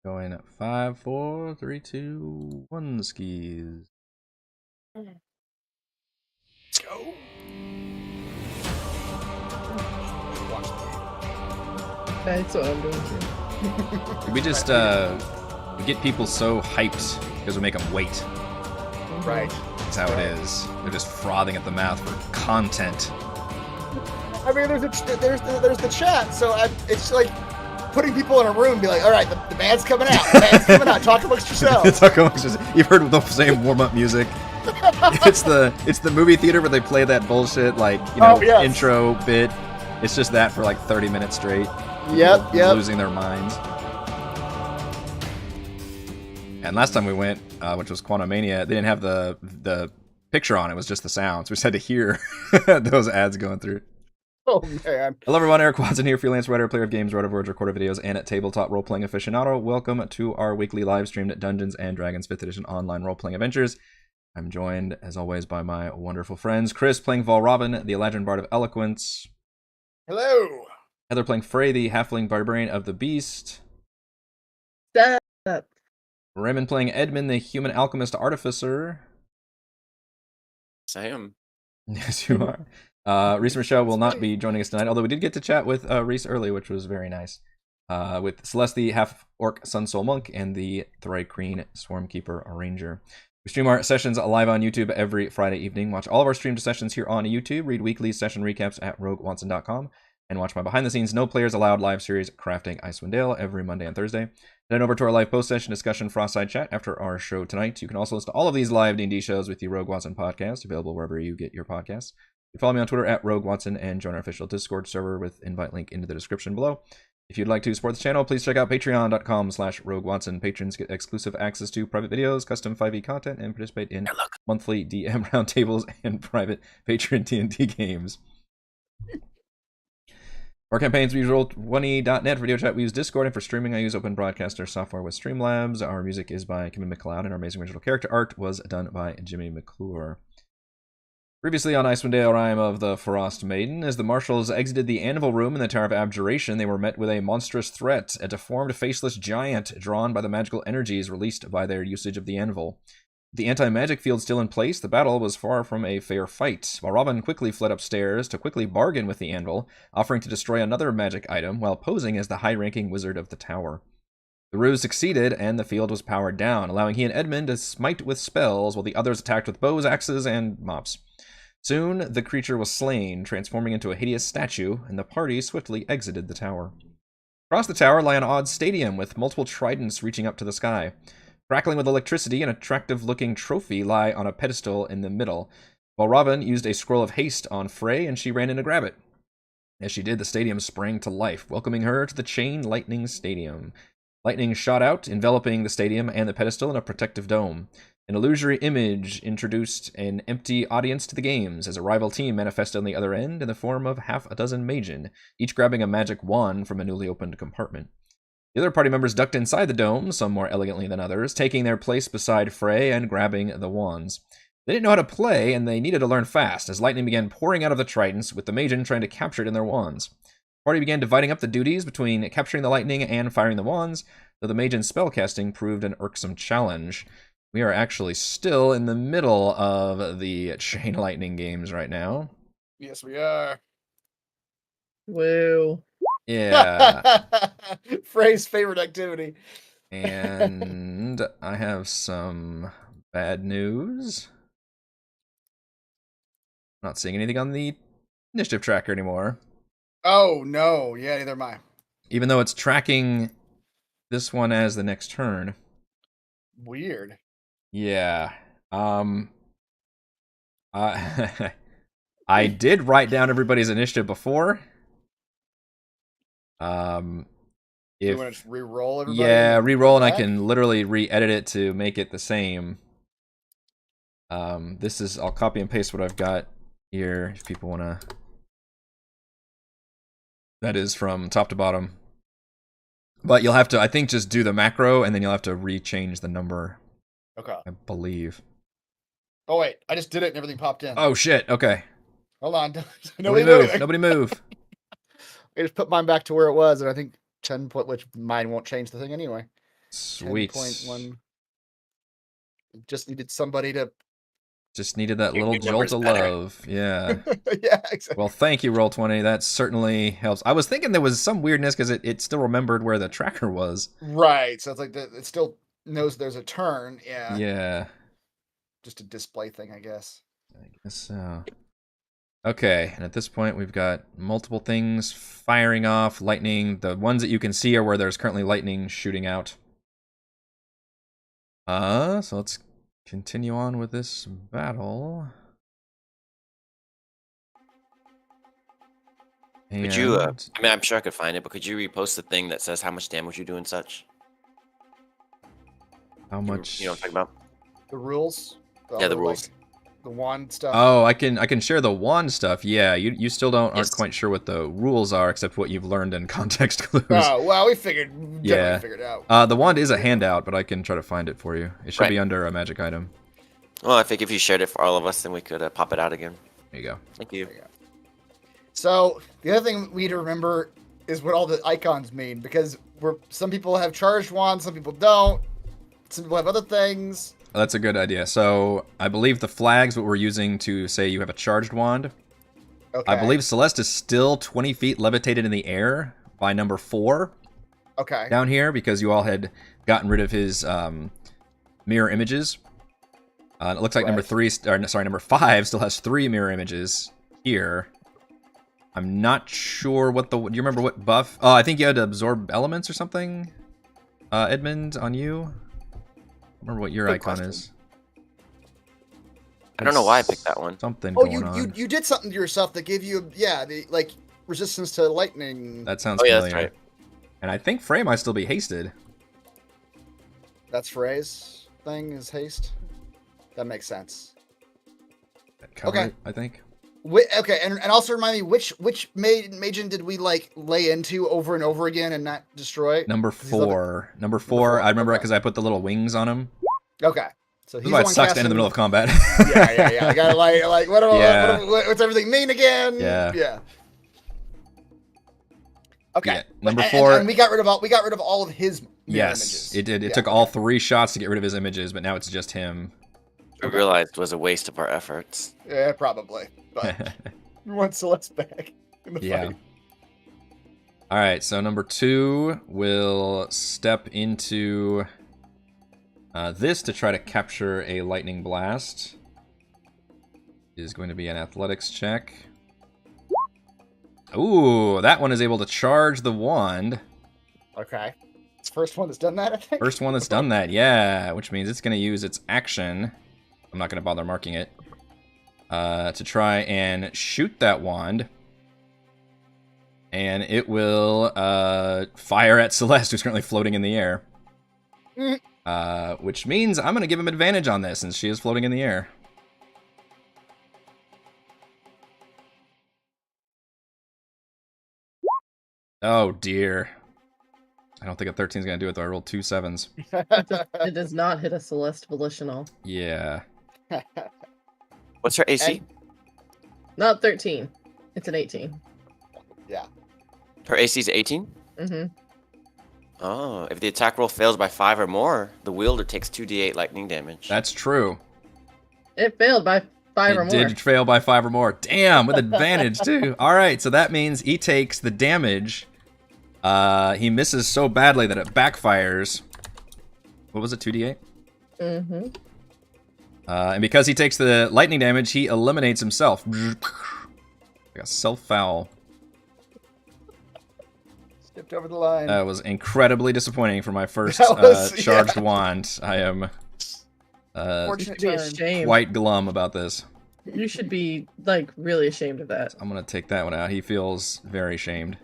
Going at 5, 4, 3, 2, 1 skis. Let's go. That's what I'm doing. We just we get people so hyped because we make them wait. Right. That's how it is. They're just frothing at the mouth for content. I mean, there's the chat, so it's like putting people in a room and be like, all right, the band's coming out. The band's coming out. Talk amongst yourselves. You've heard the same warm-up music. It's the movie theater where they play that bullshit Yes. intro bit. It's just that for like 30 minutes straight. Yep. Losing their minds. And last time we went, which was Quantumania, they didn't have the picture on. It was just the sounds. We just had to hear those ads going through. Oh, man. Hello everyone, Eric Watson here, freelance writer, player of games, writer of words, recorder videos, and at tabletop role-playing aficionado. Welcome to our weekly live-streamed Dungeons & Dragons 5th edition online role-playing adventures. I'm joined, as always, by my wonderful friends. Chris playing Valravn, the Eladrin Bard of Eloquence. Hello. Heather playing Frey, the Halfling Barbarian of the Beast. Stop. Raymond playing Edmund, the Human Alchemist Artificer. Sam. Yes, you are. Reese and Michelle will not be joining us tonight, although we did get to chat with Reese early, which was very nice. With Celeste, the half-orc Sun Soul Monk, and the Thrycreen Swarmkeeper Ranger. We stream our sessions live on YouTube every Friday evening. Watch all of our streamed sessions here on YouTube. Read weekly session recaps at roguewatson.com. And watch my behind-the-scenes No Players Allowed live series, Crafting Icewind Dale, every Monday and Thursday. Then over to our live post-session discussion Frostside Chat after our show tonight. You can also listen to all of these live D&D shows with the Rogue Watson podcast, available wherever you get your podcasts. You follow me on Twitter at Rogue Watson and join our official Discord server with invite link into the description below. If you'd like to support the channel, please check out patreon.com/RogueWatson. Patrons get exclusive access to private videos, custom 5e content, and participate in monthly DM roundtables and private Patreon D&D games. For our campaigns, we use Roll20.net. For video chat, we use Discord, and for streaming, I use Open Broadcaster software with Streamlabs. Our music is by Kimmy McLeod, and our amazing original character art was done by Jimmy McClure. Previously on Icewind Dale, Rime of the Frostmaiden, as the Marshals exited the Anvil Room in the Tower of Abjuration, they were met with a monstrous threat, a deformed, faceless giant drawn by the magical energies released by their usage of the Anvil. With the anti-magic field still in place, the battle was far from a fair fight. Valravn quickly fled upstairs to quickly bargain with the Anvil, offering to destroy another magic item while posing as the high-ranking wizard of the tower. The ruse succeeded, and the field was powered down, allowing he and Edmund to smite with spells while the others attacked with bows, axes, and mops. Soon, the creature was slain, transforming into a hideous statue, and the party swiftly exited the tower. Across the tower lay an odd stadium with multiple tridents reaching up to the sky. Crackling with electricity, an attractive-looking trophy lie on a pedestal in the middle. Valravn used a scroll of haste on Frey, and she ran in to grab it. As she did, the stadium sprang to life, welcoming her to the Chain Lightning Stadium. Lightning shot out, enveloping the stadium and the pedestal in a protective dome. An illusory image introduced an empty audience to the games, as a rival team manifested on the other end in the form of half a dozen magen, each grabbing a magic wand from a newly opened compartment. The other party members ducked inside the dome, some more elegantly than others, taking their place beside Frey and grabbing the wands. They didn't know how to play, and they needed to learn fast, as lightning began pouring out of the tridents, with the magen trying to capture it in their wands. The party began dividing up the duties between capturing the lightning and firing the wands, though the magen's spellcasting proved an irksome challenge. We are actually still in the middle of the Chain Lightning games right now. Yes, we are. Woo. Yeah. Frey's favorite activity. And I have some bad news. Not seeing anything on the initiative tracker anymore. Oh, no. Yeah, neither am I. Even though it's tracking this one as the next turn. Weird. Yeah. I did write down everybody's initiative before. You want to just re-roll everybody? Yeah, re-roll, and I can literally re-edit it to make it the same. This is, I'll copy and paste what I've got here if people want to. That is from top to bottom. But you'll have to, I think, just do the macro, and then you'll have to re-change the number. Okay. I believe. Oh, wait. I just did it and everything popped in. Oh, shit. Okay. Hold on. Nobody move. Nobody move. I just put mine back to where it was, and I think 10 which mine won't change the thing anyway. Sweet. 10.1. Just needed somebody to. Just needed that Your little new jolt number's of better. love. Yeah. Yeah, exactly. Well, thank you, Roll20. That certainly helps. I was thinking there was some weirdness because it still remembered where the tracker was. Right. So it's like it still knows there's a turn. Yeah. Yeah. Just a display thing, I guess. I guess so. Okay, and at this point we've got multiple things firing off, lightning. The ones that you can see are where there's currently lightning shooting out. So let's continue on with this battle. Could you, I mean, I'm sure I could find it, but could you repost the thing that says how much damage you do and such? How much? You know what I'm talking about? The rules. Yeah, the rules. The wand stuff. Oh, I can share the wand stuff. Yeah, you still aren't Yes. quite sure what the rules are, except what you've learned in context clues. Oh, well, we figured. Yeah. Figured out. The wand is a handout, but I can try to find it for you. It should Right. be under a magic item. Well, I think if you shared it for all of us, then we could pop it out again. There you go. Thank you. So the other thing we need to remember is what all the icons mean, because some people have charged wands, some people don't. Some people have other things. That's a good idea. So I believe the flag's what we're using to say you have a charged wand. Okay. I believe Celeste is still 20 feet levitated in the air by number 4 Okay. down here because you all had gotten rid of his mirror images. It looks like number Right. number 5 still has 3 mirror images here. I'm not sure what do you remember what buff? Oh, I think you had to absorb elements or something. Edmund, on you. Remember what your Good icon question. is. I don't know why I picked that one. Something Oh, going on. you did something to yourself that gave you the resistance to lightning. That sounds Oh, yeah, familiar. that's right. And I think Frey might still be hasted. That's Frey's thing is haste. That makes sense. That covered Okay. it, I think. Okay, and also remind me which Magen did we lay into over and over again and not destroy? Number He's level- 4. Number 4. I remember it okay. because I put the little wings on him. Okay, so This he's is why it the one sucks to end in the casting- middle of combat. Yeah. I gotta Yeah. what's everything mean again? Yeah. Okay. Yeah, number And- 4. And we got rid of all of his mirror Yes, images. it did. It Yeah, took all 3 shots to get rid of his images, but now it's just him. We realized it was a waste of our efforts. Yeah, probably. But we want Celeste back in the Yeah. fight. All right, so number 2 will step into this to try to capture a lightning blast. Is going to be an athletics check. Ooh, that one is able to charge the wand. Okay. It's the first one that's done that, I think. First one that's done that, yeah, which means it's going to use its action. I'm not going to bother marking it. To try and shoot that wand. And it will fire at Celeste, who's currently floating in the air. Which means I'm going to give him advantage on this, since she is floating in the air. Oh, dear. I don't think a 13 is going to do it, though. I rolled 2 7s. It does not hit a Celeste volitional. Yeah. What's her AC? Not 13. It's an 18. Yeah. Her AC is 18? Mm-hmm. Oh, if the attack roll fails by 5 or more, the wielder takes 2d8 lightning damage. That's true. It failed by 5 or It more. did fail by 5 or more. Damn, with advantage, too. All right, so that means he takes the damage. He misses so badly that it backfires. What was it, 2d8? Mm-hmm. And because he takes the lightning damage, he eliminates himself. Like a self-foul. Skipped over the line. That was incredibly disappointing for my first That was- charged yeah. wand. I am You Fortunate should be turn. ashamed. quite glum about this. You should be, really ashamed of that. I'm going to take that one out. He feels very shamed.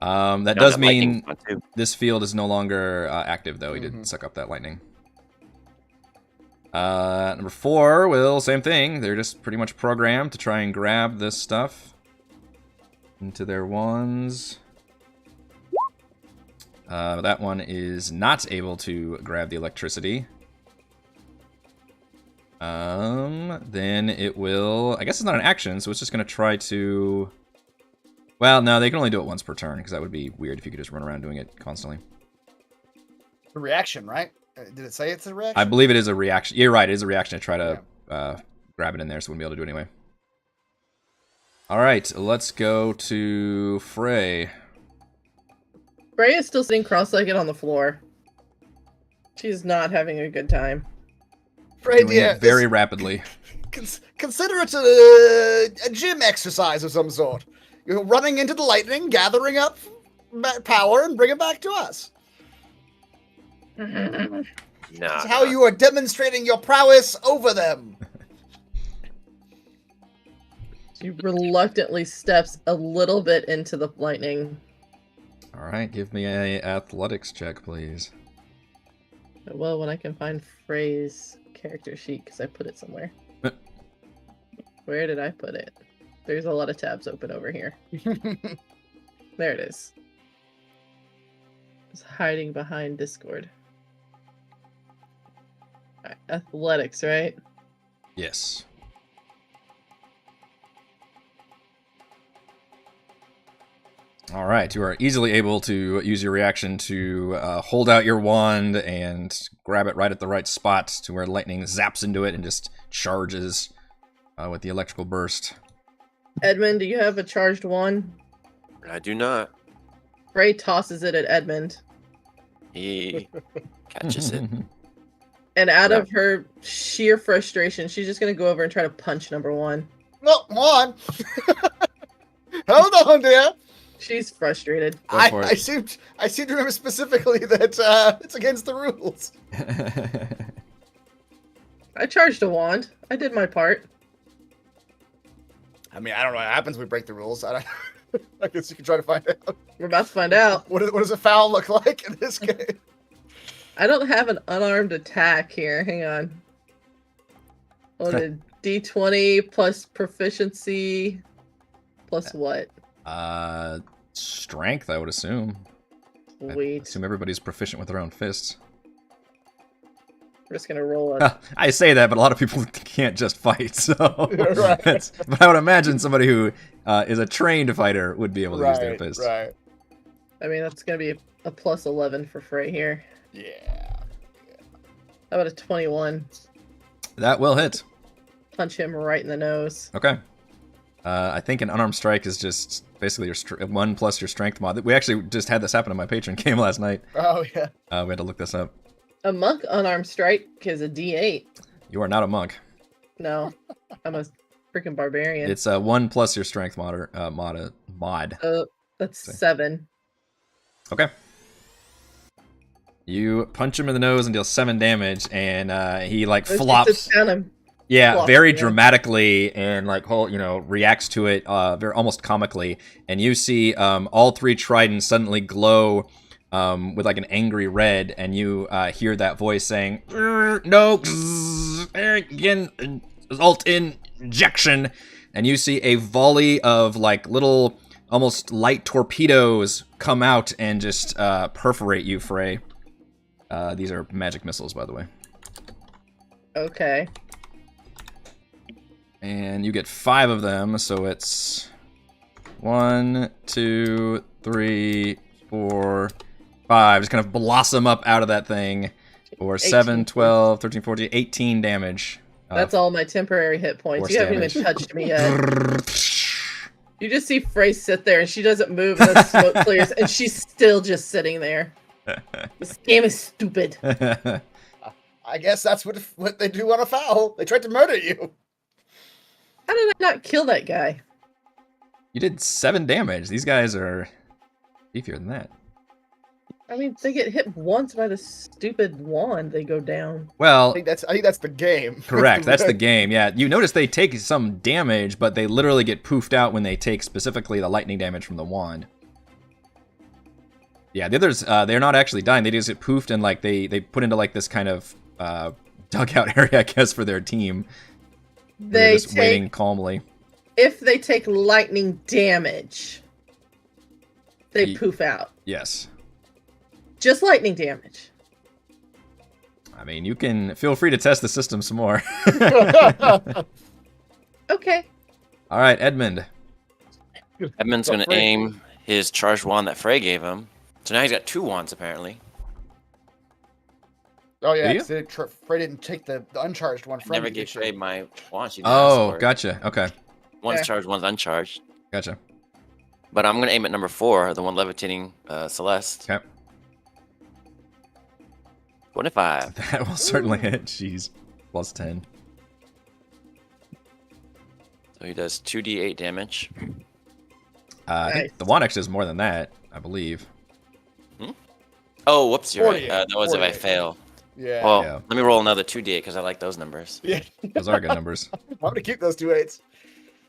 That No, does that mean lightning's fun, too. this field is no longer active, though. He Mhm. did suck up that lightning. Number 4 will, same thing. They're just pretty much programmed to try and grab this stuff into their wands. That one is not able to grab the electricity. Then it will... I guess it's not an action, so it's just going to try to... Well, no, they can only do it once per turn, because that would be weird if you could just run around doing it constantly. A reaction, right? Did it say it's a reaction? I believe it is a reaction. You're right, it is a reaction to try to grab it in there, so we wouldn't be able to do it anyway. Alright, let's go to Frey. Frey is still sitting cross-legged on the floor. She's not having a good time. Frey, Doing it very rapidly. Consider it a gym exercise of some sort. You're running into the lightning, gathering up power, and bring it back to us. Nah. That's how you are demonstrating your prowess over them. She reluctantly steps a little bit into the lightning. Alright, give me a athletics check, please. Well, when I can find Frey's character sheet, because I put it somewhere. Where did I put it? There's a lot of tabs open over here. There it is. It's hiding behind Discord. Alright, athletics, right? Yes. Alright, you are easily able to use your reaction to hold out your wand and grab it right at the right spot to where lightning zaps into it and just charges with the electrical burst. Edmund, do you have a charged wand? I do not. Frey tosses it at Edmund. He catches it. And out of her sheer frustration, she's just going to go over and try to punch number one. No, one. Hold on, dear. She's frustrated. I seem to remember specifically that it's against the rules. I charged a wand. I did my part. I mean, I don't know what happens when we break the rules. I guess you can try to find out. We're about to find out. What does a foul look like in this game? I don't have an unarmed attack here. Hang on. What a D20 plus proficiency plus what? Strength, I would assume. Sweet. I assume everybody's proficient with their own fists. We're just gonna roll it. I say that, but a lot of people can't just fight, so... Right. But I would imagine somebody who is a trained fighter would be able to use their fists. Right. I mean, that's gonna be a plus 11 for Frey here. Yeah. How about a 21? That will hit. Punch him right in the nose. Okay. I think an unarmed strike is just basically your 1 plus your strength mod. We actually just had this happen in my patron game last night. Oh, yeah. We had to look this up. A monk unarmed strike is a D8. You are not a monk. No, I'm a freaking barbarian. It's 1 plus your strength mod. That's 7. Okay. You punch him in the nose and deal 7 damage, and he like flops. Yeah, very dramatically, and like reacts to it very almost comically. And you see all 3 tridents suddenly glow with like an angry red, and you hear that voice saying, "No, again, alt injection." And you see a volley of like little, almost light torpedoes come out and just perforate you, Frey. These are magic missiles, by the way. Okay. And you get 5 of them, so it's 1, 2, 3, 4, 5. Just kind of blossom up out of that thing. Or 7, 12, 13, 14, 18 damage. That's all my temporary hit points. You haven't even touched me yet. You just see Frey sit there, and she doesn't move, and the smoke clears, and she's still just sitting there. This game is stupid. I guess that's what they do on a foul. They tried to murder you. How did I not kill that guy? You did 7 damage. These guys are beefier than that. I mean, they get hit once by the stupid wand, they go down. Well, I think that's the game. Correct. That's the game. Yeah, you notice they take some damage, but they literally get poofed out when they take specifically the lightning damage from the wand. Yeah, the others, they're not actually dying. They just get poofed, and like they put into like this kind of dugout area, I guess, for their team. They're just waiting calmly. If they take lightning damage, they poof out. Yes. Just lightning damage. I mean, you can feel free to test the system some more. Okay. All right, Edmund. Edmund's going to aim his charged wand that Frey gave him. So now he's got 2 wands, apparently. Oh yeah, Do you? 'cause Frey didn't take the uncharged one from Never you, give did she? Frey my wand. She didn't ask Oh, for it. gotcha. Okay, One's Yeah. charged, one's uncharged. gotcha. But I'm gonna aim at number 4, the one levitating Celeste. Okay, 25. that will certainly hit. Jeez, plus 10. So he does 2d8 damage. I think Nice. the wand actually does more than that, I believe. Oh, whoops, you're right. 48, That was if I 48. fail. Yeah. Well, Yeah. let me roll another 2d8 because I like those numbers. Yeah. Those are good numbers. I'm gonna keep those 2 8s.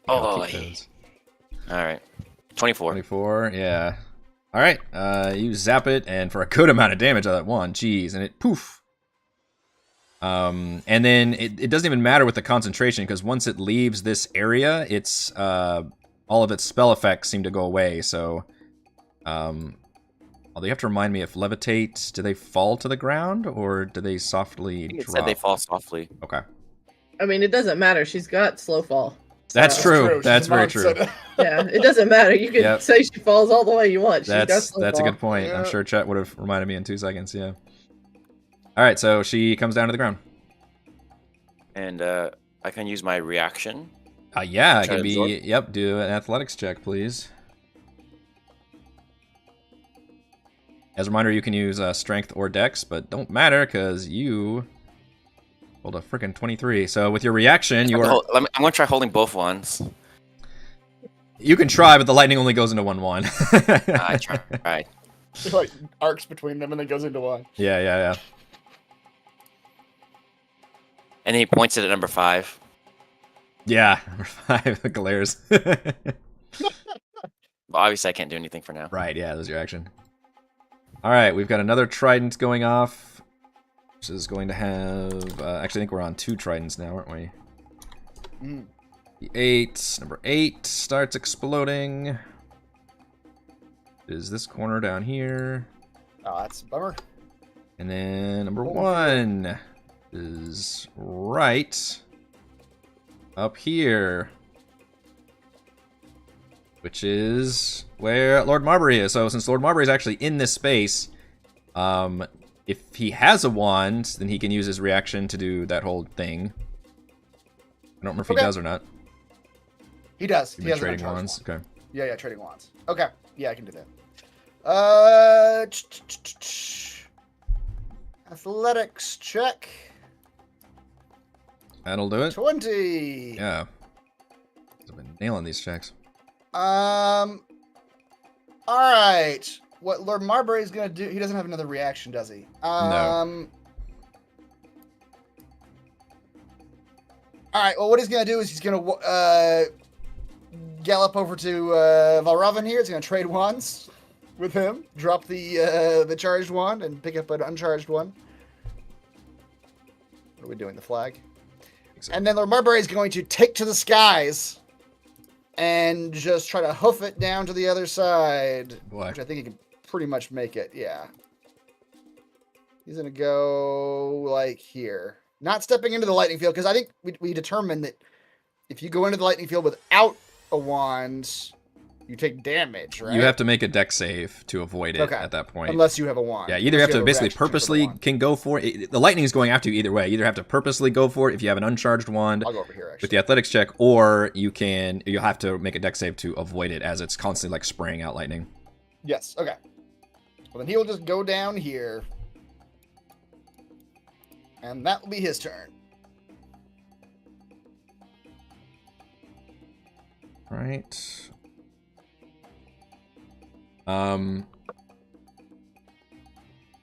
I'll Oh, keep those. all right. 24. 24, yeah. All right, you zap it, and for a good amount of damage on that one, jeez, and it poof. And then it doesn't even matter with the concentration, because once it leaves this area, it's all of its spell effects seem to go away. So, although you have to remind me, if levitate, do they fall to the ground or do they softly I think it drop? said they fall softly. Okay, I mean, it doesn't matter. She's got slow fall. that's true. She's That's a very monk, true. so- Yeah, it doesn't matter. You can Yep. say she falls all the way you want. She's got That's slow a fall. good point. I'm Yeah. sure Chet would have reminded me in 2 seconds. Yeah. All right, so she comes down to the ground. And I can use my reaction. Yeah, it Try can to be. absorb? Yep, do an athletics check, please. As a reminder, you can use strength or dex, but don't matter because you rolled a freaking 23. So with your reaction, you are. I'm going to try holding both wands. You can try, but the lightning only goes into one. I tried. It like arcs between them and then goes into one. Yeah. And then he points it at number 5. Yeah, number 5, the glares. But obviously, I can't do anything for now. Right, yeah, that was your action. All right, we've got another trident going off, which is going to have... actually, I think we're on 2 tridents now, aren't we? Mm. The 8, number 8 starts exploding. It is this corner down here. Oh, that's a bummer. And then number 1 is right up here, which is where Lord Marbury is. So since Lord Marbury is actually in this space, if he has a wand, then he can use his reaction to do that whole thing. I don't remember if he Okay. does or not. He does. You've He been has an trading uncharged wands. one. Okay. Yeah, trading wands. Okay. Yeah, I can do that. Athletics check. That'll do it. 20. Yeah. I've been nailing these checks. All right. What Lord Marbury's gonna do? He doesn't have another reaction, does he? No. All right. Well, what he's gonna do is he's gonna gallop over to Valravn here. He's gonna trade wands with him. Drop the charged wand and pick up an uncharged one. What are we doing? The flag. So- And then Lord Marbury is going to take to the skies and just try to hoof it down to the other side. Boy. Which I think he can pretty much make it, yeah. He's going to go like here. Not stepping into the lightning field, because I think we determined that if you go into the lightning field without a wand, you take damage, right? You have to make a dex save to avoid it Okay. at that point. Unless you have a wand. Yeah, either Unless have you to a basically reaction for the purposely wand. can go for it. The lightning is going after you either way. You either have to purposely go for it if you have an uncharged wand I'll go over here, actually. with the athletics check, or you'll have to make a dex save to avoid it as it's constantly like spraying out lightning. Yes, okay. Well, then he'll just go down here. And that will be his turn. Right.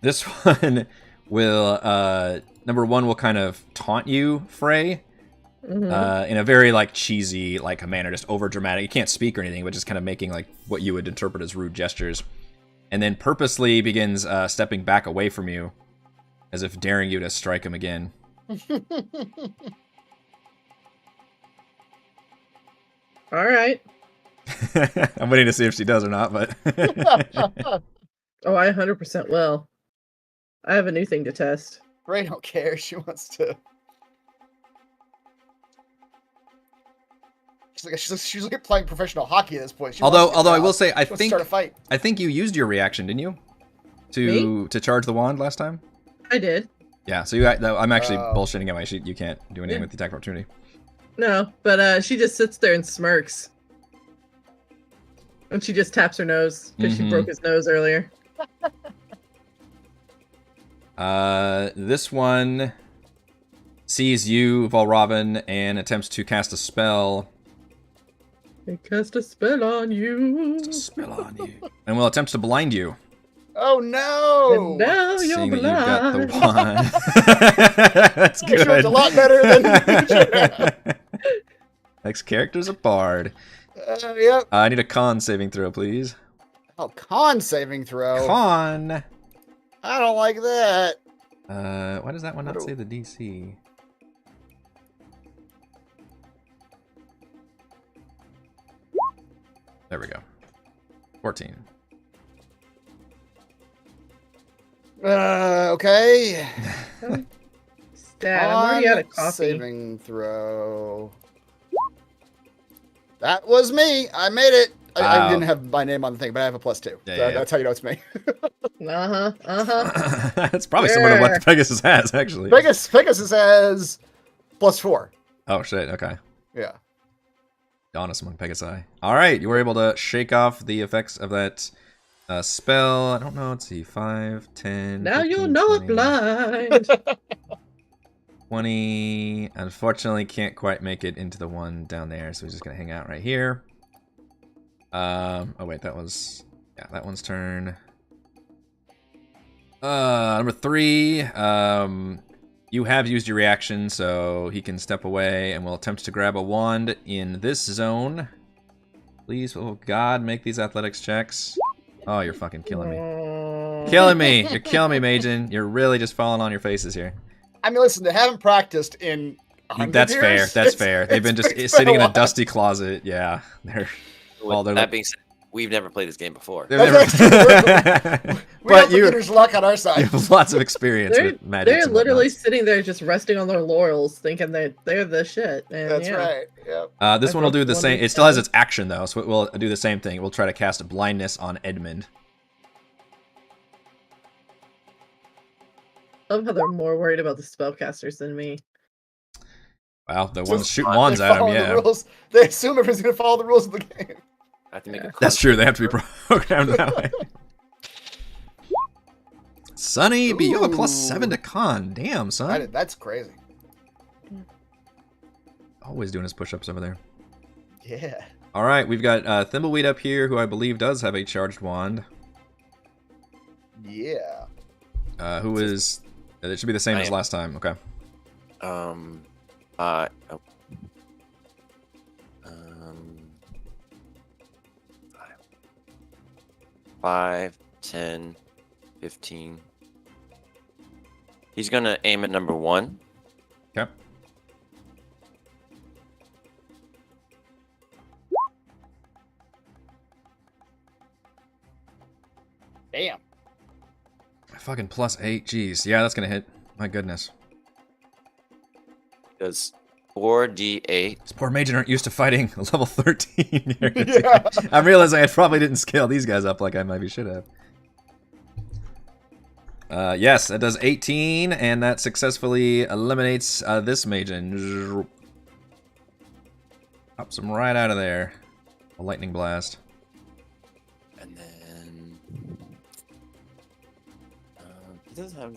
This one will number 1 will kind of taunt you, Frey. Mhm. In a very like cheesy like manner, just over dramatic. You can't speak or anything, but just kind of making like what you would interpret as rude gestures, and then purposely begins stepping back away from you, as if daring you to strike him again. All right. I'm waiting to see if she does or not, but Oh, I 100% will. I have a new thing to test. Ray don't care. She wants to. She's like playing professional hockey at this point. She although wants to get I out. will say I She wants to start a think fight. you used your reaction, didn't you? To charge the wand last time? I did. Yeah, so I'm actually bullshitting at my sheet. You can't do anything with the attack of opportunity. No, but she just sits there and smirks. And she just taps her nose because she broke his nose earlier. This one sees you, Valravn, and attempts to cast a spell. I cast a spell on you. Cast a spell on you. And will attempt to blind you. Oh no! And now you're Seeing blind. that you've got the wand. That's good. Actually, it's a lot better than Next character's a bard. Yep. I need a con saving throw, please. Oh, con saving throw. Con. I don't like that. Why does that one not say the DC? There we go. 14. Okay. Dad, I'm already out of coffee. Saving throw. That was me. I made it. I didn't have my name on the thing, but I have a +2. Yeah, so yeah. that's how you know it's me. It's probably similar to what the Pegasus has, actually. Pegasus has +4. Oh, shit. Okay. Yeah. Daunus among Pegasi. All right, you were able to shake off the effects of that spell. I don't know. Let's see. 5, 10. Now 15, you're not 20, blind. 20. Unfortunately, can't quite make it into the one down there, so we're just gonna hang out right here. Oh wait, that one's turn. Number 3. You have used your reaction, so he can step away and will attempt to grab a wand in this zone. Please, oh god, make these athletics checks. Oh, you're fucking killing me. Killing me! You're killing me, Majin. You're really just falling on your faces here. I mean, listen, they haven't practiced in 100 That's years. fair. That's fair. They've been just sitting in a dusty closet. Yeah, they're. Well, they're that being said, we've never played this game before. They're That's never. We have beginner's luck on our side. You have lots of experience with magic. They're literally sitting there just resting on their laurels, thinking that they're the shit. And That's yeah. right. Yep. This one will do the same. It still has its action though, so it will do the same thing. We'll try to cast blindness on Edmund. I love how they're more worried about the spellcasters than me. Wow, the ones shooting wands at him, yeah. They assume everyone's going to follow the rules of the game. I have to make a That's true. They have to be programmed that way. Sonny, but you have a +7 to con. Damn, son. That's crazy. Always doing his push-ups over there. Yeah. All right, we've got Thimbleweed up here, who I believe does have a charged wand. Yeah. Who is? It should be the same as last time. Okay. 5, 10, 15. He's gonna aim at number 1. Okay. Damn. Fucking +8. Jeez. Yeah, that's gonna hit. My goodness. Does 4d8. These poor mages aren't used to fighting a level 13 here. Yeah. I'm realizing I probably didn't scale these guys up like I maybe should have. Yes, that does 18, and that successfully eliminates this Majin. Pops him right out of there. A lightning blast. And then he doesn't have.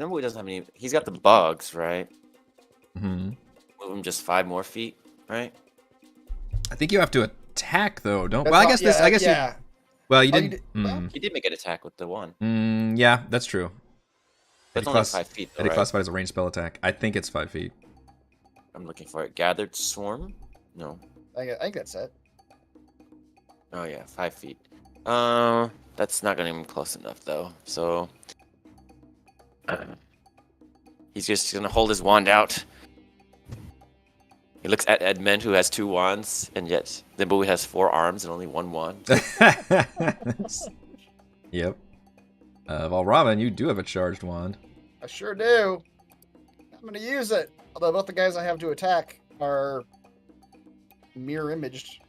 Number he doesn't have any. He's got the bugs, right? Mm-hmm. Move him just 5 more feet, right? I think you have to attack though, don't? That's Well, I not- guess this. yeah, I guess yeah. you. Well, you Oh, you didn't. did- He did make an attack with the 1. Yeah, that's true. That's only 5 feet, though, It right? classified as a ranged spell attack. I think it's 5 feet. I'm looking for it. Gathered swarm? No. I think that's it. Oh yeah, 5 feet. That's not gonna be close enough though. So he's just gonna hold his wand out. He looks at Edmund, who has 2 wands, and yet Thimbleweed has 4 arms and only 1 wand. Yep. Well, Robin, you do have a charged wand. I sure do. I'm going to use it. Although both the guys I have to attack are mirror imaged.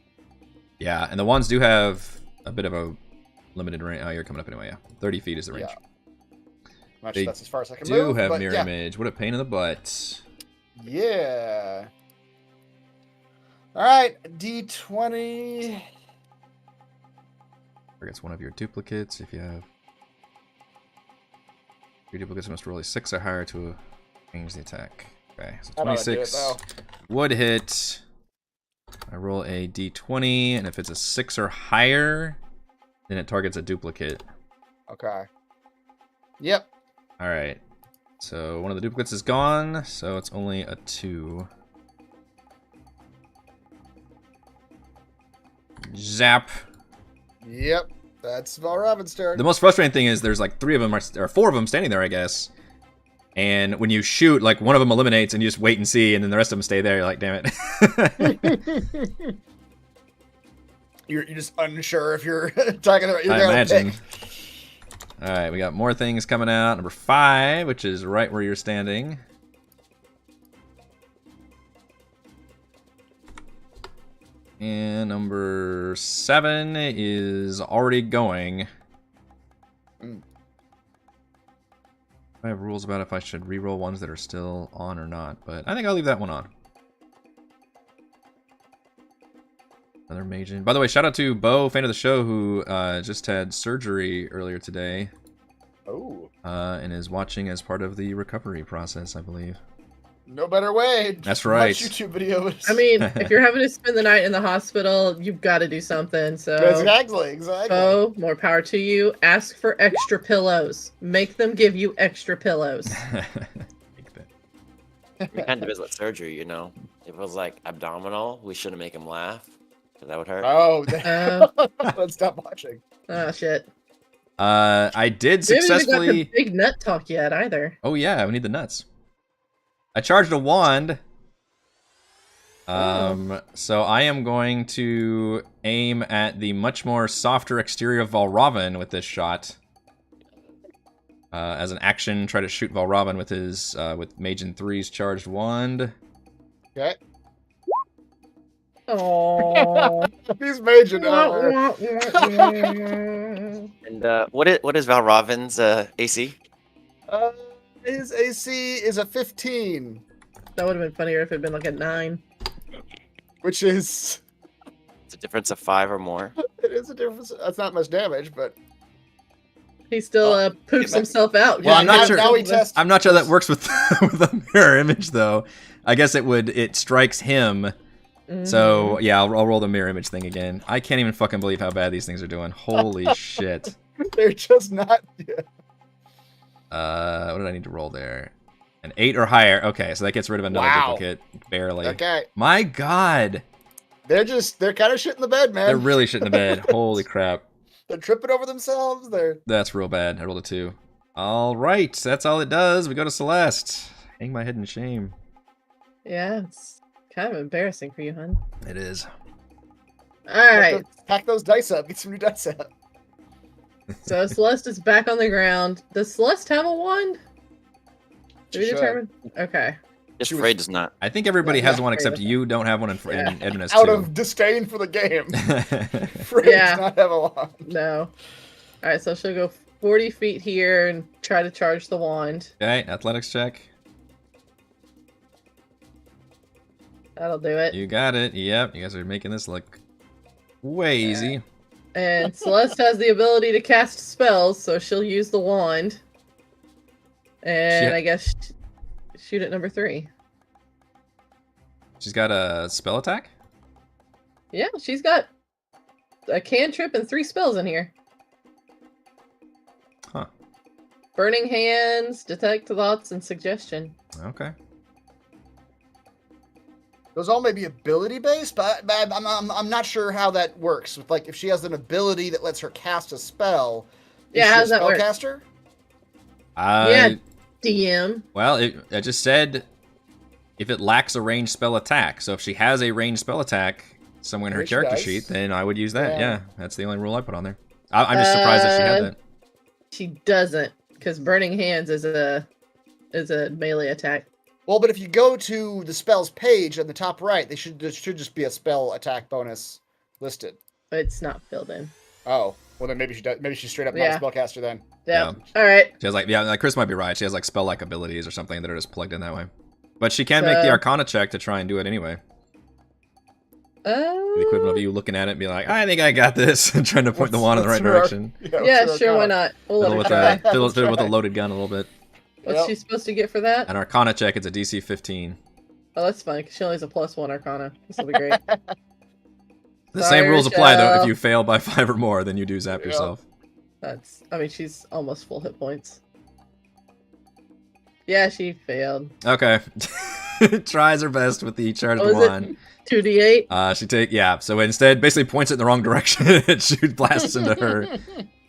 Yeah, and the wands do have a bit of a limited range. Oh, you're coming up anyway, yeah. 30 feet is the range. Not They sure that's as far as I can do move. have but mirror yeah. image. What a pain in the butt. Yeah. All right, D20. Targets one of your duplicates. If you have 3 duplicates, you must roll a 6 or higher to change the attack. Okay, so I know how to do it, 26 though. would hit. I roll a D20, and if it's a 6 or higher, then it targets a duplicate. Okay. Yep. All right. So one of the duplicates is gone, so it's only a 2. Zap. Yep. That's Valraven's turn. The most frustrating thing is there's like 3 of them, or 4 of them standing there, I guess. And when you shoot, like one of them eliminates, and you just wait and see, and then the rest of them stay there. You're like, damn it. You're just unsure if you're talking about. You're I gonna imagine. pick. All right, we got more things coming out. Number 5, which is right where you're standing. And number 7 is already going. I have rules about if I should reroll ones that are still on or not, but I think I'll leave that one on. Another Magen. By the way, shout out to Bo, fan of the show, who just had surgery earlier today. Oh. And is watching as part of the recovery process, I believe. No better way. That's right. Watch YouTube videos. I mean, if you're having to spend the night in the hospital, you've got to do something. So, exactly. oh, more power to you. Ask for extra pillows. Make them give you extra pillows. We kind of is with surgery, you know. If it was like abdominal, we shouldn't make him laugh, because that would hurt. Oh, Oh. let's stop watching. Oh, shit. I did We haven't even got successfully. the big nut talk yet either. Oh yeah, we need the nuts. I charged a wand. So I am going to aim at the much more softer exterior of Valraven with this shot. As an action, try to shoot Valraven with his with Magen 3's charged wand. Okay. Oh. He's major now. And what is Valraven's AC? His AC is a 15, That would have been funnier if it had been like a 9. which is It's a difference of 5 or more. it is a difference. That's not much damage, but He still poops himself out. Well, I'm not sure. Now we test. I'm not sure that works with with a mirror image though. I guess it strikes him. So yeah, I'll roll the mirror image thing again. I can't even fucking believe how bad these things are doing. Holy shit. They're just not. Yeah. What did I need to roll there? An 8 or higher. Okay, so that gets rid of another Wow. duplicate. Barely. Okay. My God. They're kind of shit in the bed, man. They're really shit in the bed. Holy crap. They're tripping over themselves. That's real bad. I rolled a 2. All right, that's all it does. We go to Celeste. Hang my head in shame. Yeah, it's kind of embarrassing for you, hun. It is. Alright, Pack those dice up. Get some new dice out. so Celeste is back on the ground. Does Celeste have a wand? Did we She should. determine? Okay. Just She was- Frey does not. I think everybody Yeah, has yeah. one except you don't have one, and Yeah. Edmund has Out 2. of disdain for the game. Frey Yeah. does not have a wand. No. Alright, so she'll go 40 feet here and try to charge the wand. Okay, athletics check. That'll do it. You got it. Yep, you guys are making this look way easy. And Celeste has the ability to cast spells, so she'll use the wand. And Shit. I guess shoot at number 3. She's got a spell attack? Yeah, she's got a cantrip and 3 spells in here. Huh. Burning Hands, Detect Thoughts, and Suggestion. Okay. Those all may be ability based, but I'm not sure how that works. With like, if she has an ability that lets her cast a spell, Yeah, is she how does a that work? spellcaster? Yeah, DM. Well, I just said if it lacks a ranged spell attack. So if she has a ranged spell attack somewhere in her Which she character does. sheet, then I would use that. Yeah. Yeah, that's the only rule I put on there. I'm just surprised that she had that. She doesn't, because Burning Hands is a melee attack. Well, but if you go to the spells page on the top right, there should just be a spell attack bonus listed. But it's not filled in. Oh, well then maybe she does. Maybe she's straight up not Yeah. a spellcaster then. Yeah. Yeah. All right. She has like Chris might be right. She has like spell-like abilities or something that are just plugged in that way. But she can make the So- Arcana check to try and do it anyway. The equivalent of you looking at it and be like, I think I got this, and trying to point the wand in the right direction. Yeah, sure, why not? We'll let her try. Fiddle with a loaded gun a little bit. What's she supposed to get for that? An Arcana check, it's a DC 15. Oh, that's fine, because she only has a +1 Arcana. This will be great. The Sorry, same rules apply though. If Rochelle. you fail by 5 or more, then you do zap yourself. I mean, she's almost full hit points. Yeah, she failed. Okay. Tries her best with the charged What was wand. it? 2d8? So instead, basically points it in the wrong direction and shoots blasts into her.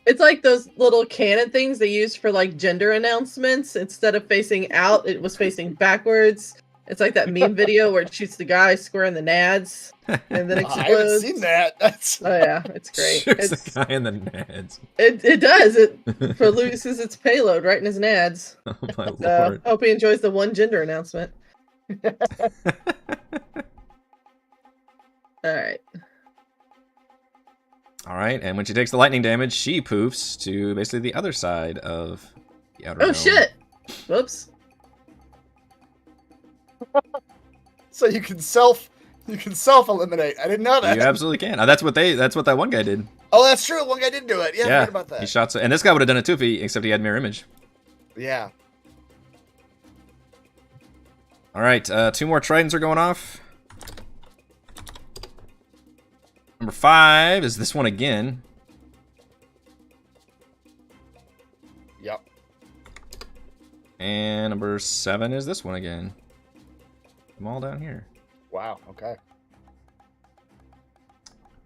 It's like those little cannon things they use for like gender announcements. Instead of facing out, it was facing backwards. It's like that meme video where it shoots the guy square in the nads and then explodes. I haven't seen that. That's Oh yeah, it's great. Shoots It's, the guy in the nads. it does. It produces its payload right in his nads. Oh my So lord. hope he enjoys the one gender announcement. Alright. Alright, and when she takes the lightning damage, she poofs to basically the other side of the outer Oh dome. shit! Whoops. so you can self eliminate. I didn't know that. You absolutely can. That's what that one guy did. Oh, that's true. One guy did do it. Yeah, I forgot about that. He shot and this guy would have done it too except he had mirror image. Yeah. Alright, 2 more tridents are going off. Number 5 is this one again. Yep. And number 7 is this one again. I'm all down here. Wow. Okay.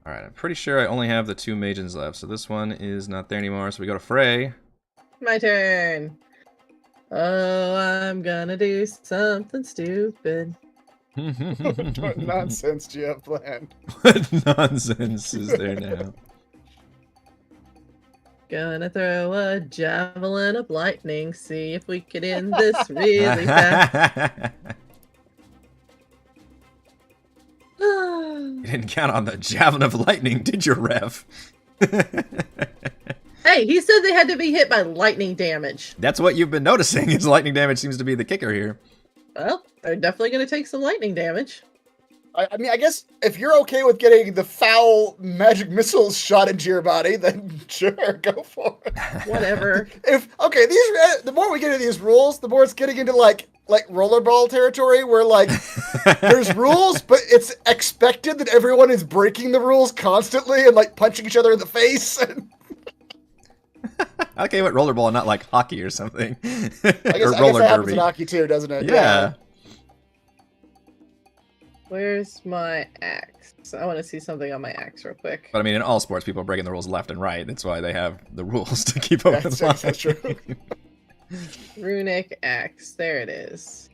Alright, I'm pretty sure I only have the 2 magens left, so this one is not there anymore, so we go to Frey. My turn. Oh, I'm gonna do something stupid. What nonsense do you have planned? What nonsense is there now? Gonna throw a javelin of lightning, see if we can end this really fast. You didn't count on the javelin of lightning, did you, Rev? Hey, he said they had to be hit by lightning damage. That's what you've been noticing, is lightning damage seems to be the kicker here. Well, they're definitely gonna take some lightning damage. I mean, I guess if you're okay with getting the foul magic missiles shot into your body, then sure, go for it. Whatever. The more we get into these rules, the more it's getting into like rollerball territory, where like there's rules, but it's expected that everyone is breaking the rules constantly and like punching each other in the face. Okay, what rollerball, not like hockey or something. I guess that happens in hockey too, doesn't it? Yeah. Where's my axe? I want to see something on my axe real quick. But I mean, in all sports, people are breaking the rules left and right. That's why they have the rules to keep up with That's life. true. Runic axe. There it is.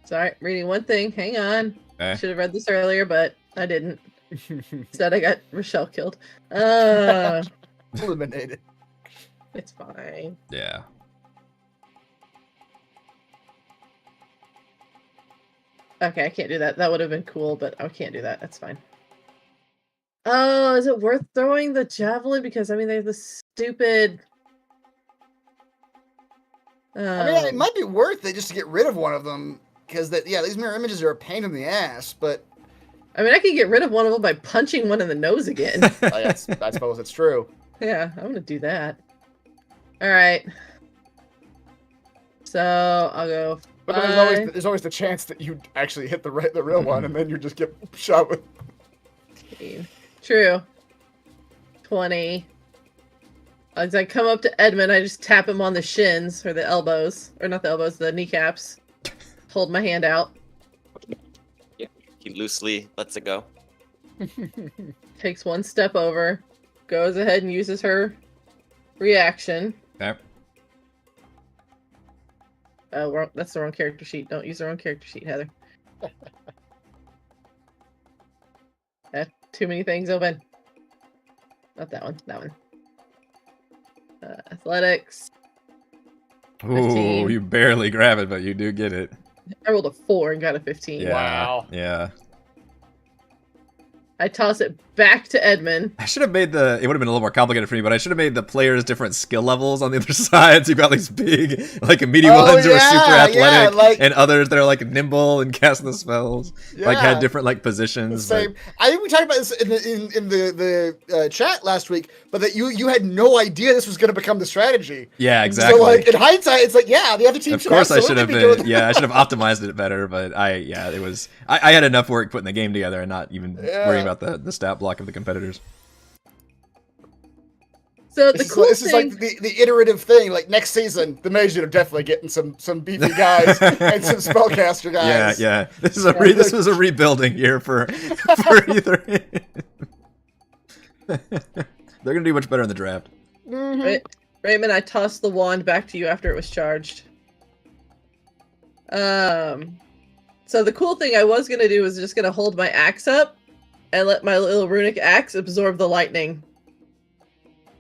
Sorry, reading one thing. Hang on. Okay. Should have read this earlier, but I didn't. Instead, I got Rochelle killed. Eliminated. It's fine. Yeah. Okay, I can't do that. That would have been cool, but I can't do that. That's fine. Oh, is it worth throwing the javelin? Because, I mean, they have the stupid... I mean, it might be worth it just to get rid of one of them, because these mirror images are a pain in the ass. But I mean, I can get rid of one of them by punching one in the nose again. I suppose it's true. Yeah, I'm gonna do that. All right. So I'll go. But then there's always the chance that you actually hit the real one, and then you just get shot with. 15. True. 20. As I come up to Edmund, I just tap him on the shins or the elbows, or not the elbows, the kneecaps. Hold my hand out. Yeah, he loosely lets it go. Takes one step over. Goes ahead and uses her reaction. Okay. That's the wrong character sheet. Don't use the wrong character sheet, Heather. Too many things open. Not that one. That one. Athletics. Ooh, 15. you barely grab it, but you do get it. I rolled a 4 and got a 15. Yeah. Wow. Yeah. I toss it back to Edmund. I should have made it would have been a little more complicated for me, but I should have made the players different skill levels on the other sides. You've got these big, like, meaty ones who are super athletic, and others that are, like, nimble and casting the spells. Like, had different, like, positions. Same. I think we talked about this in the chat last week, but that you had no idea this was going to become the strategy. Yeah, exactly. So, like, in hindsight, it's like, yeah, the other team should I should have be doing been, I should have optimized it better, but I had enough work putting the game together and not even worrying about the stat block of the competitors. So this is like the iterative thing. Like next season, the Mages are definitely getting some beefy guys and some spellcaster guys. Yeah. This is this was a rebuilding year for Ythryn. They're gonna do much better in the draft. Raymond, I tossed the wand back to you after it was charged. So the cool thing I was gonna do was just gonna hold my axe up and let my little runic axe absorb the lightning.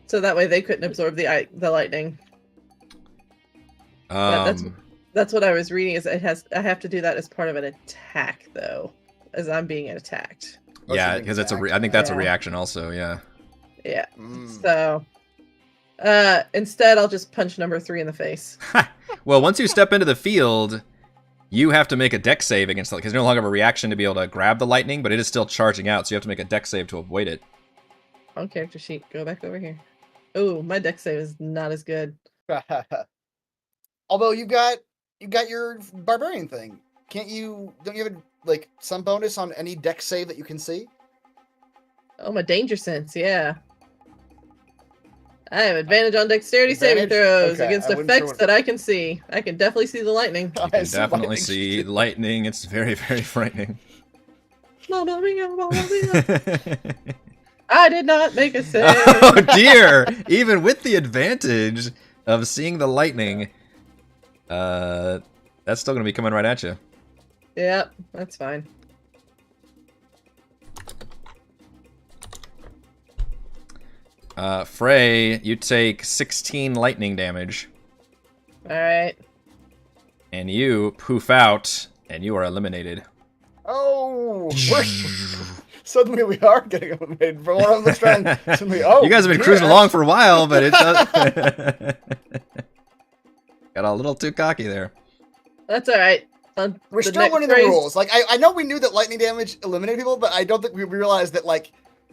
So that way they couldn't absorb the lightning. That's what I was reading. Is I have to do that as part of an attack though, as I'm being attacked. Yeah, because it's I think that's a reaction also. Yeah. Yeah. So instead, I'll just punch number 3 in the face. Well, once you step into the field, you have to make a dex save against it, because you no longer have a reaction to be able to grab the lightning, but it is still charging out, so you have to make a dex save to avoid it. On character sheet, go back over here. Oh, my dex save is not as good. Although you got your barbarian thing. Don't you have like some bonus on any dex save that you can see? Oh, my danger sense, yeah. I have advantage on dexterity saving throws against effects that I can see. I can definitely see the lightning. You can definitely see the lightning. It's very, very frightening. I did not make a save. Oh dear! Even with the advantage of seeing the lightning, that's still going to be coming right at you. Yep, that's fine. Frey, you take 16 lightning damage. Alright. And you poof out, and you are eliminated. Oh! Suddenly we are getting eliminated from one of the strand. Suddenly, you guys have been cruising along for a while, but it does... Got a little too cocky there. That's alright. We're still learning the rules. Like, I know we knew that lightning damage eliminated people, but I don't think we realized that, like,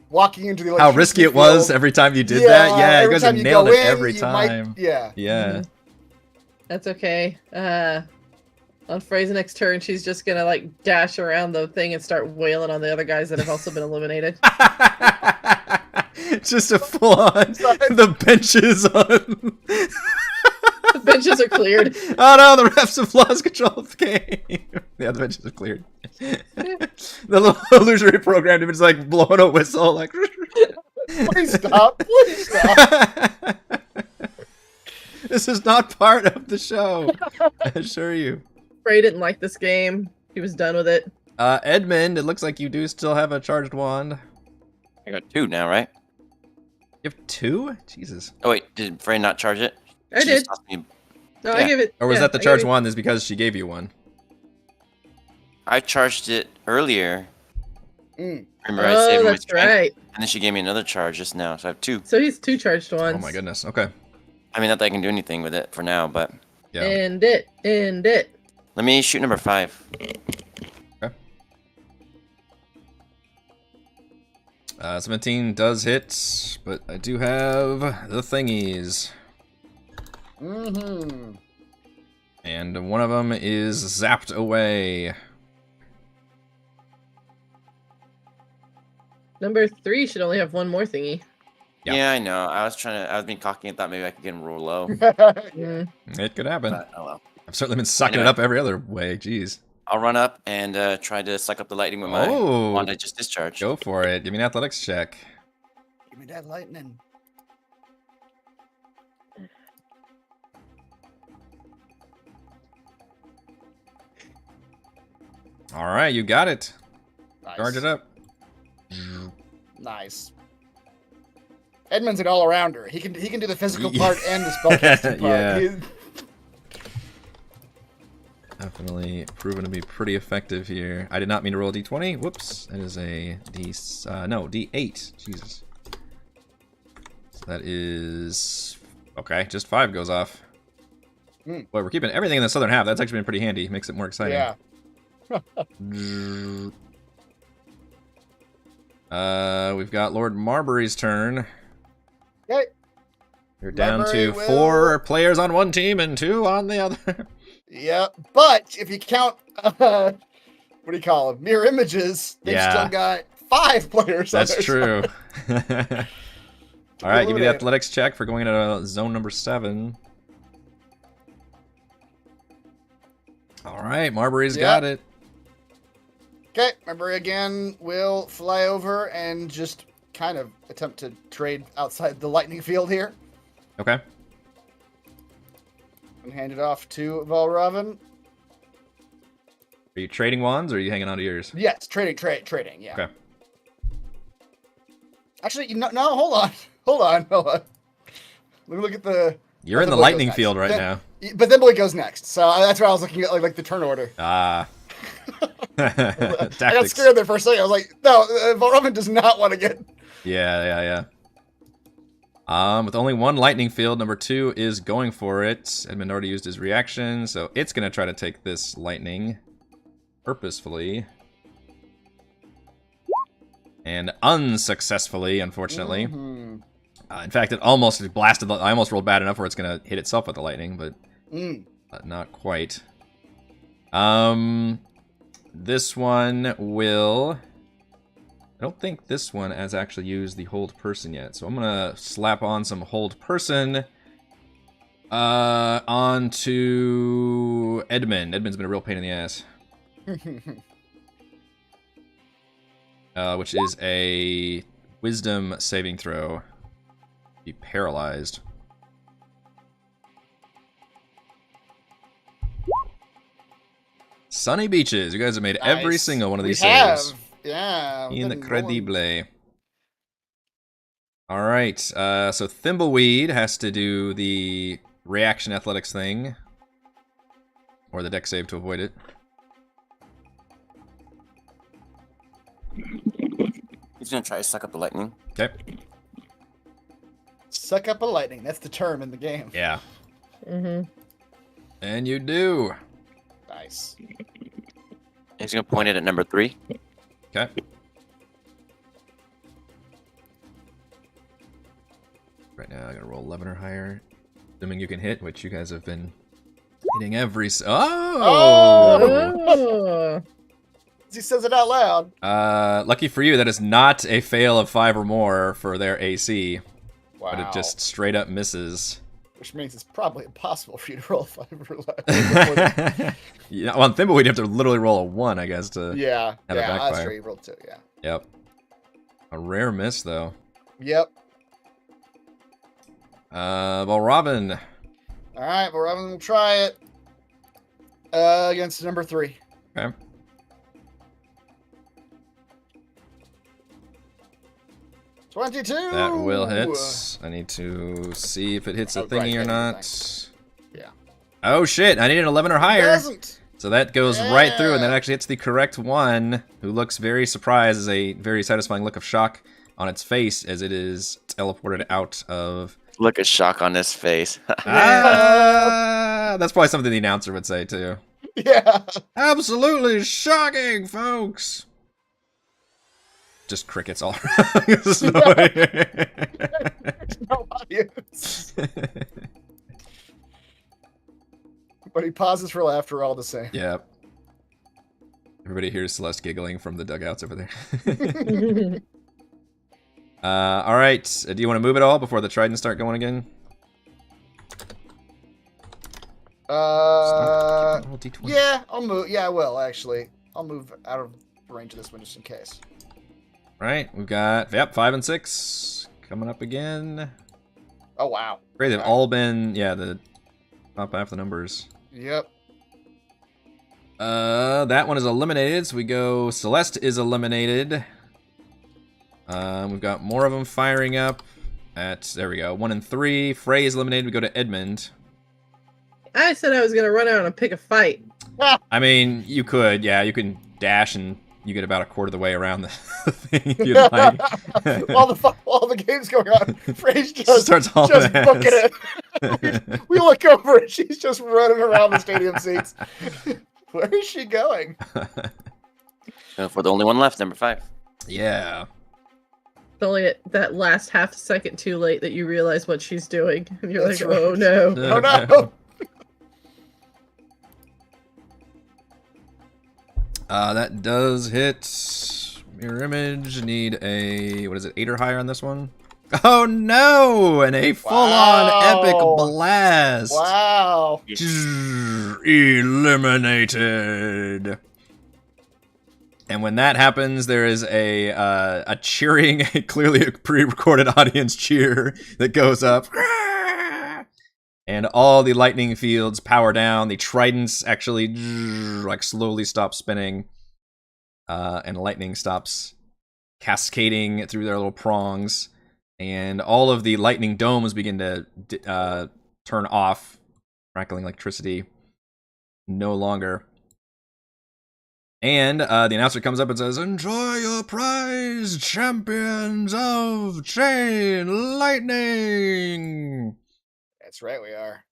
walking into the how risky it was every time you did that. Yeah, you guys have nailed it every time. Yeah. Mm-hmm. That's okay. On Frey's next turn, she's just gonna like dash around the thing and start wailing on the other guys that have also been eliminated. Just a full on the benches on. The benches are cleared. Oh no, the refs have lost control of the game. Yeah, the benches are cleared. The little illusory program is like blowing a whistle, like. Please stop! Please stop! This is not part of the show. I assure you. Frey didn't like this game. He was done with it. Edmund, it looks like you do still have a charged wand. I got 2 now, right? You have 2? Jesus. Oh wait, did Frey not charge it? I did. No, I gave it. Or was that the charged wand is because she gave you one? I charged it earlier. Remember, I Oh, saved my that's strength, right. and then she gave me another charge just now, so I have 2. So he's 2 charged ones. Oh my goodness. Okay. I mean, not that I can do anything with it for now, but Yeah. End it. let me shoot number 5. Okay. 17 does hit, but I do have the thingies. Mm-hmm. And one of them is zapped away. Number 3 should only have one more thingy. Yeah. Yeah, I know. I was being cocky and thought maybe I could get him real low. It could happen. But, oh well. I've certainly been sucking it up every other way. Jeez. I'll run up and try to suck up the lightning with my wand I just discharged. Go for it. Give me an athletics check. Give me that lightning. All right, you got it. Nice. Charge it up. Nice. Edmund's an all-arounder. He can do the physical part and the spellcasting part. Yeah. Definitely proven to be pretty effective here. I did not mean to roll a d20. Whoops. That is a d8. Jesus. So that is... Okay, just 5 goes off. Boy, we're keeping everything in the southern half. That's actually been pretty handy. Makes it more exciting. Yeah. We've got Lord Marbury's turn. Okay. You're down Marbury to will- 4 players on one team and 2 on the other. Yeah, but if you count, what do you call them? Mirror images, they've Yeah. still got 5 players on That's their true. side. All right, give me the Eliminate. athletics check for going into zone number 7. All right, Marbury's Yep. got it. Okay, Marbury again will fly over and just kind of attempt to trade outside the lightning field here. Okay. And hand it off to Valravn. Are you trading wands or are you hanging on to yours? Yes, trading, yeah. Okay. Actually, no, hold on. Let me look at the... You're in the Thimble goes lightning next. field right Then- now. But Thimble goes next, so that's why I was looking at like the turn order. Ah. I got Tactics. scared there for a second. I was like, no, Valravn does not want to get... Yeah. With only 1 lightning field, number 2 is going for it. Edmund already used his reaction, so it's going to try to take this lightning purposefully. And unsuccessfully, unfortunately. Mhm. In fact, it almost blasted. I almost rolled bad enough where it's going to hit itself with the lightning, but not quite. This one will... I don't think this one has actually used the hold person yet, so I'm gonna slap on some hold person onto Edmund. Edmund's been a real pain in the ass. Which is a wisdom saving throw. Be paralyzed. Sunny beaches. You guys have made every Nice. single one of We these have. saves. Yeah. we've been rolling. Incredible. All right, so Thimbleweed has to do the reaction athletics thing, or the deck save to avoid it. He's gonna try to suck up the lightning. Okay. Suck up a lightning. That's the term in the game. Yeah. Mm-hmm. And you do. Nice. He's gonna point it at number 3. Okay. Right now, I gotta roll 11 or higher, assuming you can hit, which you guys have been hitting every. Oh! Oh. He says it out loud. Lucky for you, that is not a fail of 5 or more for their AC, Wow. but it just straight up misses. Which means it's probably impossible for you to roll 5 or less. Yeah, on Thimble, we'd have to literally roll a 1, I guess, to Yeah. have it Yeah, that's backfire. true. You rolled 2, yeah. Yep. A rare miss, though. Yep. Well, Robin. All right, well, Robin will try it against number 3. Okay. $22. That will hit. I need to see if it hits a Oh, right, thingy or hit not. Yeah. Oh, shit. I need an 11 or higher. Doesn't. So that goes right through, and that Yeah. actually hits the correct one, who looks very surprised, as a very satisfying look of shock on its face as it is teleported out of... Look at shock on his face. Ah! That's probably something the announcer would say, too. Yeah. Absolutely shocking, folks! Just crickets all around. There's no way. No audience. But he pauses for laughter all the same. Yeah. Everybody hears Celeste giggling from the dugouts over there. All right. Do you want to move it all before the tridents start going again? Roll D20. Yeah, I'll move. Yeah, I will, actually. I'll move out of range of this one just in case. Right. We've got, yep, 5 and 6 coming up again. Oh, wow. Great. They've Okay. all been, yeah, the top half the numbers. Yep. That one is eliminated, so we go Celeste is eliminated. We've got more of them firing up at, there we go, 1 and 3. Frey is eliminated, we go to Edmund. I said I was gonna run out and pick a fight. I mean, you could, yeah, you can dash and you get about a quarter of the way around the thing if you'd like. while the game's going on, Frey's just Starts hauling just ass. booking it. we look over and she's just running around the stadium seats. Where is she going? For the only one left, number 5. Yeah. It's only at that last half second too late that you realize what she's doing. And you're That's like, right. oh no. Oh no! That does hit. Mirror image. Need a, what is it, 8 or higher on this one? Oh no! And a full-on epic blast! Wow! Eliminated. And when that happens, there is a cheering, clearly a pre-recorded audience cheer that goes up. And all the lightning fields power down. The tridents actually like slowly stop spinning. And lightning stops cascading through their little prongs. And all of the lightning domes begin to turn off, crackling electricity no longer. And the announcer comes up and says, "Enjoy your prize, champions of chain lightning!" That's right, we are.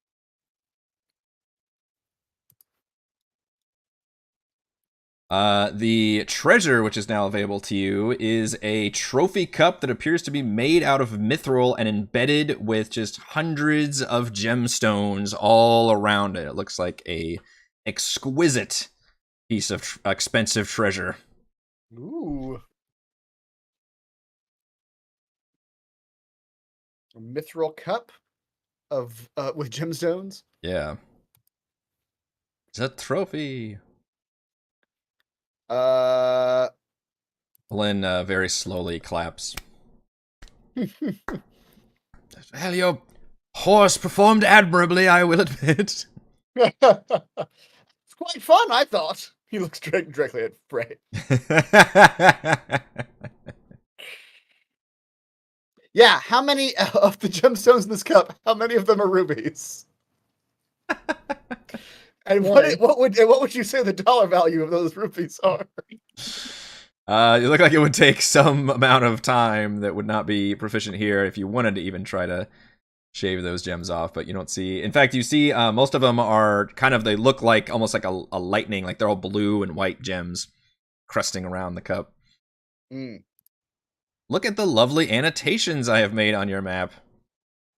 The treasure, which is now available to you, is a trophy cup that appears to be made out of mithril and embedded with just hundreds of gemstones all around it. It looks like a exquisite piece of expensive treasure. Ooh. A mithril cup of with gemstones. Yeah. It's a trophy. Lynn very slowly claps. Well, your horse performed admirably, I will admit. It's quite fun, I thought. He looks directly at Frey. Yeah, how many of the gemstones in this cup, how many of them are rubies? And what would you say the dollar value of those rupees are? You look like it would take some amount of time that would not be proficient here if you wanted to even try to shave those gems off, but you don't see. In fact, you see most of them are kind of, they look like almost like a lightning, like they're all blue and white gems crusting around the cup. Mm. Look at the lovely annotations I have made on your map.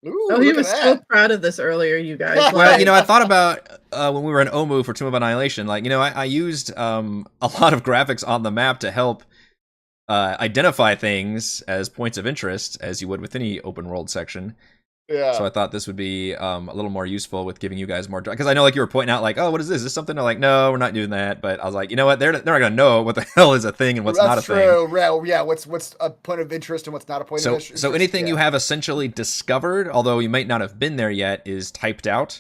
Ooh, Oh, he look at was that. so proud of this earlier, you guys. Well, Like, you know, I thought about when we were in Omu for Tomb of Annihilation, like, you know, I used a lot of graphics on the map to help identify things as points of interest, as you would with any open world section. Yeah. So I thought this would be a little more useful with giving you guys more, because I know like you were pointing out like, oh, what is this? Is this something? They're like, no, we're not doing that. But I was like, you know what? They're not gonna know what the hell is a thing and what's not a thing. That's true. Yeah, what's a point of interest and what's not a point of interest. So anything you have essentially discovered, although you might not have been there yet, is typed out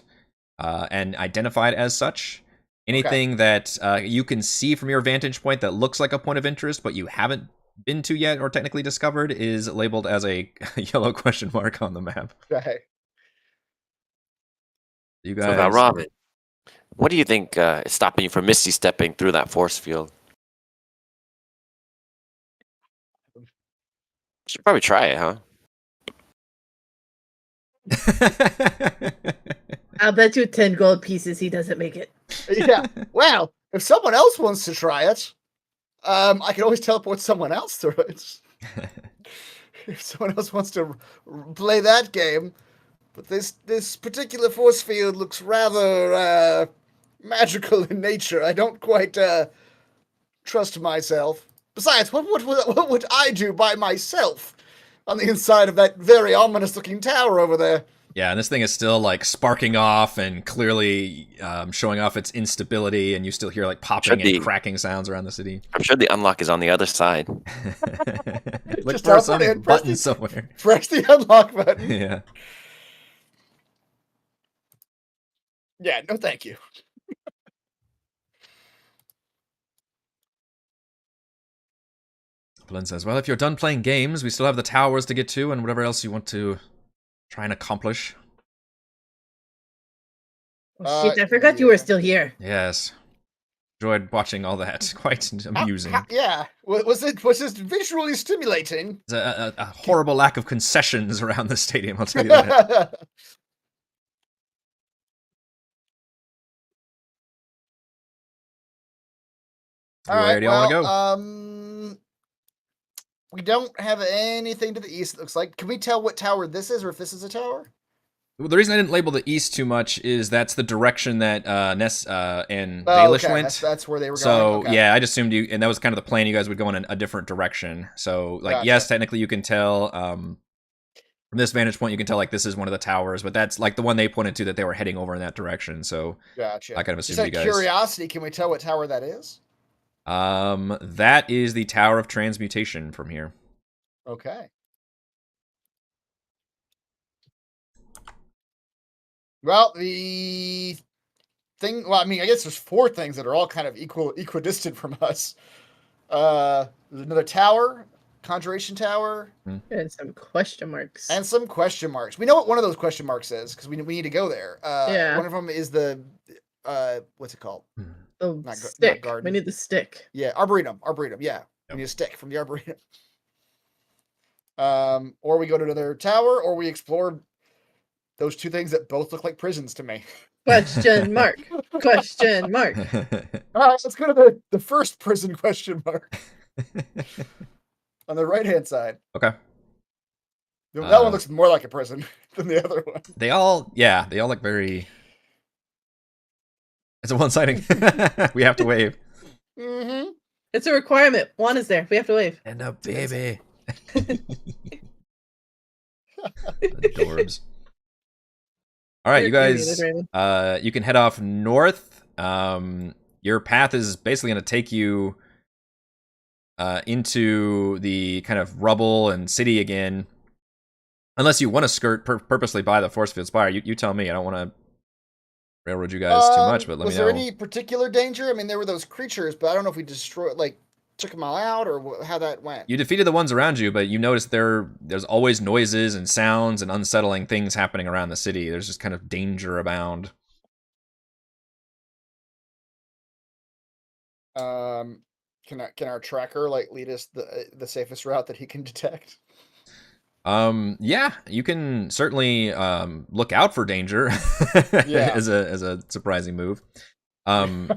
and identified as such. Anything that you can see from your vantage point that looks like a point of interest, but you haven't been to yet or technically discovered, is labeled as a yellow question mark on the map. Okay. You guys. So now, Robin, what do you think is stopping you from misty stepping through that force field? You should probably try it, huh? I'll bet you 10 gold pieces he doesn't make it. Yeah. Well, if someone else wants to try it, I can always teleport someone else through it. If someone else wants to play that game. But this particular force field looks rather magical in nature. I don't quite trust myself. Besides, what would I do by myself on the inside of that very ominous-looking tower over there? Yeah, and this thing is still like sparking off and clearly showing off its instability, and you still hear like popping and cracking sounds around the city. I'm sure the unlock is on the other side. Look Just for some teleport in, button somewhere. Press the unlock button. Yeah. Yeah, no thank you. Blinn says, well, if you're done playing games, we still have the towers to get to and whatever else you want to try and accomplish. Oh, shit, I forgot you were still here. Yes. Enjoyed watching all that. Quite amusing. Yeah. Was it visually stimulating? It's a horrible lack of concessions around the stadium, I'll tell you that. All Where right, do y'all well, want to go? We don't have anything to the east, it looks like. Can we tell what tower this is, or if this is a tower? Well, the reason I didn't label the east too much is that's the direction that Ness and Oh, Baelish okay. went. That's where they were So going. Okay. yeah, I just assumed you, and that was kind of the plan. You guys would go in a different direction. So like, Gotcha. yes, technically you can tell from this vantage point, you can tell like this is one of the towers, but that's like the one they pointed to that they were heading over in that direction. So Gotcha. I kind of Just assumed out you of guys. curiosity, can we tell what tower that is? That is the Tower of Transmutation from here. Okay. Well, the thing. Well, I mean, I guess there's 4 things that are all kind of equidistant from us. There's another tower, Conjuration Tower, And some question marks. and some question marks. We know what one of those question marks is because we need to go there. Yeah. One of them is the what's it called? The not stick. garden. We need the stick. Yeah, Arboretum. Yeah, Yep. we need a stick from the Arboretum. Or we go to another tower, or we explore those 2 things that both look like prisons to me. Question mark. Question mark. All right, let's go to the first prison question mark on the right-hand side. Okay. That one looks more like a prison than the other one. They all look very. It's a one sighting. We have to wave. Mm-hmm. It's a requirement. Juan is there. We have to wave. And a baby. Adorbs. All right, you guys. You can head off north. Your path is basically going to take you into the kind of rubble and city again, unless you want to skirt purposely by the Forcefield Spire. You tell me. I don't want to railroad you guys too much, but let me know. Was there any particular danger? I mean, there were those creatures, but I don't know if we took them all out or how that went. You defeated the ones around you, but you noticed there's always noises and sounds and unsettling things happening around the city. There's just kind of danger abound. Can our tracker lead us the safest route that he can detect? Yeah, you can certainly look out for danger as a surprising move. And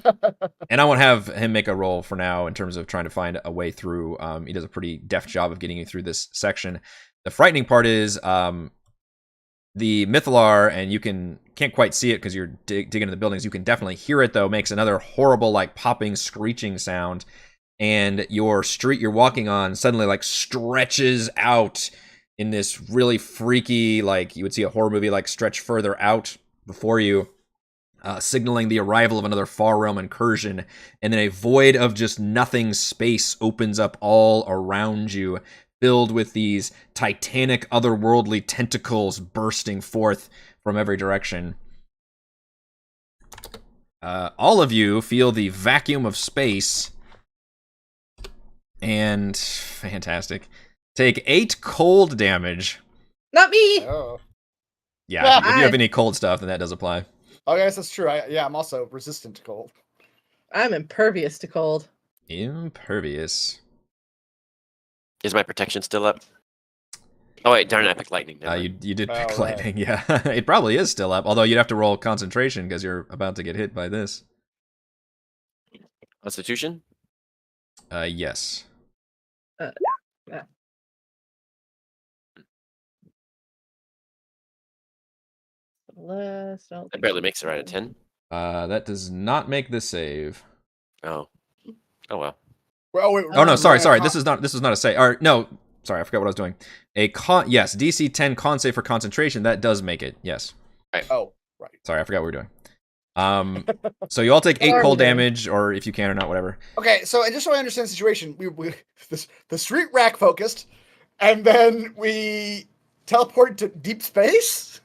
I won't have him make a roll for now in terms of trying to find a way through. He does a pretty deft job of getting you through this section. The frightening part is the Mythalar, and you can't quite see it because you're digging into the buildings. You can definitely hear it though. Makes another horrible popping, screeching sound, and your street you're walking on suddenly stretches out in this really freaky, you would see a horror movie stretch further out before you. Signaling the arrival of another far realm incursion, and then a void of just nothing space opens up all around you, filled with these titanic, otherworldly tentacles bursting forth from every direction. All of you feel the vacuum of space, and fantastic. Take 8 cold damage. Not me! Oh. Yeah, if you have any cold stuff, then that does apply. Oh, yes, that's true. I'm also resistant to cold. I'm impervious to cold. Impervious. Is my protection still up? Oh wait, darn it, I picked lightning. You did pick lightning, yeah. It probably is still up, although you'd have to roll concentration because you're about to get hit by this. Constitution? Yes. That barely makes it right at 10. That does not make the save. Oh. Oh well. Oh no, sorry. This is not a save. Or no, sorry, I forgot what I was doing. Yes, DC 10 con save for concentration. That does make it. Yes. Right. Oh, right. Sorry, I forgot what we were doing. So you all take 8 cold damage, or if you can or not, whatever. Okay, so just so I understand the situation, the street rack focused, and then we teleported to deep space.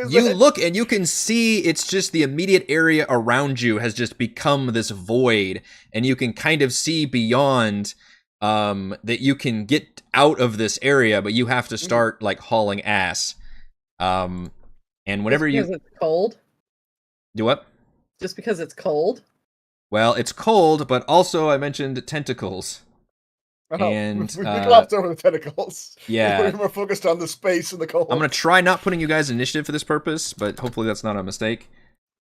You look and you can see it's just the immediate area around you has just become this void, and you can kind of see beyond that you can get out of this area, but you have to start hauling ass. And whenever it's cold. Do what? Just because it's cold? Well, it's cold, but also I mentioned tentacles. Oh, And, we glossed over the tentacles. yeah. We're more focused on the space and the cold. I'm going to try not putting you guys in initiative for this purpose, but hopefully that's not a mistake.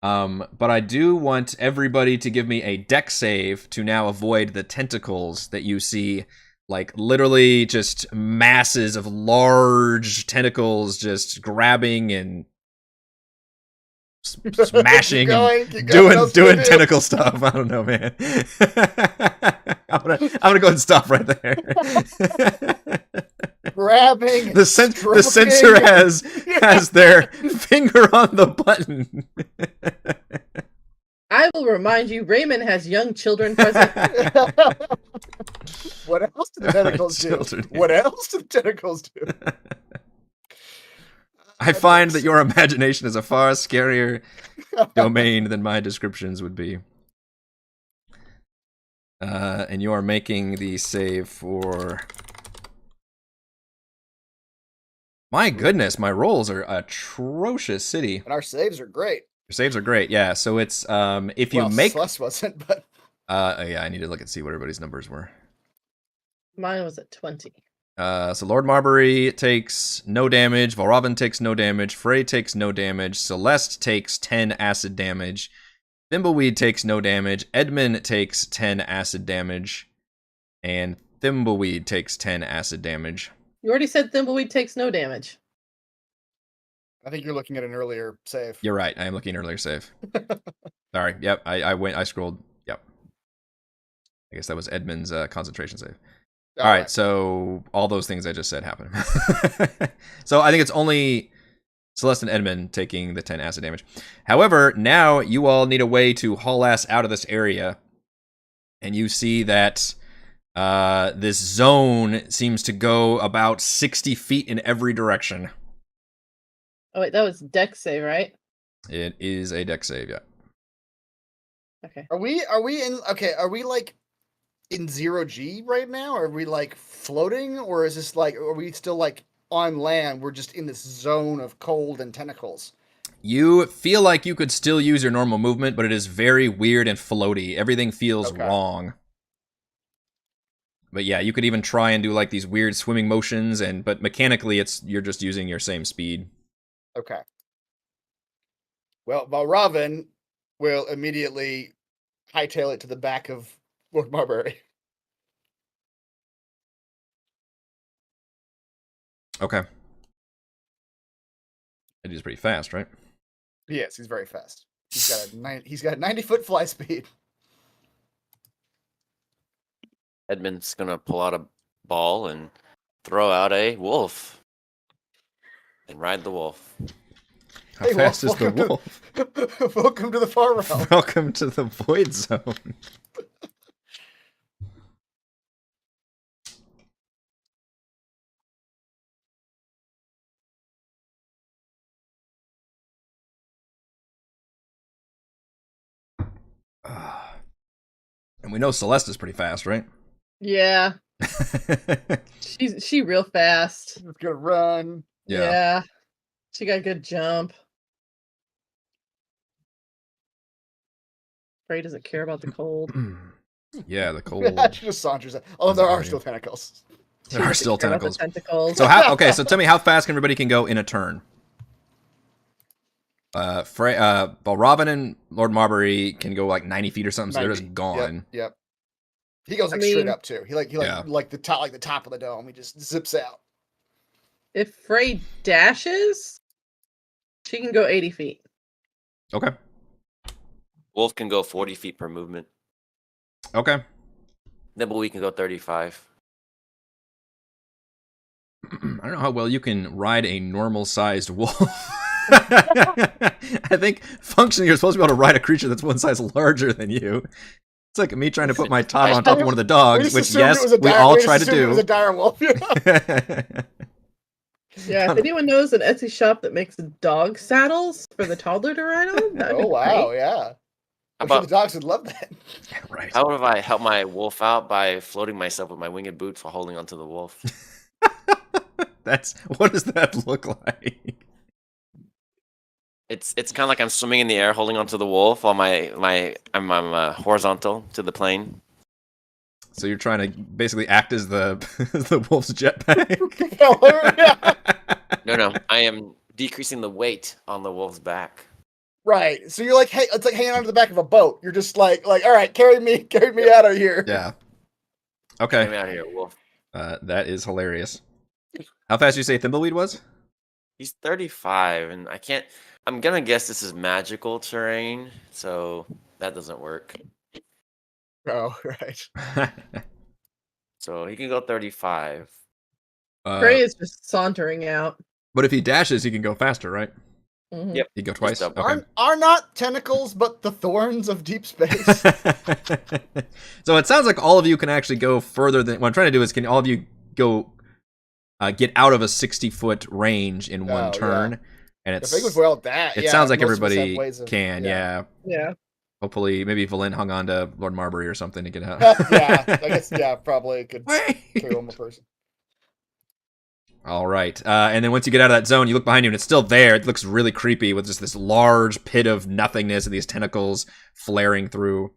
But I do want everybody to give me a deck save to now avoid the tentacles that you see, like literally just masses of large tentacles just grabbing and smashing and doing tentacle stuff. I don't know, man. I'm gonna go ahead and stop right there. Grabbing. The sensor has their finger on the button. I will remind you, Raymond has young children present. What else do the tentacles do? What else do the tentacles do? I find that your imagination is a far scarier domain than my descriptions would be. And you are making the save for... My goodness, my rolls are atrocious, City. And our saves are great. Your saves are great, yeah. So it's, if you make... Celeste wasn't, but... yeah, I need to look and see what everybody's numbers were. Mine was at 20. So Lord Marbury takes no damage, Valravn takes no damage, Frey takes no damage, Celeste takes 10 acid damage, Thimbleweed takes no damage, Edmund takes 10 acid damage, and Thimbleweed takes 10 acid damage. You already said Thimbleweed takes no damage. I think you're looking at an earlier save. You're right, I am looking at an earlier save. Sorry, yep, I scrolled, yep. I guess that was Edmund's concentration save. All right, so all those things I just said happen. So I think it's only Celeste and Edmund taking the 10 acid damage. However, now you all need a way to haul ass out of this area. And you see that this zone seems to go about 60 feet in every direction. Oh, wait, that was deck save, right? It is a deck save, yeah. Okay. Are we like in 0G right now? Are we like floating, or is this like, are we still like on land? We're just in this zone of cold and tentacles. You feel like you could still use your normal movement, but it is very weird and floaty. Everything feels wrong. But yeah, you could even try and do like these weird swimming motions, but mechanically you're just using your same speed. Okay. Well, Valravn will immediately hightail it to the back of Lord Marbury. Okay. It is pretty fast, right? Yes, he's very fast. He's got a 90-foot fly speed. Edmund's gonna pull out a ball and throw out a wolf. And ride the wolf. How fast is the wolf? Welcome to the far realm. Welcome to the void zone. And we know Celeste is pretty fast, right? Yeah. She real fast. She's gonna run. Yeah. She got a good jump. Frey doesn't care about the cold. Yeah, the cold. She just saunters in. Although there are still tentacles. There are still tentacles. Tentacles. So so tell me how fast everybody can go in a turn. Valravn and Lord Marbury can go like 90 feet or something, so they're just gone. Yep. He goes straight up too. He like the top of the dome. He just zips out. If Frey dashes, she can go 80 feet. Okay. Wolf can go 40 feet per movement. Okay. Thimbleweed can go 35. I don't know how well you can ride a normal-sized wolf. I think functionally you're supposed to be able to ride a creature that's one size larger than you. It's like me trying to put my top on top of one of the dogs, which yes, we all try to do. It was a dire wolf. Yeah, if anyone knows an Etsy shop that makes dog saddles for the toddler to ride on, that'd be wow, great. yeah. I'm sure the dogs would love that. Right. How would I help my wolf out by floating myself with my winged boots while holding onto the wolf? What does that look like? It's kind of like I'm swimming in the air, holding onto the wolf while I'm horizontal to the plane. So you're trying to basically act as the the wolf's jetpack. No, I am decreasing the weight on the wolf's back. Right. So you're like, hey, it's like hanging onto the back of a boat. You're just like, all right, carry me out of here. Yeah. Get Okay. me out of here, wolf. That is hilarious. How fast did you say Thimbleweed was? He's 35, and I'm gonna guess this is magical terrain, so that doesn't work. Oh, right. So he can go 35. Frey is just sauntering out. But if he dashes, he can go faster, right? Mhm. Yep. He can go twice. double. Okay. Are not tentacles, but the thorns of deep space. So it sounds like all of you can actually go further than. What I'm trying to do is, can all of you go get out of a 60-foot range in one Oh, turn? yeah. And If it's. it goes well at that, It yeah, sounds like most of us have everybody ways of- can. Yeah. Yeah. Hopefully, maybe Valen hung on to Lord Marbury or something to get out. Yeah, I guess, yeah, probably could carry Wait. one more person. All right. And then once you get out of that zone, you look behind you and it's still there. It looks really creepy with just this large pit of nothingness and these tentacles flaring through.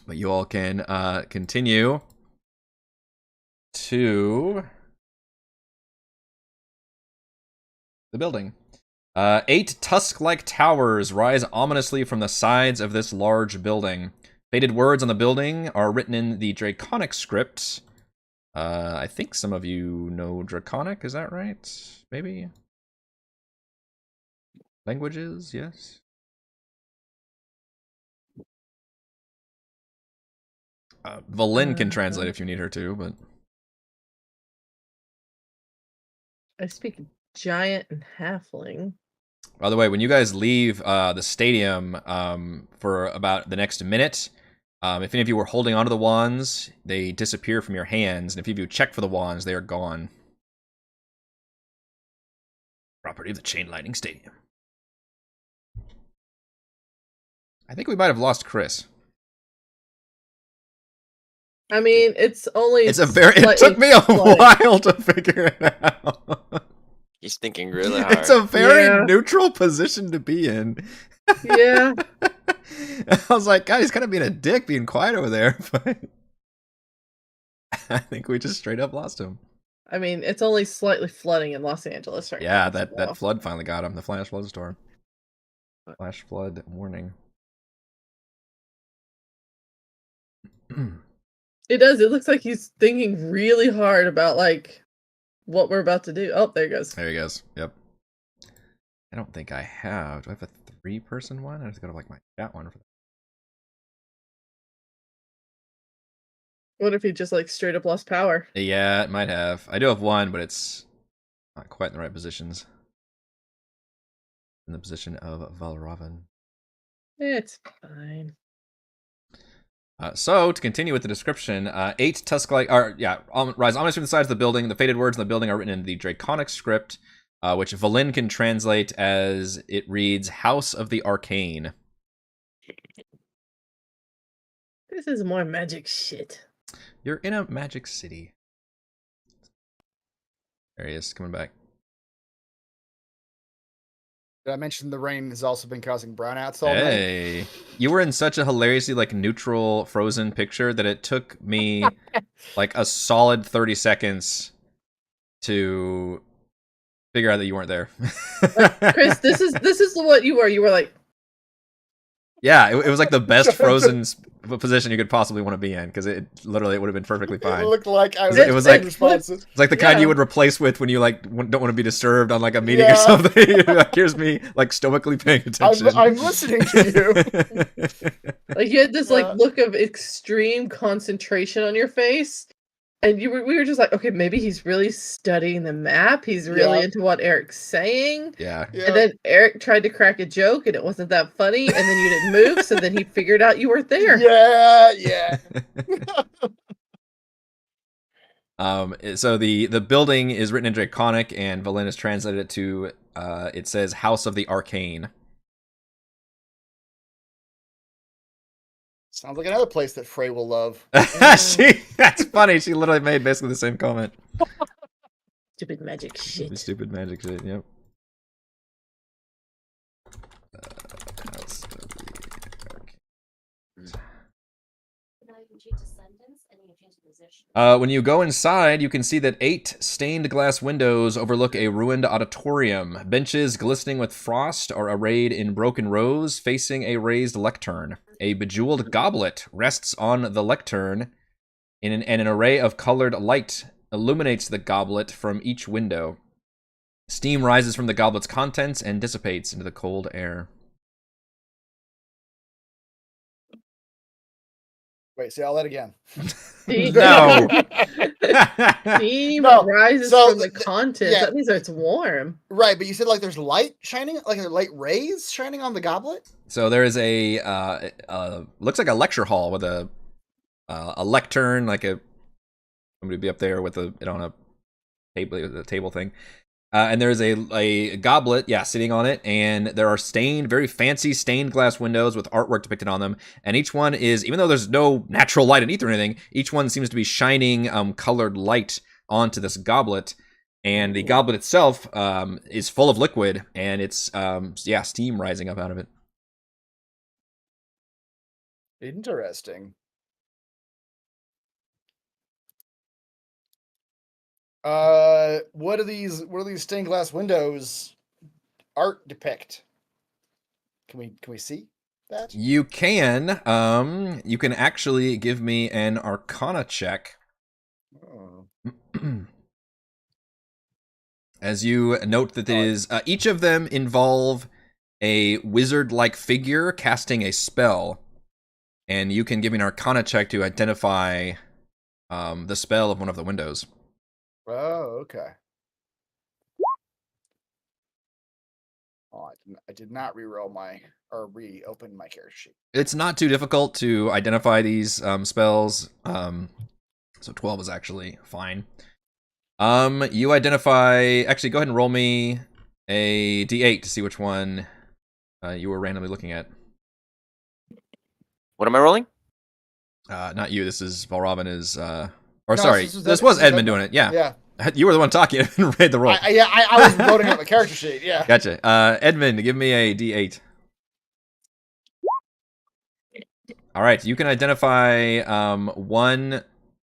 But you all can continue to the building. 8 tusk-like towers rise ominously from the sides of this large building. Faded words on the building are written in the Draconic script. I think some of you know Draconic, is that right? Maybe? Languages, yes? Valen can translate if you need her to, but... I speak giant and halfling. By the way, when you guys leave the stadium for about the next minute, if any of you were holding onto the wands, they disappear from your hands, and if any of you check for the wands, they are gone. Property of the Chain Lightning Stadium. I think we might have lost Chris. I mean, it's only. It took me a while to figure it out. He's thinking really hard. It's a very neutral position to be in. Yeah. I was like, God, he's kind of being a dick being quiet over there, but I think we just straight up lost him. I mean, it's only slightly flooding in Los Angeles right now. Yeah, that flood finally got him. The flash flood storm. Flash flood warning. It does. It looks like he's thinking really hard about, like, what we're about to do. Oh, there he goes. There he goes. Yep. I don't think I have. Do I have a 3-person one? I have to go to, like, my chat one for that. What if he just, like, straight up lost power? Yeah, it might have. I do have one, but it's not quite in the right positions. In the position of Valravan. It's fine. So, to continue with the description, 8 tusk-like, rise ominously from the sides of the building. The faded words in the building are written in the Draconic script, which Valen can translate as, it reads, House of the Arcane. This is more magic shit. You're in a magic city. There he is, coming back. Did I mention the rain has also been causing brownouts all night? Hey, you were in such a hilariously like neutral frozen picture that it took me like a solid 30 seconds to figure out that you weren't there. Chris, this is what you were. You were like, yeah, it was like the best frozen position you could possibly want to be in because it literally would have been perfectly fine. It looked like I was. It was like responsive. It's like the kind you would replace with when you like don't want to be disturbed on like a meeting or something. Like, here's me like stoically paying attention. I'm listening to you. like you had this like look of extreme concentration on your face, and we were just like, okay, maybe he's really studying the map. He's really into what Eric's saying. Yeah. And then Eric tried to crack a joke, and it wasn't that funny. And then you didn't move, so then he figured out you weren't there. Yeah. So the building is written in Draconic, and Valen has translated it to it says House of the Arcane. Sounds like another place that Frey will love. That's funny. She literally made basically the same comment. Stupid magic shit. Stupid magic shit. Yep. When you go inside, you can see that 8 stained glass windows overlook a ruined auditorium. Benches glistening with frost are arrayed in broken rows, facing a raised lectern. A bejeweled goblet rests on the lectern, and an array of colored light illuminates the goblet from each window. Steam rises from the goblet's contents and dissipates into the cold air. Wait, say all that again. No. Steam No, rises so from the contents. yeah. That means it's warm. Right, but you said like there's light shining, like there are light rays shining on the goblet. So there is a looks like a lecture hall with a lectern, like a somebody be up there with a table thing. And there's a goblet, sitting on it, and there are very fancy stained glass windows with artwork depicted on them. And each one is, even though there's no natural light in Ythryn or anything, each one seems to be shining colored light onto this goblet. And the goblet itself is full of liquid, and it's steam rising up out of it. Interesting. What do these stained glass windows art depict? Can we see that? You can. You can actually give me an Arcana check. Oh. As you note that it is each of them involve a wizard-like figure casting a spell, and you can give me an Arcana check to identify the spell of one of the windows. Oh, okay. Oh, I did not reopen my character sheet. It's not too difficult to identify these spells. So 12 is actually fine. You identify. Actually, go ahead and roll me a d8 to see which one you were randomly looking at. What am I rolling? Not you. This is Valravn is. No, sorry, this was Edmund doing it. Yeah. Yeah. You were the one talking and read the roll. I was loading up my character sheet. Yeah. Gotcha. Edmund, give me a d8. All right, you can identify one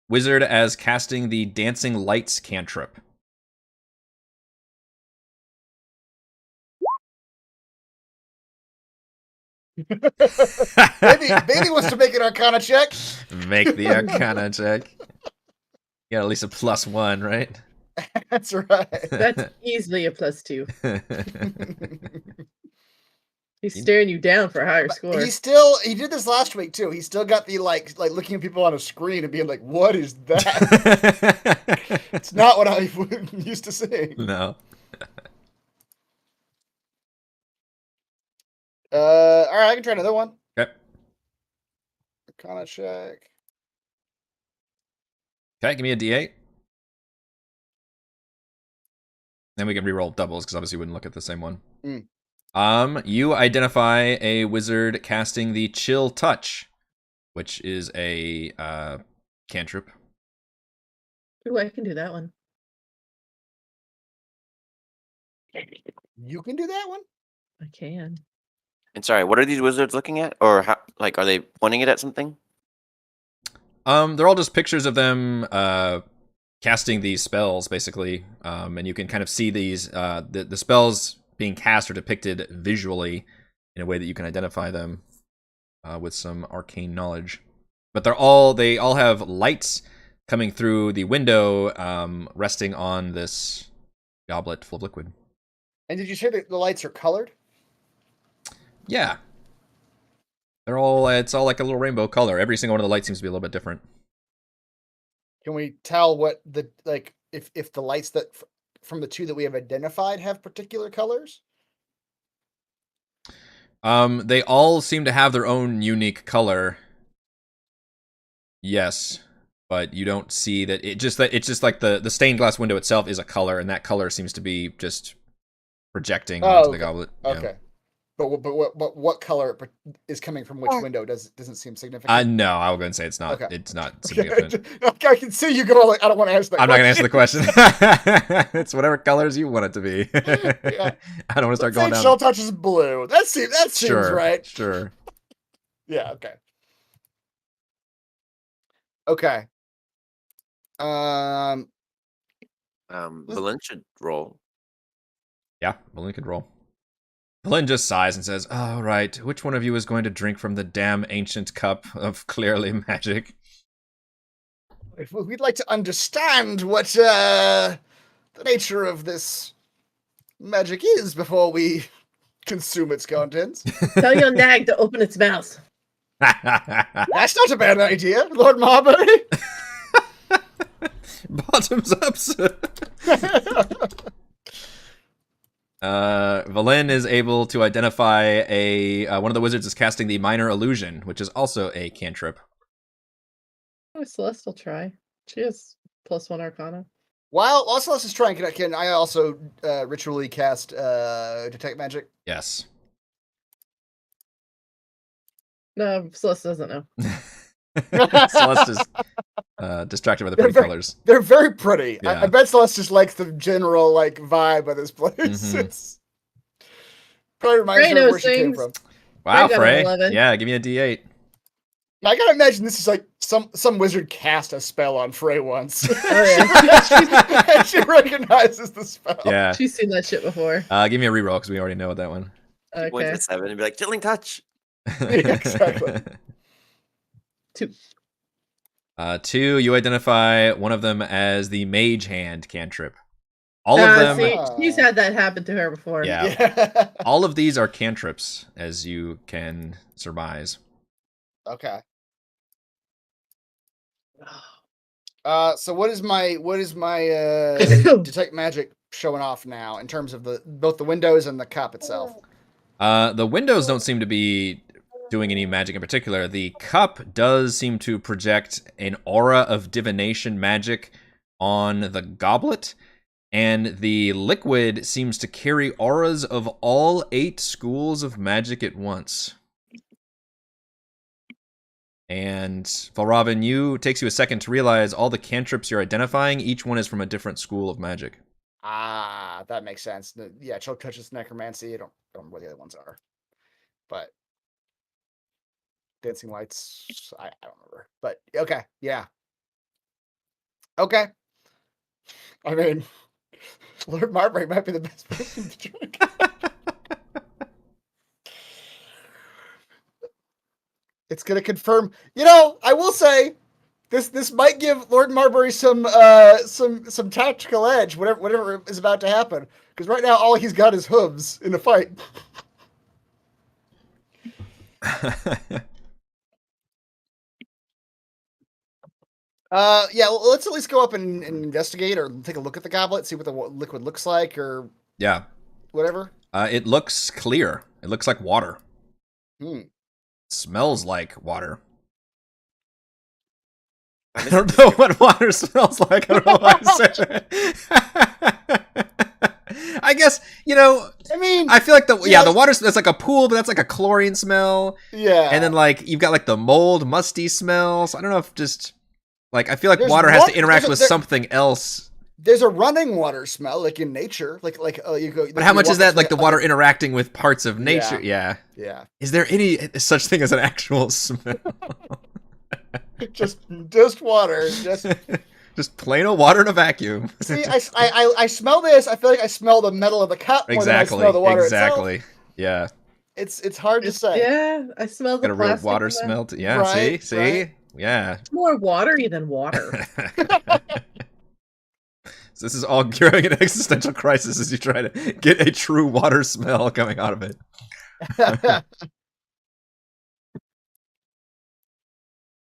wizard as casting the Dancing Lights cantrip. Baby wants to make an Arcana check. Make the Arcana check. You got at least a +1, right? That's right. That's easily a +2. He's staring you down for a higher score. He did this last week too. He still got the like looking at people on a screen and being like, "What is that?" It's not what I used to seeing. No. All right, I can try another one. Okay. Arcana check. Okay, give me a d8. Then we can reroll doubles because obviously we wouldn't look at the same one. You identify a wizard casting the Chill Touch, which is a cantrip. Ooh, I can do that one. You can do that one? I can. And sorry, what are these wizards looking at? Or how, like, are they pointing it at something? They're all just pictures of them casting these spells, basically. And you can kind of see these the spells being cast are depicted visually in a way that you can identify them with some arcane knowledge. But they all have lights coming through the window, resting on this goblet full of liquid. And did you say that the lights are colored? Yeah. It's all like a little rainbow color. Every single one of the lights seems to be a little bit different. Can we tell what if the lights that from the two that we have identified have particular colors? They all seem to have their own unique color. Yes, but you don't see that it's just like the stained glass window itself is a color, and that color seems to be just projecting onto the goblet. Okay. Yeah. But what color is coming from which window doesn't seem significant? No, I will go and say it's not. Okay. It's not significant. I can see you go like, I don't want to answer that. I'm not going to answer the question. It's whatever colors you want it to be. Yeah. I don't want to start going down. Chill Touch is blue. That seems right. Sure. Yeah. Okay. Okay. Valen should roll. Yeah, Balin could roll. Balin just sighs and says, "All right, which one of you is going to drink from the damn ancient cup of clearly magic?" If we'd like to understand what the nature of this magic is before we consume its contents. Tell your nag to open its mouth. That's not a bad idea, Lord Marbury. Bottoms up, sir. Valen is able to identify one of the wizards is casting the minor illusion, which is also a cantrip. Oh, Celeste will try. She has +1 Arcana. While Celeste is trying, can I also ritually cast detect magic? Yes. No, Celeste doesn't know. Celeste is distracted by the pretty colors. They're very pretty. Yeah. I bet Celeste just likes the general vibe of this place. Mhm. It's probably reminds Frey her of where knows she came things. from. Wow, got an Frey. 11. Yeah, give me a D8. I gotta imagine this is like some wizard cast a spell on Frey once. Oh yeah, And she recognizes the spell. Yeah. she's seen that shit before. Give me a reroll because we already know that one. Point Okay, to 7 and be like, chilling touch. Exactly. 2. 2, you identify one of them as the mage hand cantrip. All of them, See, she's had that happen to her before. yeah. Yeah. All of these are cantrips, as you can surmise. Okay. So what is my detect magic showing off now in terms of both the windows and the cup itself? The windows don't seem to be doing any magic in particular. The cup does seem to project an aura of divination magic on the goblet, and the liquid seems to carry auras of all 8 schools of magic at once. And Valravn, takes you a second to realize all the cantrips you're identifying, each one is from a different school of magic. Ah, that makes sense. Yeah, Choke Touches Necromancy. I don't remember what the other ones are. But Dancing Lights, I don't remember. But okay, yeah. Okay. I mean, Lord Marbury might be the best person to drink. It's gonna confirm. I will say, this might give Lord Marbury some tactical edge, whatever is about to happen. Because right now, all he's got is hooves in a fight. Yeah. Well, let's at least go up and investigate, or take a look at the goblet, see what the liquid looks like, or Yeah. whatever. It looks clear. It looks like water. Smells like water. I don't know what water smells like. I don't know why I said it. I guess, I mean, I feel like the water, that's like a pool, but that's like a chlorine smell. Yeah. And then you've got the mold, musty smell. So I don't know if just I feel like There's water has to one- interact there's a- with there- something else. There's a running water smell, like in nature, you go. But how much is that the water interacting with parts of nature? Yeah. Yeah. Is there any such thing as an actual smell? just water. Just plain old water in a vacuum. See, I smell this. I feel like I smell the metal of the cup more than I smell the water Exactly. itself. Yeah. It's hard to say. Yeah, I smell the Got a real plastic water in that. smell. Yeah. Right, See. right. Yeah. It's more watery than water. So this is all growing an existential crisis as you try to get a true water smell coming out of it.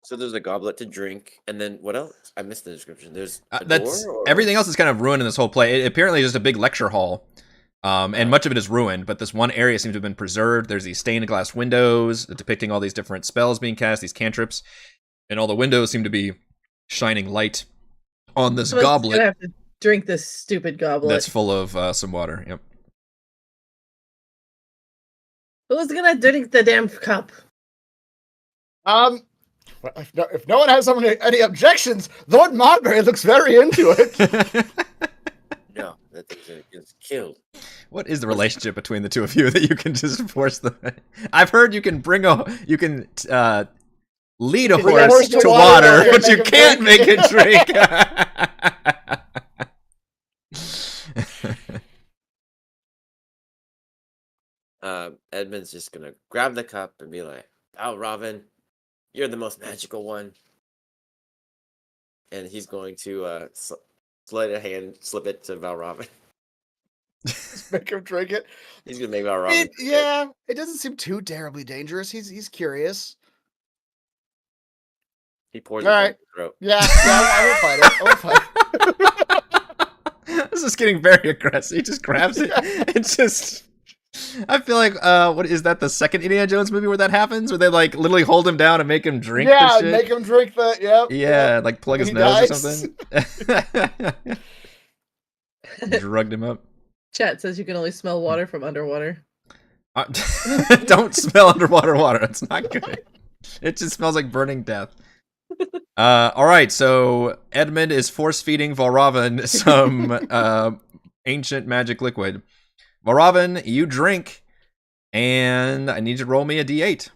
So there's a goblet to drink, and then what else? I missed the description. There's a That's door, or... everything else is kind of ruined in this whole play. It apparently is just a big lecture hall, and much of it is ruined. But this one area seems to have been preserved. There's these stained glass windows depicting all these different spells being cast, these cantrips, and all the windows seem to be shining light on this Someone's goblet gonna have to drink this stupid goblet. that's full of some water. Yep. Who's gonna drink the damn cup? If no one has any objections, Lord Marbury looks very into it. No, that thing is killed. What is the relationship between the two of you that you can just force the? I've heard you can lead a Lead a horse horse to to water, water, but you make him can't make drink. it drink. Edmund's just gonna grab the cup and be like, "Oh, Robin, you're the most magical one." And he's going to slide a hand, slip it to Valravn. Just make him drink it. He's gonna make I Valravn. mean, yeah, it doesn't seem too terribly dangerous. He's curious. He pours All it right. down his throat. Yeah, I won't fight it. I won't fight it. This is getting very aggressive. He just grabs it. It's just. I feel like, what is that? The second Indiana Jones movie where that happens, where they like literally hold him down and make him drink. Yeah, the shit? make him drink the. Yep. Yeah, Yep. like plug his He nose dies. or something. Drugged him up. Chat says you can only smell water from underwater. Don't smell underwater water. It's not good. It just smells like burning death. All right, so Edmund is force feeding Valravn some ancient magic liquid. Valravn, you drink, and I need you to roll me a d8.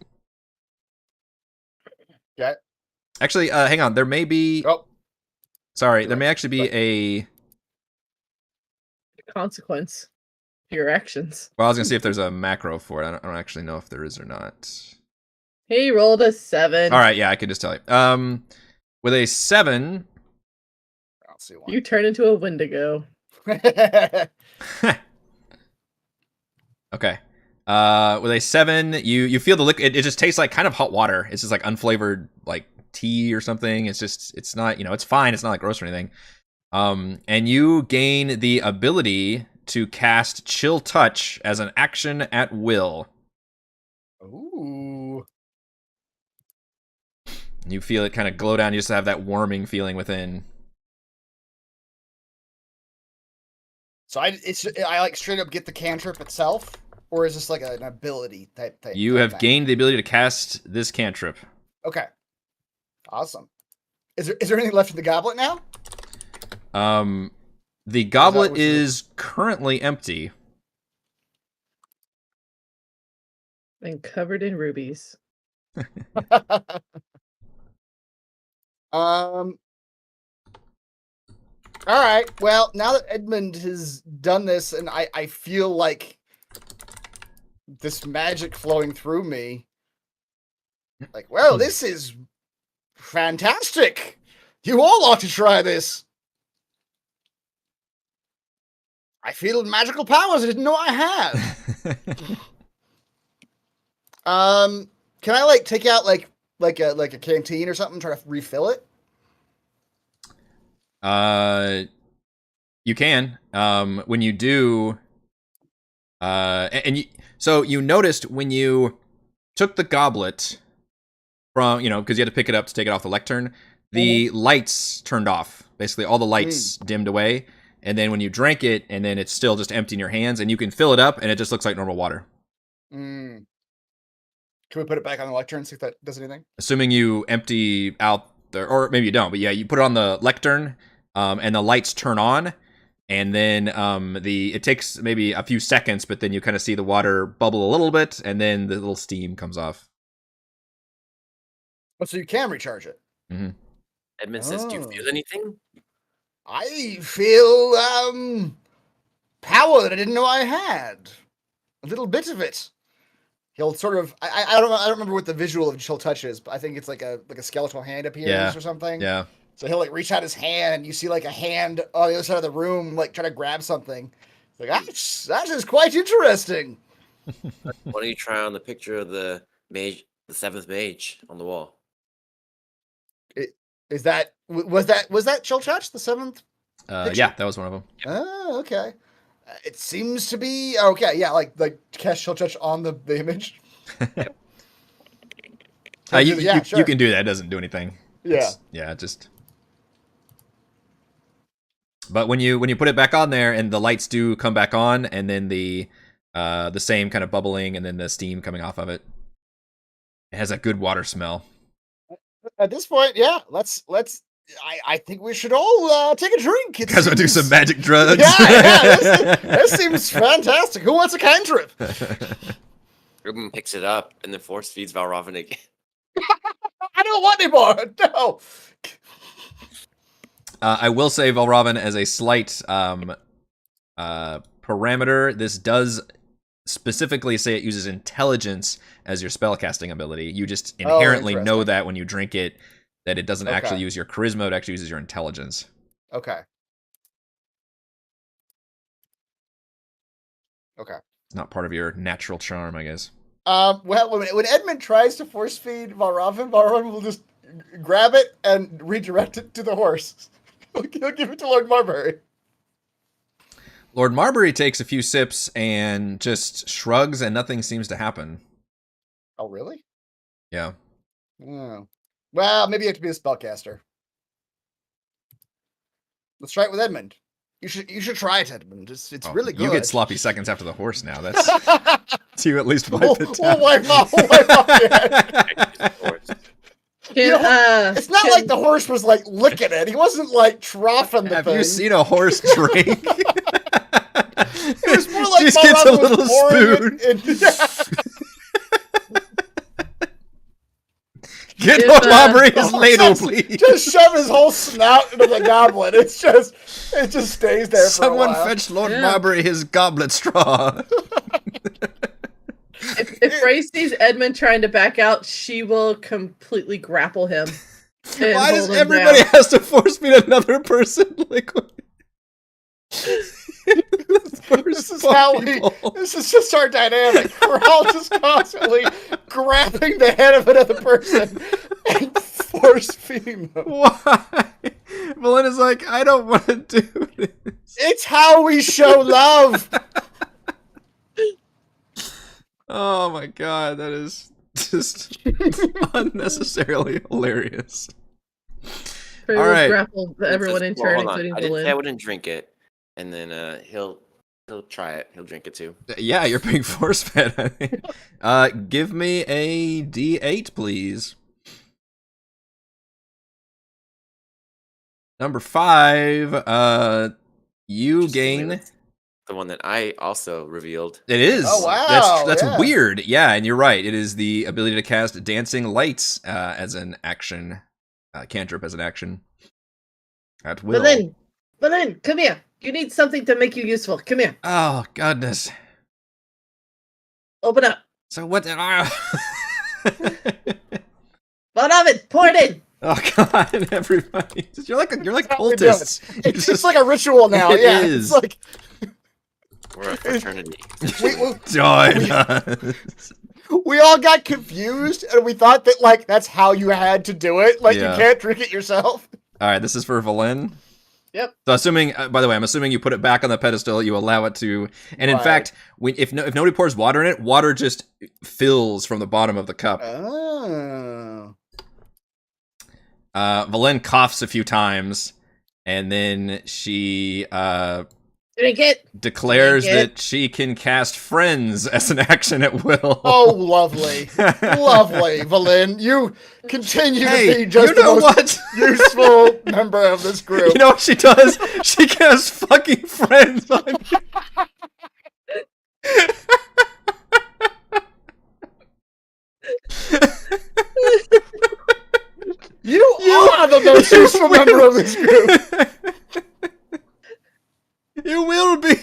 Okay. Actually, hang on. There may be. Oh, Sorry, there may actually be a. Consequence for your actions. Well, I was gonna see if there's a macro for it. I don't actually know if there is or not. He rolled a 7. All right, yeah, I can just tell you. With a 7. I'll see You turn into a Wendigo. one. Okay. With a 7, you feel the liquid. It just tastes like kind of hot water. It's just like unflavored, like tea or something. It's not, it's fine. It's not like gross or anything. And you gain the ability to cast Chill Touch as an action at will. Ooh. You feel it kind of glow down. You just have that warming feeling within. So I like straight up get the cantrip itself, or is this like an ability type thing? You have gained the ability to cast this cantrip. Okay. Awesome. Is there anything left in the goblet now? The goblet what you- is currently empty. And covered in rubies. All right. Well, now that Edmund has done this, and I feel like this magic flowing through me, like, well, this is fantastic. You all ought to try this. I feel magical powers I didn't know I had. Can I like take out like a canteen or something, try to refill it? You can. When you do, so you noticed when you took the goblet from, because you had to pick it up to take it off the lectern, the lights turned off. Basically, all the lights dimmed away. And then when you drank it, and then it's still just empty in your hands, and you can fill it up, and it just looks like normal water. Can we put it back on the lectern and see if that does anything? Assuming you empty out the, or maybe you don't, but yeah, you put it on the lectern, and the lights turn on, and then it takes maybe a few seconds, but then you kind of see the water bubble a little bit, and then the little steam comes off. Oh, so you can recharge it. Mm-hmm. Edmund says, "Do you feel anything?" I feel power that I didn't know I had. A little bit of it. He'll sort of I don't remember what the visual of Chill Touch is, but I think it's like a skeletal hand appears or something. Yeah. So he'll like reach out his hand, and you see like a hand on the other side of the room, like try to grab something. It's like that is quite interesting. Why don't you try on the picture of the mage, the 7th mage on the wall? Was that Chill Touch, the 7th? Yeah, that was one of them. Oh, okay. It seems to be okay. Yeah, like cast Chill Touch on the image. You can do that. It doesn't do anything. Yeah. Just. But when you put it back on there, and the lights do come back on, and then the same kind of bubbling, and then the steam coming off of it, it has a good water smell. At this point, yeah, let's. I think we should all take a drink. You guys want to do some magic drugs? Yeah. This seems fantastic. Who wants a cantrip? Ruben picks it up and then force feeds Valravn again. I don't want any more. No. I will say Valravn as a slight parameter. This does specifically say it uses intelligence as your spellcasting ability. You just inherently know that when you drink it, that it doesn't actually use your charisma, it actually uses your intelligence. Okay. Okay. It's not part of your natural charm, I guess. Well, when Edmund tries to force feed Valravn will just grab it and redirect it to the horse. He'll give it to Lord Marbury. Lord Marbury takes a few sips and just shrugs, and nothing seems to happen. Oh, really? Yeah. Oh. Well, maybe you have to be a spellcaster. Let's try it with Edmund. You should try it, Edmund. It's really good. You get sloppy seconds after the horse now. That's you at least wipe it down. We'll wipe off it's not like the horse was like licking it. He wasn't like troughing the thing. Have you seen a horse drink? It was more like just gets a little spoon. Get Lord Marbury his ladle, please. Just shove his whole snout into the goblet. It just stays there for a while. Someone fetch Lord Marbury his goblet straw. If Frey sees Edmund trying to back out, she will completely grapple him. Why does everybody has to force feed another person liquid? This is just our dynamic. We're all just constantly grabbing the head of another person and force feeding them. Why? Melinda's like, I don't want to do this. It's how we show love. Oh my god, that is just unnecessarily hilarious. Frey will grapple everyone in turn, including I didn't Valin. say I wouldn't drink it. And then he'll try it. He'll drink it too. Yeah, you're being force fed, I think. Give me a D8, please. Number 5, you gain... The one that I also revealed. It is. Oh, wow. That's weird. Yeah, and you're right. It is the ability to cast Dancing Lights as an action. Cantrip as an action. At will. Valin, come here. You need something to make you useful. Come here. Oh, goodness. Open up. So what... Valravn, pour it in. Oh god, everybody! You're like cultists. It's like a ritual now. It is. It's like we're a fraternity. Join us. We all got confused, and we thought that like that's how you had to do it. Like you can't drink it yourself. All right, this is for Valin. Yep. So assuming, by the way, I'm assuming you put it back on the pedestal. You allow it to, and in fact, if nobody pours water in it, water just fills from the bottom of the cup. Oh. Valin coughs a few times, and then she declares that she can cast Friends as an action at will. Oh, lovely. Lovely, Valin. You continue to be just the most useful member of this group. You know what she does? She casts fucking Friends on you. You are the most useful member of this group. You will be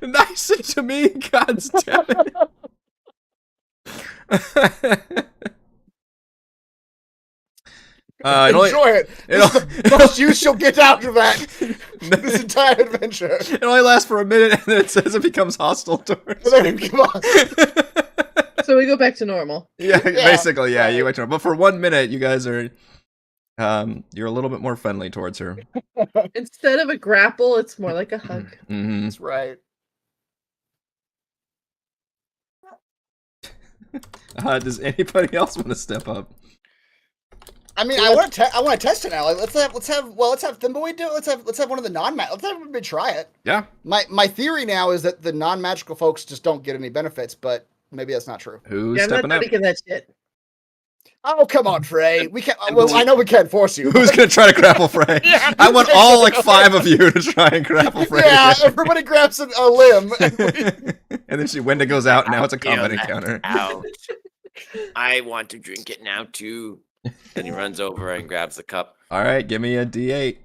nicer to me, God damn it. Enjoy it. The most use you'll get out of that this entire adventure. It only lasts for a minute, and then it says it becomes hostile towards you. So we go back to normal. Yeah, basically, yeah. You went to normal. But for 1 minute, you guys are... you're a little bit more friendly towards her. Instead of a grapple, it's more like a hug. Mm-hmm. That's right. Does anybody else want to step up? I mean, I want to test it now. Like, let's have Thimbleweed do it. Let's have one of the let's have everybody try it. Yeah. My theory now is that the non-magical folks just don't get any benefits, but maybe that's not true. Who's stepping up? I'm not taking that shit. Oh, come on, Frey. We can't. Well, I know we can't force you. Who's gonna try to grapple Frey? Yeah, I want all like 5 of you to try and grapple Frey. Yeah, everybody grabs a limb. And then Wendy goes out, and now it's a combat encounter. Ouch. I want to drink it now too. And he runs over and grabs the cup. All right, give me a D8.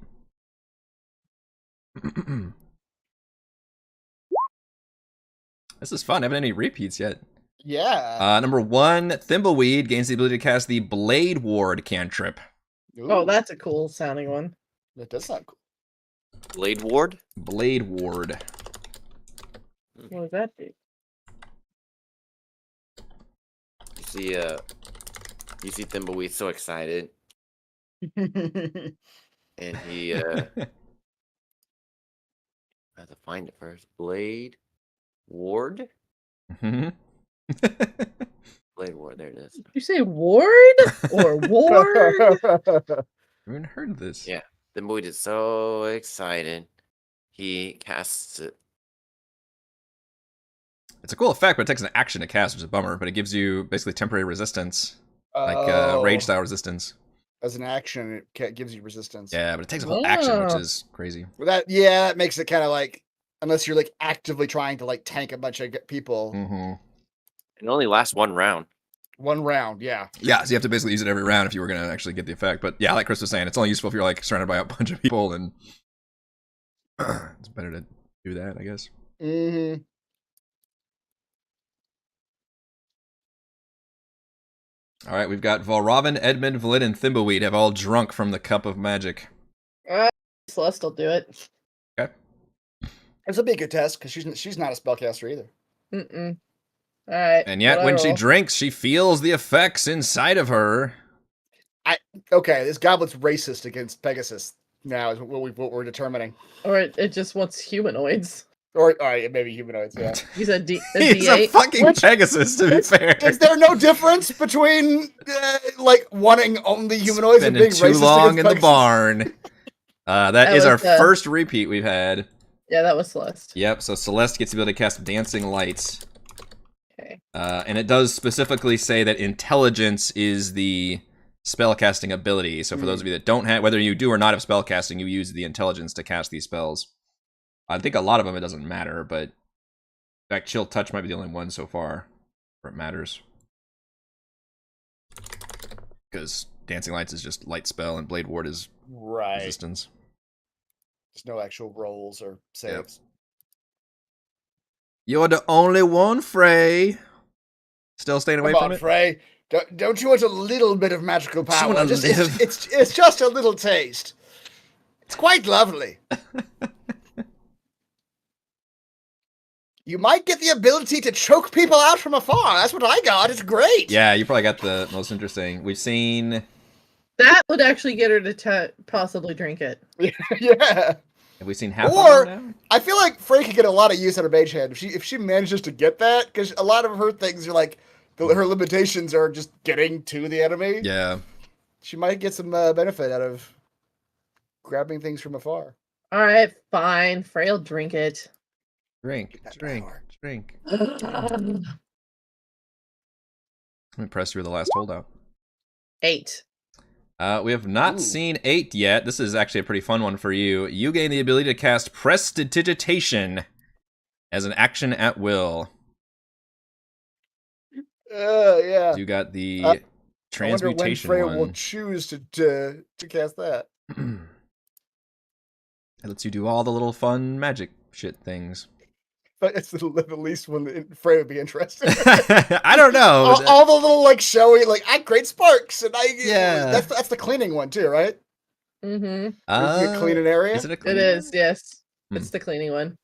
This is fun. I haven't had any repeats yet. Yeah. Number 1, Thimbleweed gains the ability to cast the Blade Ward cantrip. Oh, Ooh, that's a cool sounding one. that does sound cool. Blade Ward? Blade Ward. What does that do? You see Thimbleweed so excited, and he I have to find it first. Blade Ward? Mhm. Blade Ward, there it is. Did you say ward or ward? I haven't heard of this. Yeah. Thimbleweed is so excited. He casts it. It's a cool effect, but it takes an action to cast, which is a bummer. But it gives you basically temporary resistance, like Oh, rage style resistance. as an action, it gives you resistance. Yeah, but it takes a whole action, which Yeah. is crazy. Well, that makes it kind of like, unless you're like actively trying to like tank a bunch of people. Mm-hmm. It only lasts one round. One round, yeah. Yeah, so you have to basically use it every round if you were going to actually get the effect. But yeah, like Chris was saying, it's only useful if you're like surrounded by a bunch of people, and it's better to do that, I guess. Mm-hmm. All right, we've got Valravn, Edmund, Valid, and Thimbleweed have all drunk from the cup of magic. Celeste will do it. Okay. This will be a good test because she's not a spellcaster either. Mm-mm. All right. And yet, what when I she roll? drinks, she feels the effects inside of her. Okay, this goblet's racist against Pegasus now is what we're determining. Or it just wants humanoids. Or all right, maybe humanoids. Yeah. You said a He's a D8? fucking Which- Pegasus, to be fair. Is there no difference between like wanting only humanoids and Spending being too racist long against in the Pegasus? barn. That That is our was, first repeat we've had. Yeah, that was Celeste. Yep, so Celeste gets the ability to cast Dancing Lights. Okay. And it does specifically say that intelligence is the spellcasting ability. So for those of you that don't have, whether you do or not have spellcasting, you use the intelligence to cast these spells. I think a lot of them it doesn't matter, but in fact, Chill Touch might be the only one so far where it matters. Because Dancing Lights is just light spell and Blade Ward is Right. resistance. There's no actual rolls or saves. You're the only one, Frey. Still staying away Come from on, it? Frey. Don't you want a little bit of magical Just power? wanna Just, live. it's just a little taste. It's quite lovely. You might get the ability to choke people out from afar. That's what I got. It's great. Yeah, you probably got the most interesting. We've seen... That would actually get her to possibly drink it. Yeah. Have we seen half Or- of them now? I feel like Frey could get a lot of use out of Mage Hand if she manages to get that, because a lot of her things are like her limitations are just getting to the enemy. Yeah. She might get some benefit out of grabbing things from afar. All right, fine. Frey'll drink it. Drink, That drink, power. drink. Um, I'm impressed you were the last holdout. 8. We have not Ooh. seen 8 yet. This is actually a pretty fun one for you. You gain the ability to cast Prestidigitation as an action at will. Yeah. You got the I wonder when transmutation Freya one. will choose to cast that. It lets you do all the little fun magic shit things. But it's the least one that Freya would be interested. I don't know. all the little like showy like I create sparks and I Yeah. That's the cleaning one too, right? Mm-hmm. You clean an area. Is it a It clean is, one? yes. Hmm. It's the cleaning one.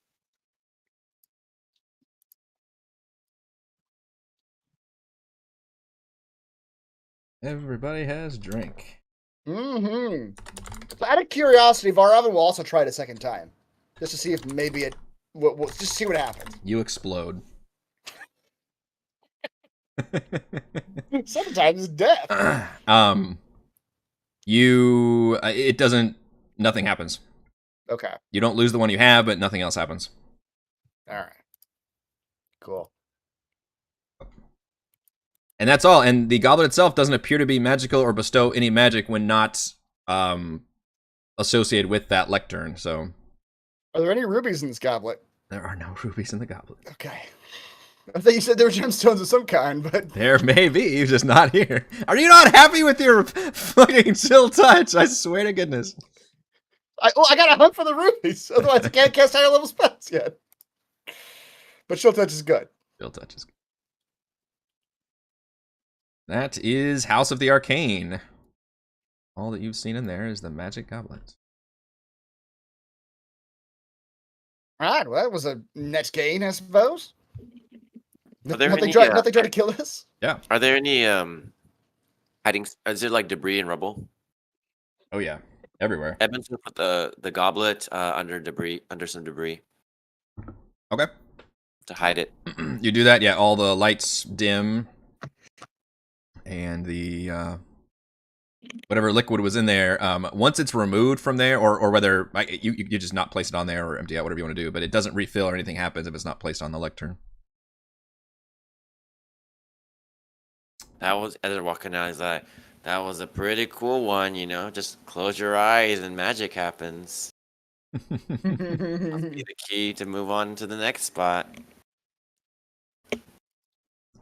Everybody has drink. Mm-hmm. So out of curiosity, Varavan will also try it a second time, just to see if maybe it. We'll just see what happens. You explode. Sometimes it's death. It doesn't, nothing happens. Okay. You don't lose the one you have, but nothing else happens. All right. Cool. And that's all. And the goblet itself doesn't appear to be magical or bestow any magic when not associated with that lectern. So Are there any rubies in this goblet? there are no rubies in the goblet. Okay. I think you said there were gemstones of some kind, but There may be. He's just not here. Are you not happy with your fucking chill touch? I swear to goodness. I gotta hunt for the rubies. Otherwise, I can't cast higher level spells yet. But chill touch is good. Chill touch is good. That is House of the Arcane. All that you've seen in there is the magic goblet. All right, well, that was a net gain, I suppose. Are there Nothing any, tried to kill us. Yeah. Are there any hiding? Is there like debris and rubble? Oh yeah. Everywhere. Edmonds will put the goblet under some debris Okay. to hide it. You do that, yeah. All the lights dim, and the whatever liquid was in there. Once it's removed from there, or whether you just not place it on there or empty out, whatever you want to do, but it doesn't refill or anything happens if it's not placed on the lectern. That was as they're walking out. He's like, "That was a pretty cool one, Just close your eyes and magic happens." Be the key to move on to the next spot.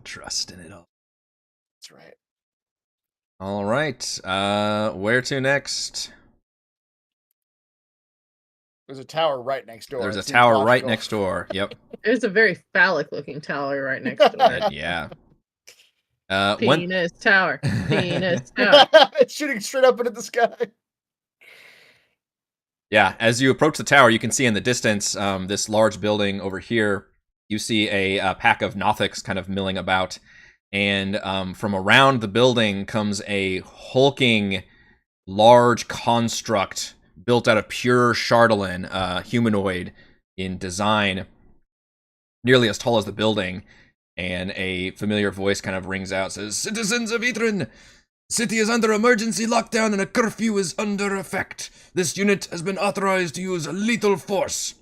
Trust in it all. That's right. All right. Where to next? There's a tower right next door. There's a It seems tower right logical. next door. Yep. There's a very phallic-looking tower right next door. Yeah. Penis tower. Penis tower. It's shooting straight up into the sky. Yeah, as you approach the tower, you can see in the distance this large building over here. You see a pack of Nothics kind of milling about. And from around the building comes a hulking, large construct built out of pure Chardolin, humanoid in design, nearly as tall as the building. And a familiar voice kind of rings out, says, "Citizens of Ythryn, city is under emergency lockdown and a curfew is under effect. This unit has been authorized to use lethal force."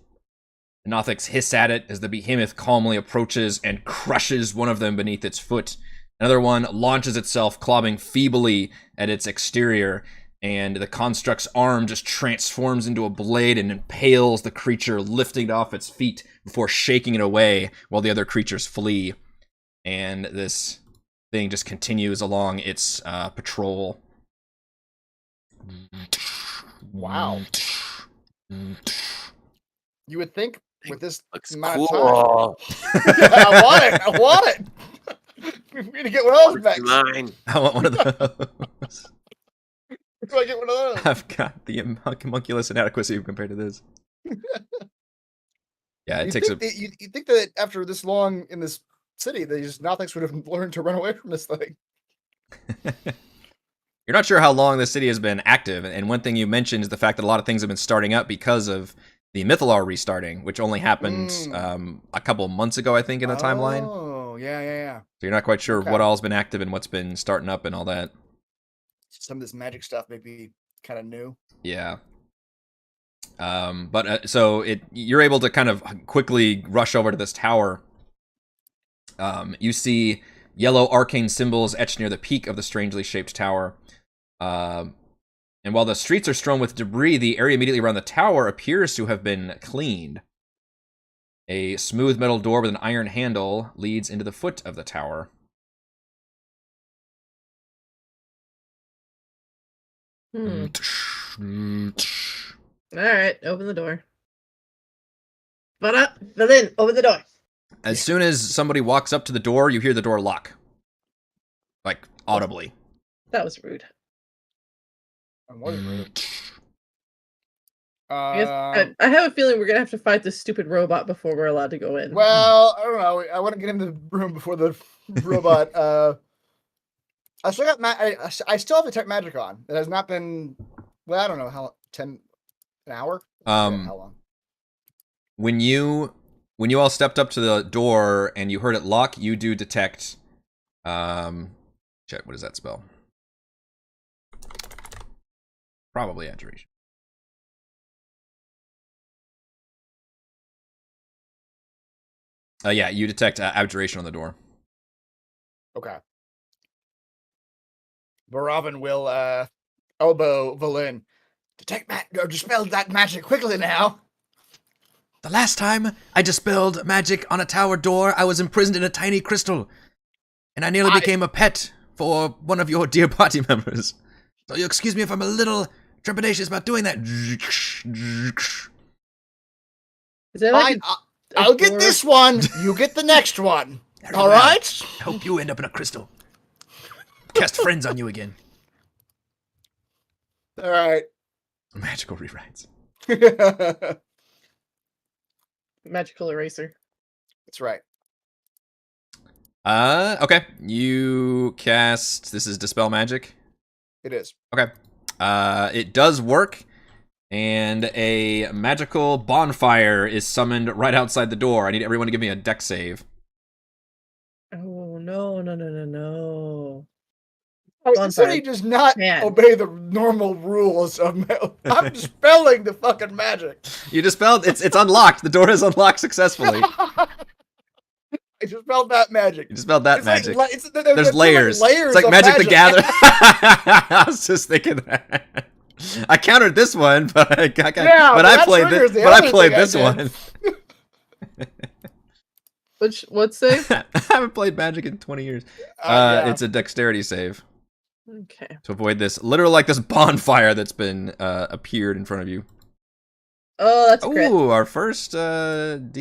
The Nothics hiss at it as the behemoth calmly approaches and crushes one of them beneath its foot. Another one launches itself, clobbing feebly at its exterior, and the construct's arm just transforms into a blade and impales the creature, lifting it off its feet before shaking it away while the other creatures flee. And this thing just continues along its patrol. Wow. You would think with this Looks amount cool. of time. I want it. We need to get one of those back. Mine. I want one of those. Do I get one of those? I've got the homunculus inadequacy compared to this. Yeah, it takes a... You think that after this long in this city, these Nothics would have learned to run away from this thing. You're not sure how long this city has been active, and one thing you mentioned is the fact that a lot of things have been starting up because of the Mythalar restarting, which only happened a couple months ago, I think, in the timeline. Oh, yeah. So you're not quite sure Okay. what all's been active and what's been starting up and all that. Some of this magic stuff may be kind of new. Yeah. So you're able to kind of quickly rush over to this tower. You see yellow arcane symbols etched near the peak of the strangely shaped tower. And while the streets are strewn with debris, the area immediately around the tower appears to have been cleaned. A smooth metal door with an iron handle leads into the foot of the tower. All right, open the door. But then open the door. As soon as somebody walks up to the door, you hear the door lock. Like, audibly. That was rude. What is it? I have a feeling we're gonna have to fight this stupid robot before we're allowed to go in. Well, I don't know. I want to get in the room before the robot. I still got I still have detect magic on. It has not been. Well, I don't know how an hour. Yeah, how long? When you all stepped up to the door and you heard it lock, you do detect. Check. What does that spell? Probably abjuration. Yeah, you detect abjuration on the door. Okay. Baravin will elbow Valin. Detect dispel that magic quickly now. The last time I dispelled magic on a tower door, I was imprisoned in a tiny crystal. And I nearly became a pet for one of your dear party members. So you excuse me if I'm a little trepidatious about doing that. Is there Fine, like I'll get this one. You get the next one. Very All well. right? I hope you end up in a crystal. Cast friends on you again. All right. Magical rewrites. magical eraser? That's right. Okay. You cast. This is Dispel Magic. It is. Okay. It does work, and a magical bonfire is summoned right outside the door. I need everyone to give me a deck save. Oh no. This city does not Man. obey the normal rules of I'm dispelling the fucking magic. You dispelled. It's unlocked. The door is unlocked successfusly. I dispelled that magic. You dispelled that It's magic. Like, There's layers. Layers. It's like of Magic the Gathering. I was just thinking that. I countered this one, but I played this. But I played this one. What's save? I haven't played Magic in 20 years. Yeah. It's a dexterity save Okay. to avoid this. Literally like this bonfire that's been appeared in front of you. Oh, that's great. Ooh, our first D.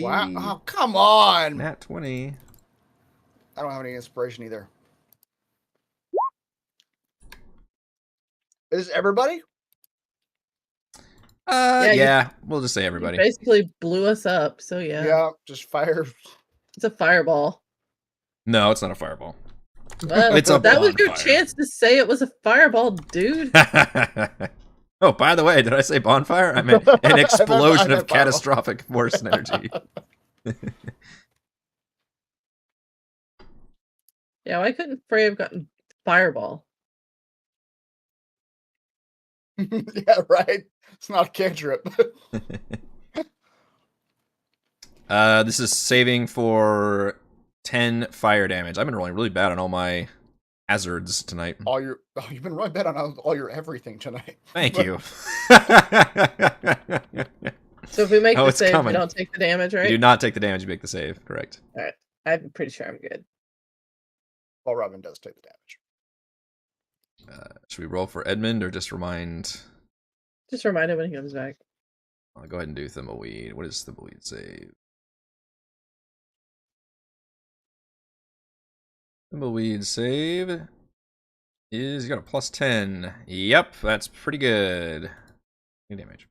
Wow. Oh, come on. Nat 20. I don't have any inspiration either. Is this everybody? Yeah, we'll just say You everybody. basically blew us up, so yeah. Just fire. It's a fireball. No, it's not a fireball. It's a that was your bonfire. chance to say it was a fireball, dude. Oh, by the way, did I say bonfire? I meant an explosion I meant of catastrophic force and energy. Yeah, why couldn't Frey have gotten fireball? Yeah, right. It's not a cantrip. This is saving for 10 fire damage. I've been rolling really bad on all my hazards tonight. You've been really bad on all your everything tonight. Thank you. So if we make Oh, the it's save, coming. we don't take the damage, You right? do not take the damage, you make the save. Correct. Alright. I'm pretty sure I'm good. Well, Robin does take the damage. Should we roll for Edmund or just remind? Just remind him when he comes back. I'll go ahead and do Thimbleweed. What does Thimbleweed save? Thimbleweed save is, you got a +10. Yep, that's pretty good. Good damage.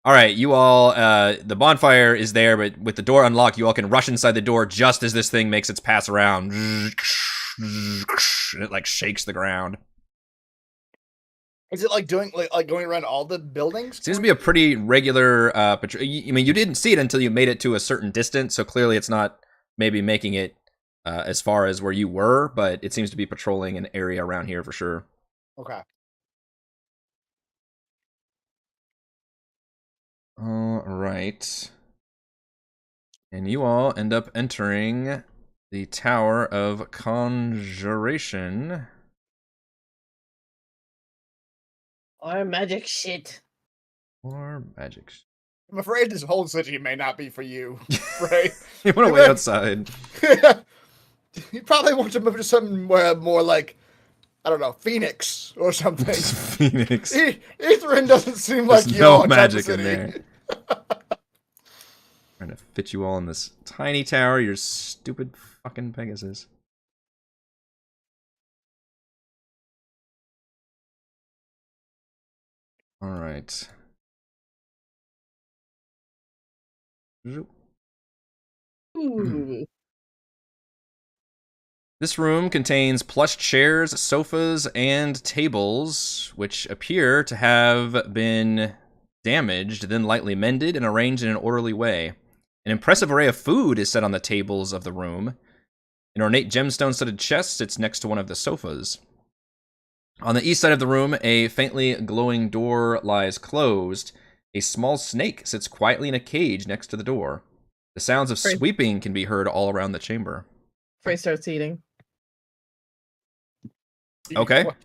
All right, you all, the bonfire is there, but with the door unlocked, you all can rush inside the door just as this thing makes its pass around. And it like shakes the ground. Is it like doing like going around all the buildings? Seems to be a pretty regular patrol. I mean, you didn't see it until you made it to a certain distance, so clearly it's not maybe making it as far as where you were, but it seems to be patrolling an area around here for sure. Okay. All right. And you all end up entering the Tower of Conjuration. Or magic shit. Or magic. I'm afraid this whole city may not be for you, right? You want to wait outside. You probably want to move to somewhere more like, I don't know, Phoenix or something. Phoenix. Ythryn doesn't seem like There's your no magic in city. there. Trying to fit you all in this tiny tower, your stupid fucking Pegasus. All right. Ooh. This room contains plush chairs, sofas, and tables, which appear to have been damaged, then lightly mended and arranged in an orderly way. An impressive array of food is set on the tables of the room. An ornate gemstone-studded chest sits next to one of the sofas. On the east side of the room, a faintly glowing door lies closed. A small snake sits quietly in a cage next to the door. The sounds of sweeping can be heard all around the chamber. Frey starts eating. Okay. What?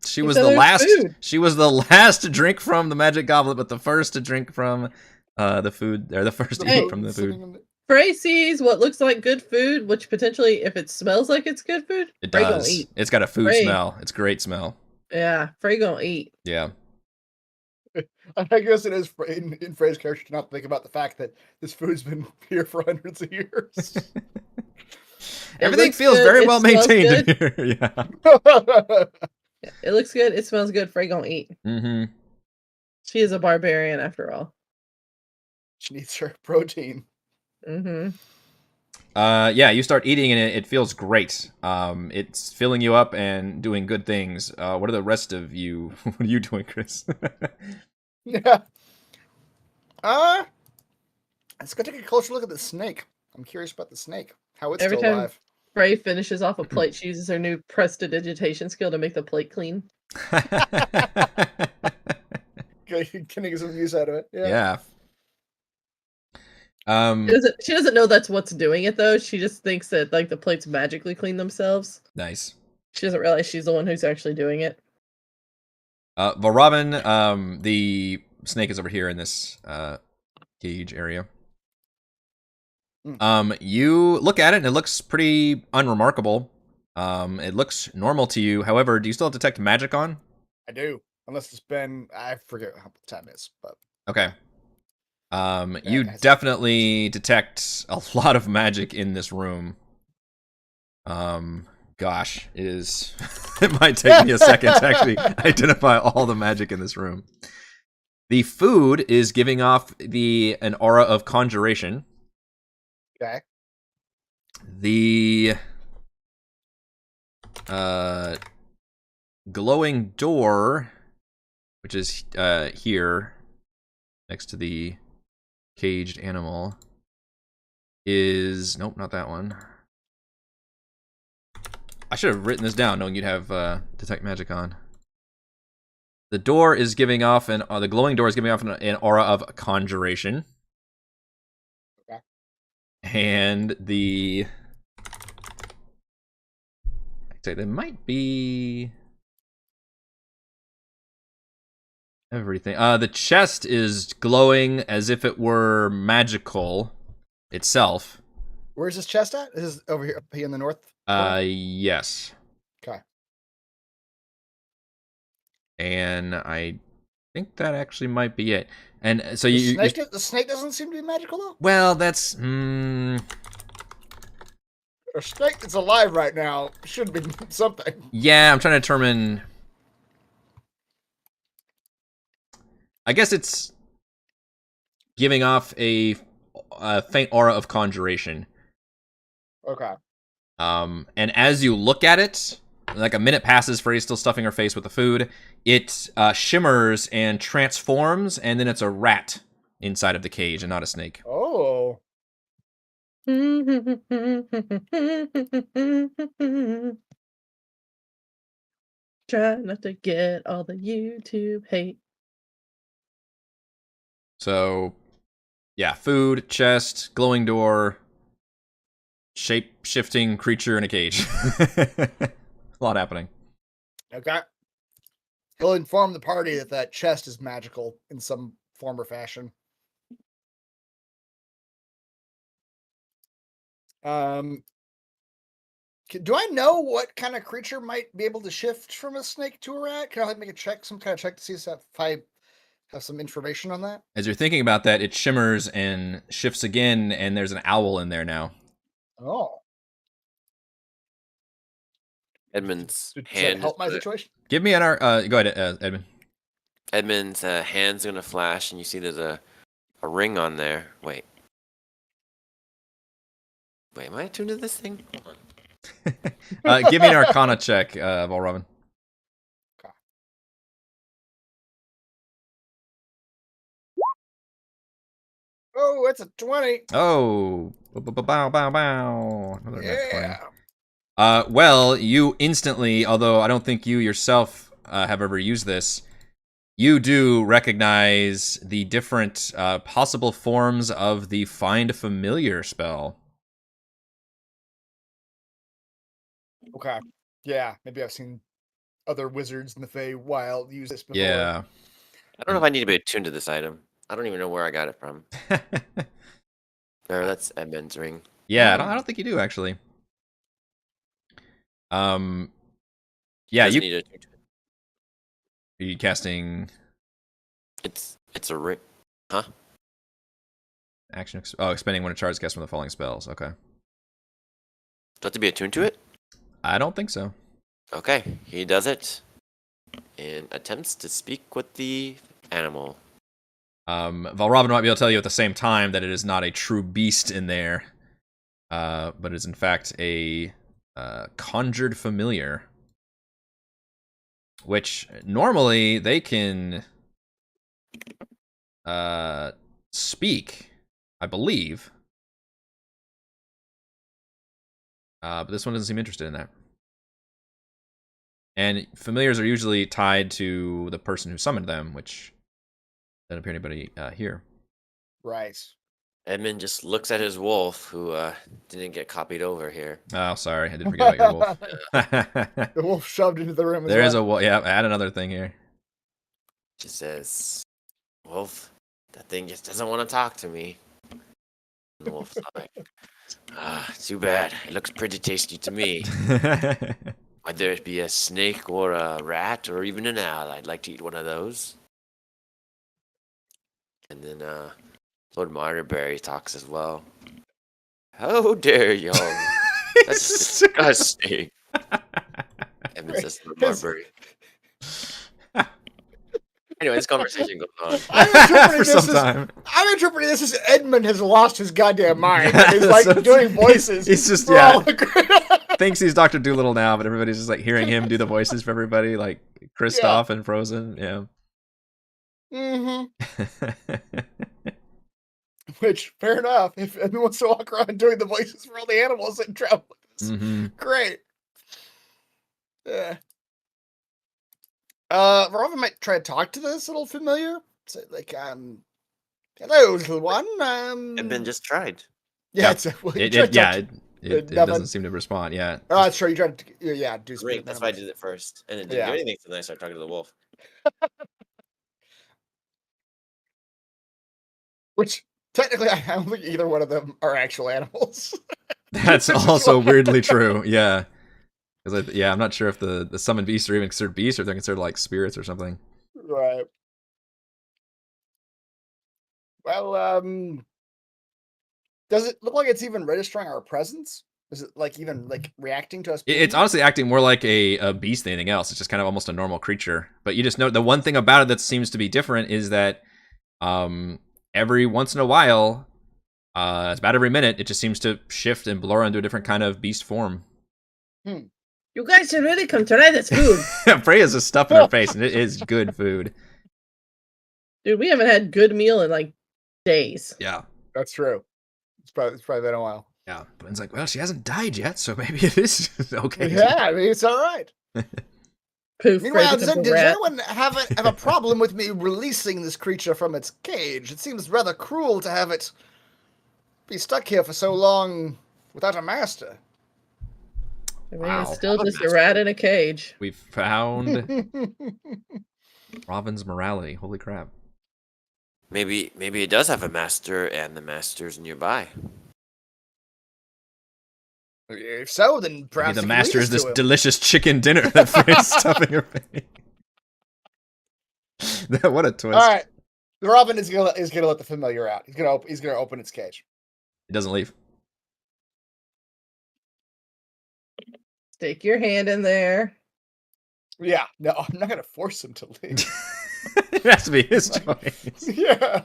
She was said the there's last. food. She was the last to drink from the magic goblet, but the first to drink from the food or the first The aid food from the sitting food. in the- Frey sees what looks like good food, which potentially, if it smells like it's good food, It Frey gonna does. eat. It's got a food Frey. smell. It's great smell. Yeah, Frey gonna eat. Yeah. I guess it is in Frey's character to not think about the fact that this food's been here for hundreds of years. Everything looks feels good, very it well smells maintained in good. here. Yeah. Yeah, it looks good. It smells good. Frey gonna eat. Mm-hmm. She is a barbarian after all. She needs her protein. Mm-hmm. Yeah, you start eating and it feels great. It's filling you up and doing good things. What are the rest of you? What are you doing, Chris? Yeah. Let's go take a closer look at the snake. I'm curious about the snake. How it's Every still time- alive. Frey finishes off a plate. She uses her new prestidigitation skill to make the plate clean. Can I get some use out of it? Yeah. She doesn't know that's what's doing it though. She just thinks that like the plates magically clean themselves. Nice. She doesn't realize she's the one who's actually doing it. Robin, the snake is over here in this cage area. You look at it and it looks pretty unremarkable. It looks normal to you. However, do you still detect magic on? I do. Unless it's been, I forget how the time is, but Okay. You guys. definitely detect a lot of magic in this room. Gosh, it is. It might take me a second to actually identify all the magic in this room. The food is giving off an aura of conjuration. okay. The glowing door, which is here next to the caged animal, is nope, not that one. I should have written this down, knowing you'd have detect magic on. The door is giving off the glowing door is giving off an aura of conjuration. Okay. And the I'd say there might be everything. The chest is glowing as if it were magical itself. Where's this chest at? This is over here, up here in the north. Yes. Okay. And I think that actually might be it. And so The snake doesn't seem to be magical though. well, that's A snake that's alive right now should be something. yeah. I'm trying to determine. I guess it's giving off a faint aura of conjuration. Okay. And as you look at it, like a minute passes, Frey's still stuffing her face with the food. It shimmers and transforms, and then it's a rat inside of the cage and not a snake. Oh. Try not to get all the YouTube hate. So, yeah, food, chest, glowing door, shape-shifting creature in a cage. A lot happening. Okay. He'll inform the party that chest is magical in some form or fashion. Do I know what kind of creature might be able to shift from a snake to a rat? Can I make a check, some kind of check to see if I have some information on that? As you're thinking about that, it shimmers and shifts again, and there's an owl in there now. Oh. Edmund's Does that hand. help my situation? Give me an go ahead, Edmund. Edmund's hand's gonna flash, and you see there's a ring on there. Wait, am I tuned to this thing? Hold on. Give me an Arcana check, Valravn. Okay. Oh, it's a 20. Oh, bow, bow, bow. Another nat 20. Yeah. Well, you instantly, although I don't think you yourself have ever used this, you do recognize the different possible forms of the Find Familiar spell. Okay. Yeah, maybe I've seen other wizards in the Feywild use this before. Yeah. I don't know if I need to be attuned to this item. I don't even know where I got it from. Or that's Edmund's ring. Yeah, I don't think you do actually. Yeah, Doesn't you need a- are you casting It's a ring. Huh? action? Expending one of charge cast from the falling spells. Okay. Do I have to be attuned to it? I don't think so. Okay, he does it and attempts to speak with the animal. Valravn might be able to tell you at the same time that it is not a true beast in there, but is in fact a conjured familiar, which normally they can speak, I believe. But this one doesn't seem interested in that. And familiars are usually tied to the person who summoned them, which doesn't appear anybody here. Right. Edmund just looks at his wolf, who didn't get copied over here. Oh, sorry, I did forget about your wolf. The wolf shoved into the room. There is a wolf. Yeah, add another thing here. Just says, "Wolf, that thing just doesn't want to talk to me." And the wolf's like, too bad. It looks pretty tasty to me. Whether it be a snake or a rat or even an owl, I'd like to eat one of those. And then Lord Marderberry talks as well. How dare y'all? That's disgusting. Edmund says Lord Marderberry. Anyway, this conversation goes on. For some time. I'm interpreting this as Edmund has lost his goddamn mind. He's like So doing voices. He's just, for yeah. all the- Thinks he's Dr. Doolittle now, but everybody's just like hearing him do the voices for everybody, like Kristoff and Frozen. Yeah. Which, fair enough. If Edmund wants to walk around doing the voices for all the animals that travel with us, great. Yeah. Robin might try to talk to this little familiar. Say, like, hello, little one. Edmund just tried. Yeah, Yeah. It doesn't seem to respond. Yeah. Oh, that's true. You tried to, do something. Great, that's why I did it first. And it didn't do anything, so then I started talking to the wolf. Which, technically, I don't think either one of them are actual animals. That's also weirdly true. Yeah. Because I'm not sure if the summoned beasts are even considered beasts or if they're considered like spirits or something. Right. Well, does it look like it's even registering our presence? Is it like even like reacting to us? It's honestly acting more like a beast than anything else. It's just kind of almost a normal creature. But you just know the one thing about it that seems to be different is that every once in a while, it's about every minute, it just seems to shift and blur into a different kind of beast form. You guys should really come try this food. Freya's just stuffing her face, and it is good food. Dude, we haven't had good meal in like days. Yeah. That's true. It's probably been a while. Yeah. Ben's like, well, she hasn't died yet, so maybe it is okay. Yeah, I mean, it's all right. Poof, Meanwhile, Freddy becomes does a rat. anyone have a problem with me releasing this creature from its cage? It seems rather cruel to have it be stuck here for so long without a master. I mean, it's still just a rat in a cage. We've found Robin's morality. Holy crap. Maybe it does have a master, and the master's nearby. If so, then perhaps Maybe the it can master lead is us this to him. delicious chicken dinner that Freya's stuffing her face. What a twist. All right, Robin is gonna let the familiar out. He's gonna open its cage. He doesn't leave. Stick your hand in there. Yeah, no, I'm not gonna force him to leave. It has to be his choice. Yeah.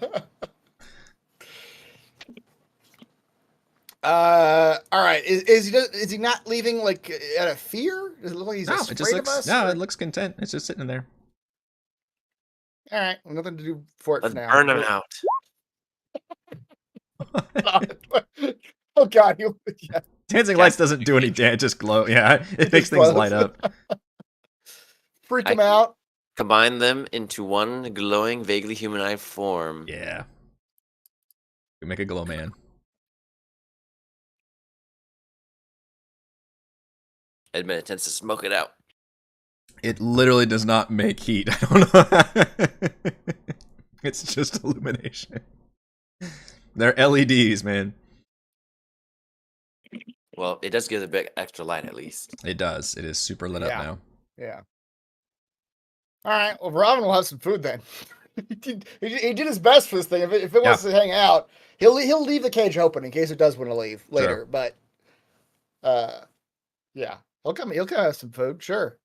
All right. Is he not leaving like out of fear? Does it look like he's No, afraid it just of looks. us? No, or- it looks content. It's just sitting there. All right. Well, nothing to do for it Let's for now. burn him out. Oh God! Yeah. Dancing lights doesn't do any damage. Just glow. Yeah, it makes things glows. light up. Freak him out. Combine them into one glowing, vaguely humanoid form. Yeah. We make a glow man. Edmund attempts to smoke it out. It literally does not make heat. I don't know. It's just illumination. They're LEDs, man. Well, it does give a bit extra light at least. It does. It is super lit up Yeah. now. Yeah. All right. Well, Robin will have some food then. he did his best for this thing. If it wants to hang out, he'll leave the cage open in case it does want to leave later. Sure. But, yeah, he'll come have some food. Sure.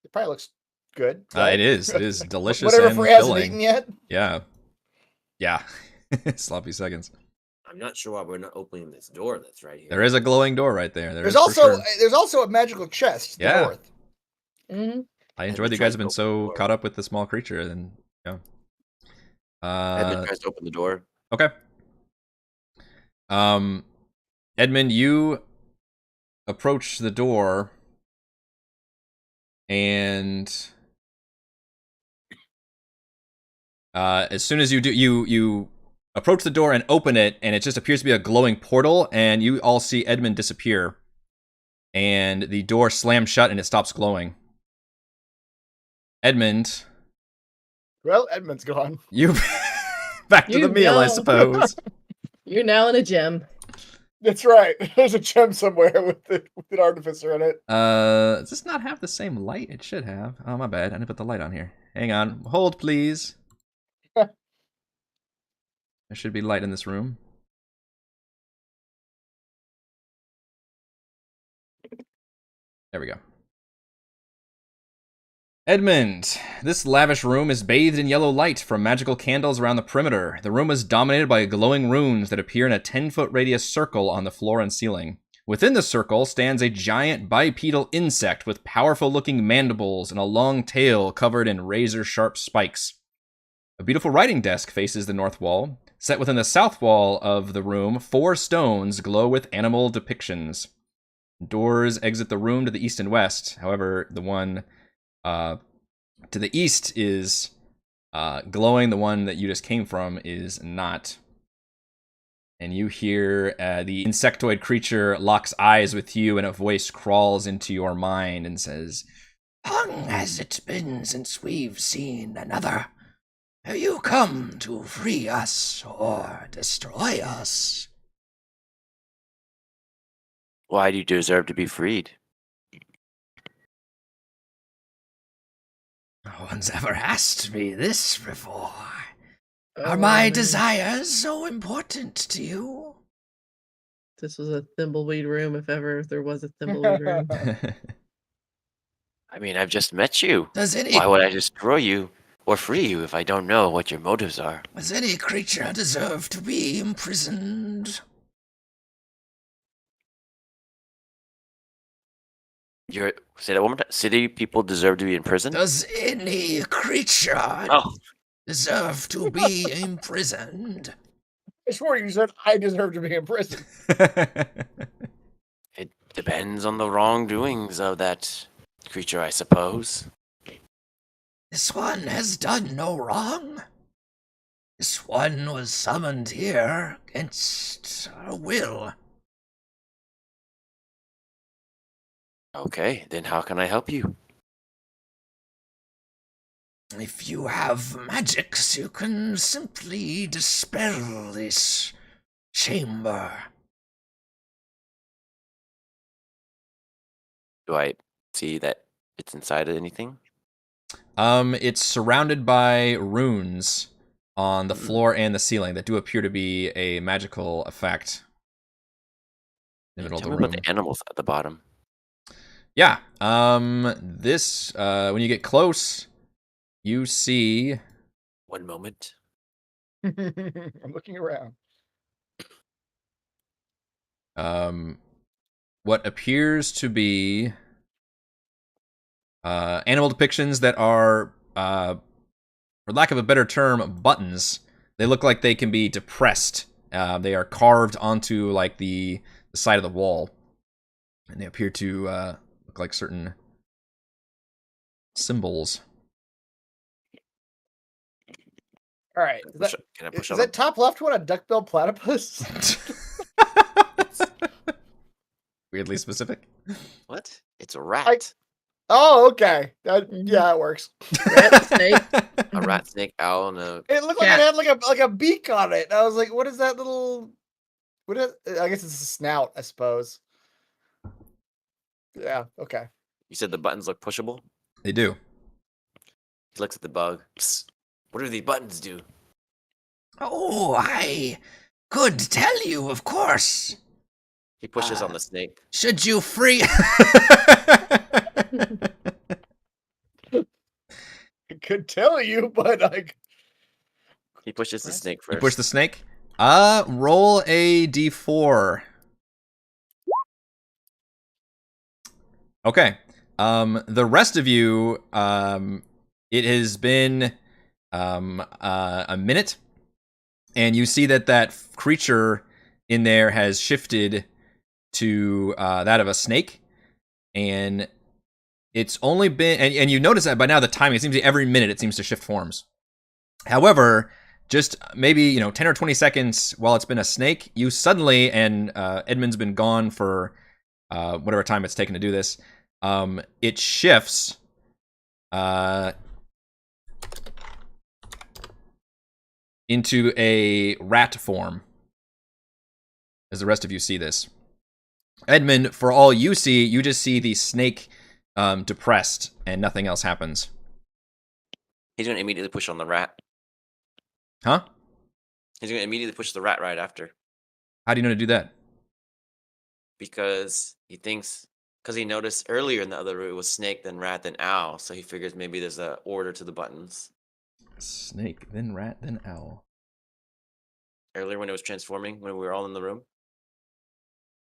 It probably looks good. Right? It is. It is delicious. Whatever and Frey hasn't filling. eaten yet. Yeah. Yeah. Sloppy seconds. I'm not sure why we're not opening this door that's right here. There is a glowing door right there. There's also a magical chest to the north. Mm-hmm. I enjoyed that you guys have been so caught up with the small creature. And Edmund tries to open the door. Okay. Edmund, you approach the door, and as soon as you do, you approach the door and open it, and it just appears to be a glowing portal, and you all see Edmund disappear, and the door slams shut and it stops glowing. Edmund. Well, Edmund's gone. You back to the meal, I suppose. You're now in a gem. That's right. There's a gem somewhere with an artificer in it. Does this not have the same light? It should have. Oh, my bad. I didn't put the light on here. Hang on. Hold, please. There should be light in this room. There we go. Edmund, this lavish room is bathed in yellow light from magical candles around the perimeter. The room is dominated by glowing runes that appear in a 10-foot radius circle on the floor and ceiling. Within the circle stands a giant bipedal insect with powerful-looking mandibles and a long tail covered in razor-sharp spikes. A beautiful writing desk faces the north wall. Set within the south wall of the room, 4 stones glow with animal depictions. Doors exit the room to the east and west. However, the one to the east is glowing. The one that you just came from is not. And you hear the insectoid creature locks eyes with you, and a voice crawls into your mind and says, "Long has it been since we've seen another. Have you come to free us or destroy us?" Why do you deserve to be freed? No one's ever asked me this before. Are my desires so important to you? This was a thimbleweed room, if ever there was a thimbleweed room. I mean, I've just met you. Does Why would I destroy you or free you if I don't know what your motives are? Does any creature deserve to be imprisoned? Say that one more time. City people deserve to be in prison? Does any creature deserve to be imprisoned? I swore you said I deserve to be in prison. It depends on the wrongdoings of that creature, I suppose. This one has done no wrong. This one was summoned here against our will. Okay, then how can I help you? If you have magics, you can simply dispel this chamber. Do I see that it's inside of anything? It's surrounded by runes on the floor and the ceiling that do appear to be a magical effect. In the middle of Tell the me room. about the animals at the bottom. Yeah. This when you get close, you see. One moment. I'm looking around. What appears to be animal depictions that are, for lack of a better term, buttons. They look like they can be depressed. They are carved onto like the side of the wall, and they appear to look like certain symbols. All right. Can I push Is that top left one a duckbill platypus? Weirdly specific. What? It's a rat. Oh, okay. That Mhm. yeah, it works. Rat, snake. A rat, snake, owl, and a It looked like Cat. it had like a beak on it. I was like, what is that little? What is? I guess it's a snout, I suppose. Yeah. Okay. You said the buttons look pushable? They do. He looks at the bug. Psst, what do these buttons do? Oh, I could tell you, of course. He pushes on the snake. Should you free? I could tell you, but like, He pushes the snake You first. push the snake. Roll a d4. Okay. The rest of you, it has been a minute, and you see that creature in there has shifted to that of a snake, and it's only been, and you notice that by now the timing, it seems to every minute it seems to shift forms. However, just maybe 10 or 20 seconds while it's been a snake, you suddenly, and Edmund's been gone for whatever time it's taken to do this, it shifts into a rat form as the rest of you see this. Edmund, for all you see, you just see the snake depressed and nothing else happens. He's going to immediately push on the rat. Huh? He's going to immediately push the rat right after. How do you know to do that? Because he noticed earlier in the other room it was snake, then rat, then owl. So he figures maybe there's a order to the buttons. Snake, then rat, then owl. Earlier when it was transforming, when we were all in the room.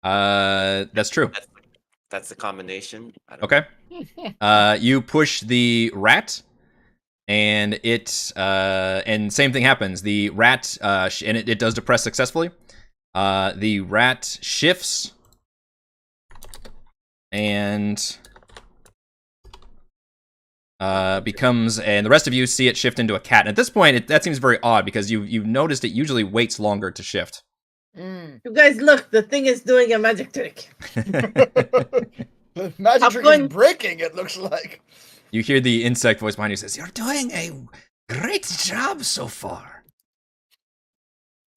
That's true. That's the combination. I don't Okay. You push the rat, and and same thing happens. The rat, and it does depress successfully. The rat shifts, and becomes, and the rest of you see it shift into a cat. And at this point, that seems very odd because you've noticed it usually waits longer to shift. You guys, look, the thing is doing a magic trick. the magic trick is breaking. It looks like. You hear the insect voice behind you says, You're doing a great job so far.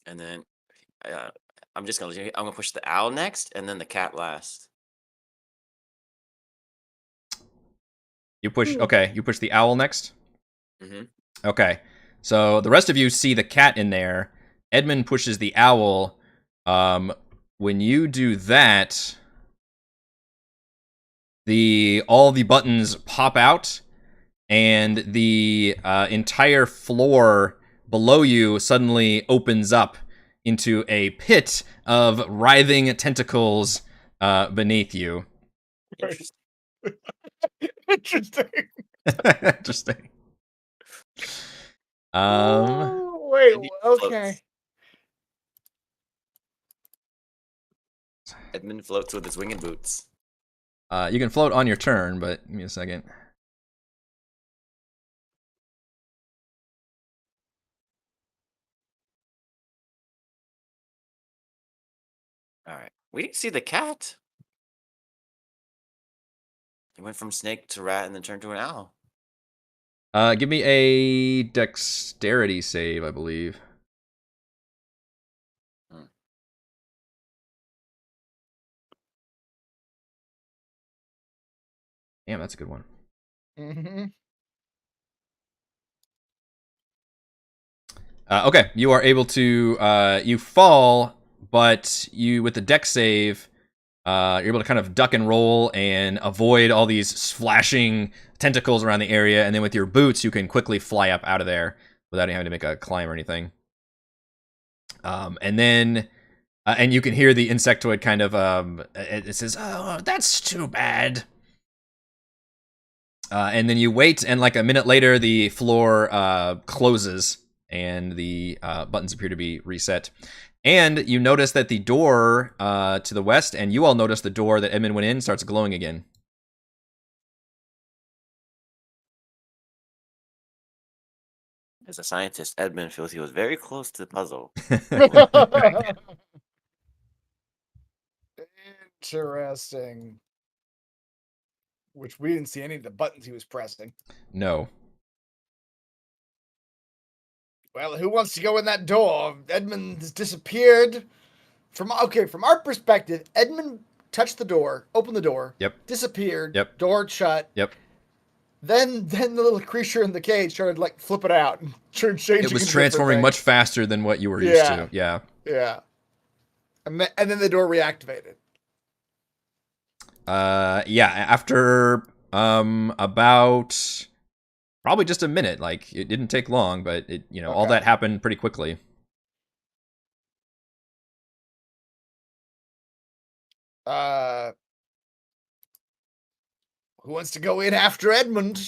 And then I'm gonna push the owl next, and then the cat last. You push. Okay, you push the owl next. Mm-hmm. Okay, so the rest of you see the cat in there. Edmund pushes the owl. When you do that, all the buttons pop out, and the entire floor below you suddenly opens up into a pit of writhing tentacles beneath you. Interesting. Interesting. Interesting. Wait. Maybe Okay. Edmund floats with his winged boots. You can float on your turn, but give me a second. All right. We didn't see the cat. It went from snake to rat and then turned to an owl. Give me a dexterity save, I believe. Damn, that's a good one. Mm-hmm. Okay, you are able to you fall, but you with the dex save, you're able to kind of duck and roll and avoid all these flashing tentacles around the area, and then with your boots, you can quickly fly up out of there without having to make a climb or anything. And then, and you can hear the insectoid kind of it says, "Oh, that's too bad." And then you wait, and like a minute later, the floor closes, and the buttons appear to be reset. And you notice that the door to the west, and you all notice the door that Edmund went in, starts glowing again. As a scientist, Edmund feels he was very close to the puzzle. Interesting. Which we didn't see any of the buttons he was pressing. No. Well, who wants to go in that door? Edmund has disappeared. From our perspective, Edmund touched the door, opened the door, Yep. disappeared, Yep. door shut. Yep. Then the little creature in the cage started like flipping out and changing. It was transforming much faster than what you were used to. Yeah. Yeah. And then the door reactivated. Yeah, after about probably just a minute. Like, it didn't take long, but it, all that happened pretty quickly. Who wants to go in after Edmund?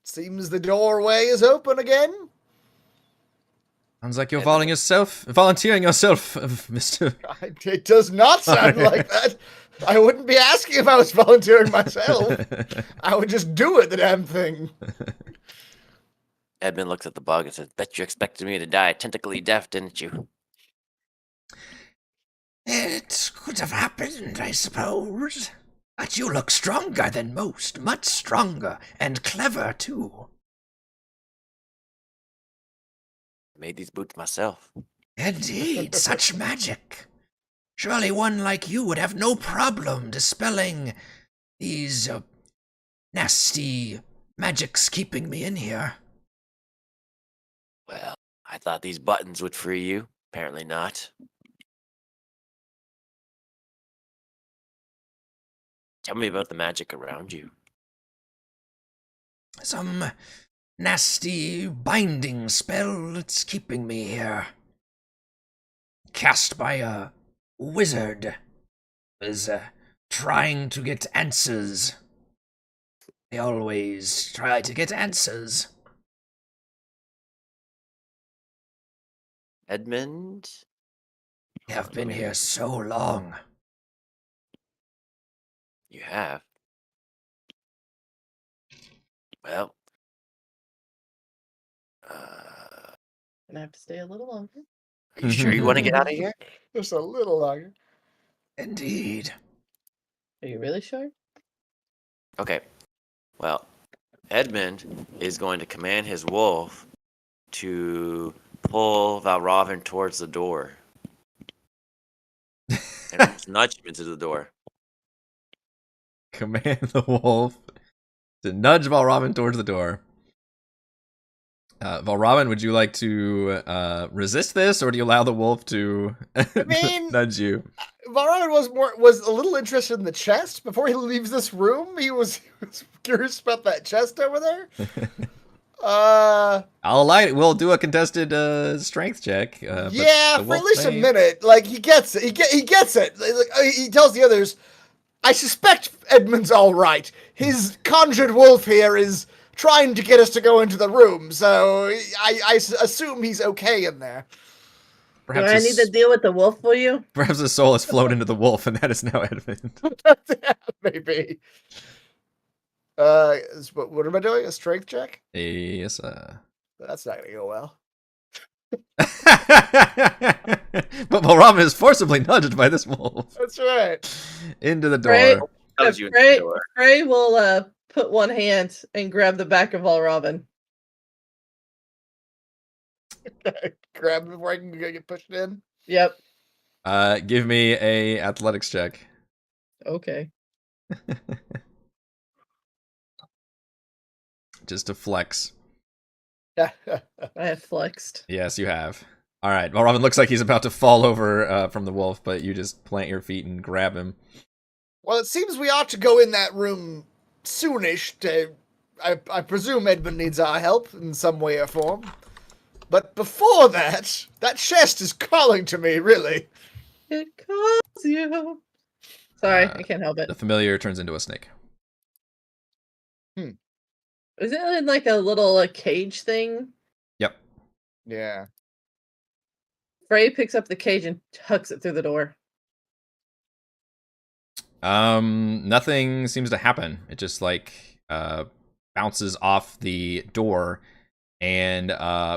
Seems the doorway is open again. Sounds like you're volunteering yourself, Mr. It does not sound like that. I wouldn't be asking if I was volunteering myself. I would just do it, the damn thing. Edmund looks at the bug and says, "Bet you expected me to die tentacly deaf, didn't you?" It could have happened, I suppose. But you look stronger than most, much stronger, and clever, too. I made these boots myself. Indeed, such magic. Surely one like you would have no problem dispelling these nasty magics keeping me in here. Well, I thought these buttons would free you. Apparently not. Tell me about the magic around you. Some nasty binding spell that's keeping me here. Cast by a wizard. Was trying to get answers. They always try to get answers. Edmund? I have been here so long. You have? Well, Gonna have to stay a little longer. are you sure you want to get out of here? Just a little longer. Indeed. Are you really sure? Okay. Well, Edmund is going to command his wolf to pull Valravn towards the door. And just nudge him into the door. Command the wolf to nudge Valravn towards the door. Valravn, would you like to resist this, or do you allow the wolf to nudge you? Valravn was a little interested in the chest before he leaves this room. He was curious about that chest over there. I'll allow it. We'll do a contested strength check. Yeah, for at least a minute. Like, he gets it. He gets it. Like, he tells the others, I suspect Edmund's all right. His conjured wolf here is trying to get us to go into the room, so I assume he's okay in there. Perhaps Do I need to deal with the wolf for you? Perhaps the soul has flown into the wolf, and that is now Edmund. Maybe. What am I doing? A strength check? Yes. That's not gonna go well. But Valravn is forcibly nudged by this wolf. That's right. Into the door. Frey will put one hand and grab the back of Valravn. Grab him before I can get pushed in. Yep. Give me a athletics check. Okay. Just to flex. I have flexed. Yes, you have. All right. Valravn looks like he's about to fall over from the wolf, but you just plant your feet and grab him. Well, it seems we ought to go in that room soonish. I presume Edmund needs our help in some way or form. But before that chest is calling to me, really. It calls you. Sorry, I can't help it. The familiar turns into a snake. Is it in like a little cage thing? Yep. Yeah. Frey picks up the cage and tucks it through the door. Nothing seems to happen. It just like bounces off the door, and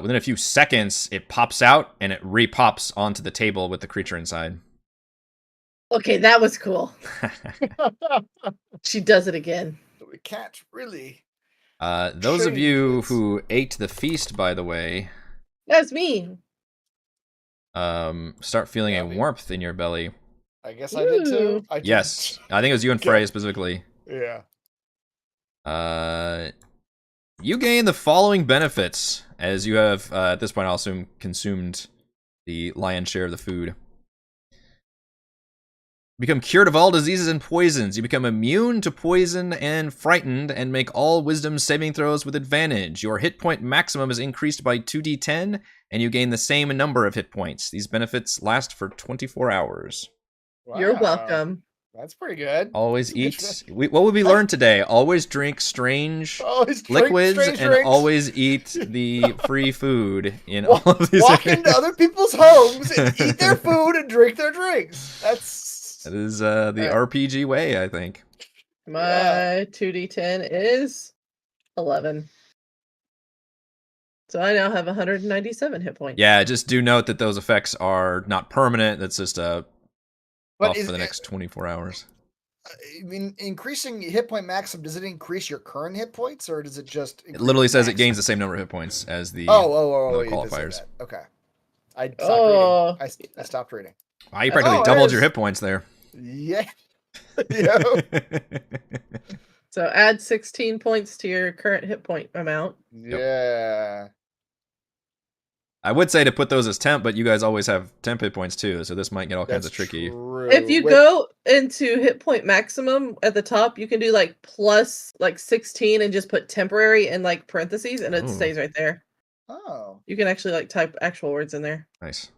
within a few seconds it pops out and it re-pops onto the table with the creature inside. Okay, that was cool. She does it again. we can't really. Those of Change you this. who ate the feast, by the way, That's me. start feeling Yeah, a me. warmth in your belly. I guess I did too. Ooh. I just, Yes, I think it was you and Okay. Frey specifically. Yeah. You gain the following benefits, as you have, at this point, I'll assume, consumed the lion's share of the food. Become cured of all diseases and poisons. You become immune to poison and frightened, and make all wisdom saving throws with advantage. Your hit point maximum is increased by 2d10, and you gain the same number of hit points. These benefits last for 24 hours. You're Wow. welcome. That's pretty good. Always That's eat. What would we learn today? Always drink strange Always drink liquids strange and drinks. always eat the free food in all of these Walk areas. into other people's homes and eat their food and drink their drinks. That is the RPG way, I think. My 2d10 is 11. So I now have 197 hit points. Yeah, just do note that those effects are not permanent. That's just a buff for the next 24 hours. I mean, increasing hit point maximum, does it increase your current hit points, or does it just? It literally says it maximum? gains the same number of hit points as the Oh, the you did say qualifiers. that. Okay. I stopped reading. I Oh. stopped reading. Wow, you practically Oh, doubled your there's- hit points there. Yeah. Yeah. So add 16 points to your current hit point amount. Yeah. I would say to put those as temp, but you guys always have temp hit points too, so this might get all kinds of tricky. True. If you Wait, go into hit point maximum at the top, you can do like plus like 16 and just put temporary in like parentheses, and it Ooh. stays right there. Oh. You can actually like type actual words in there. Nice.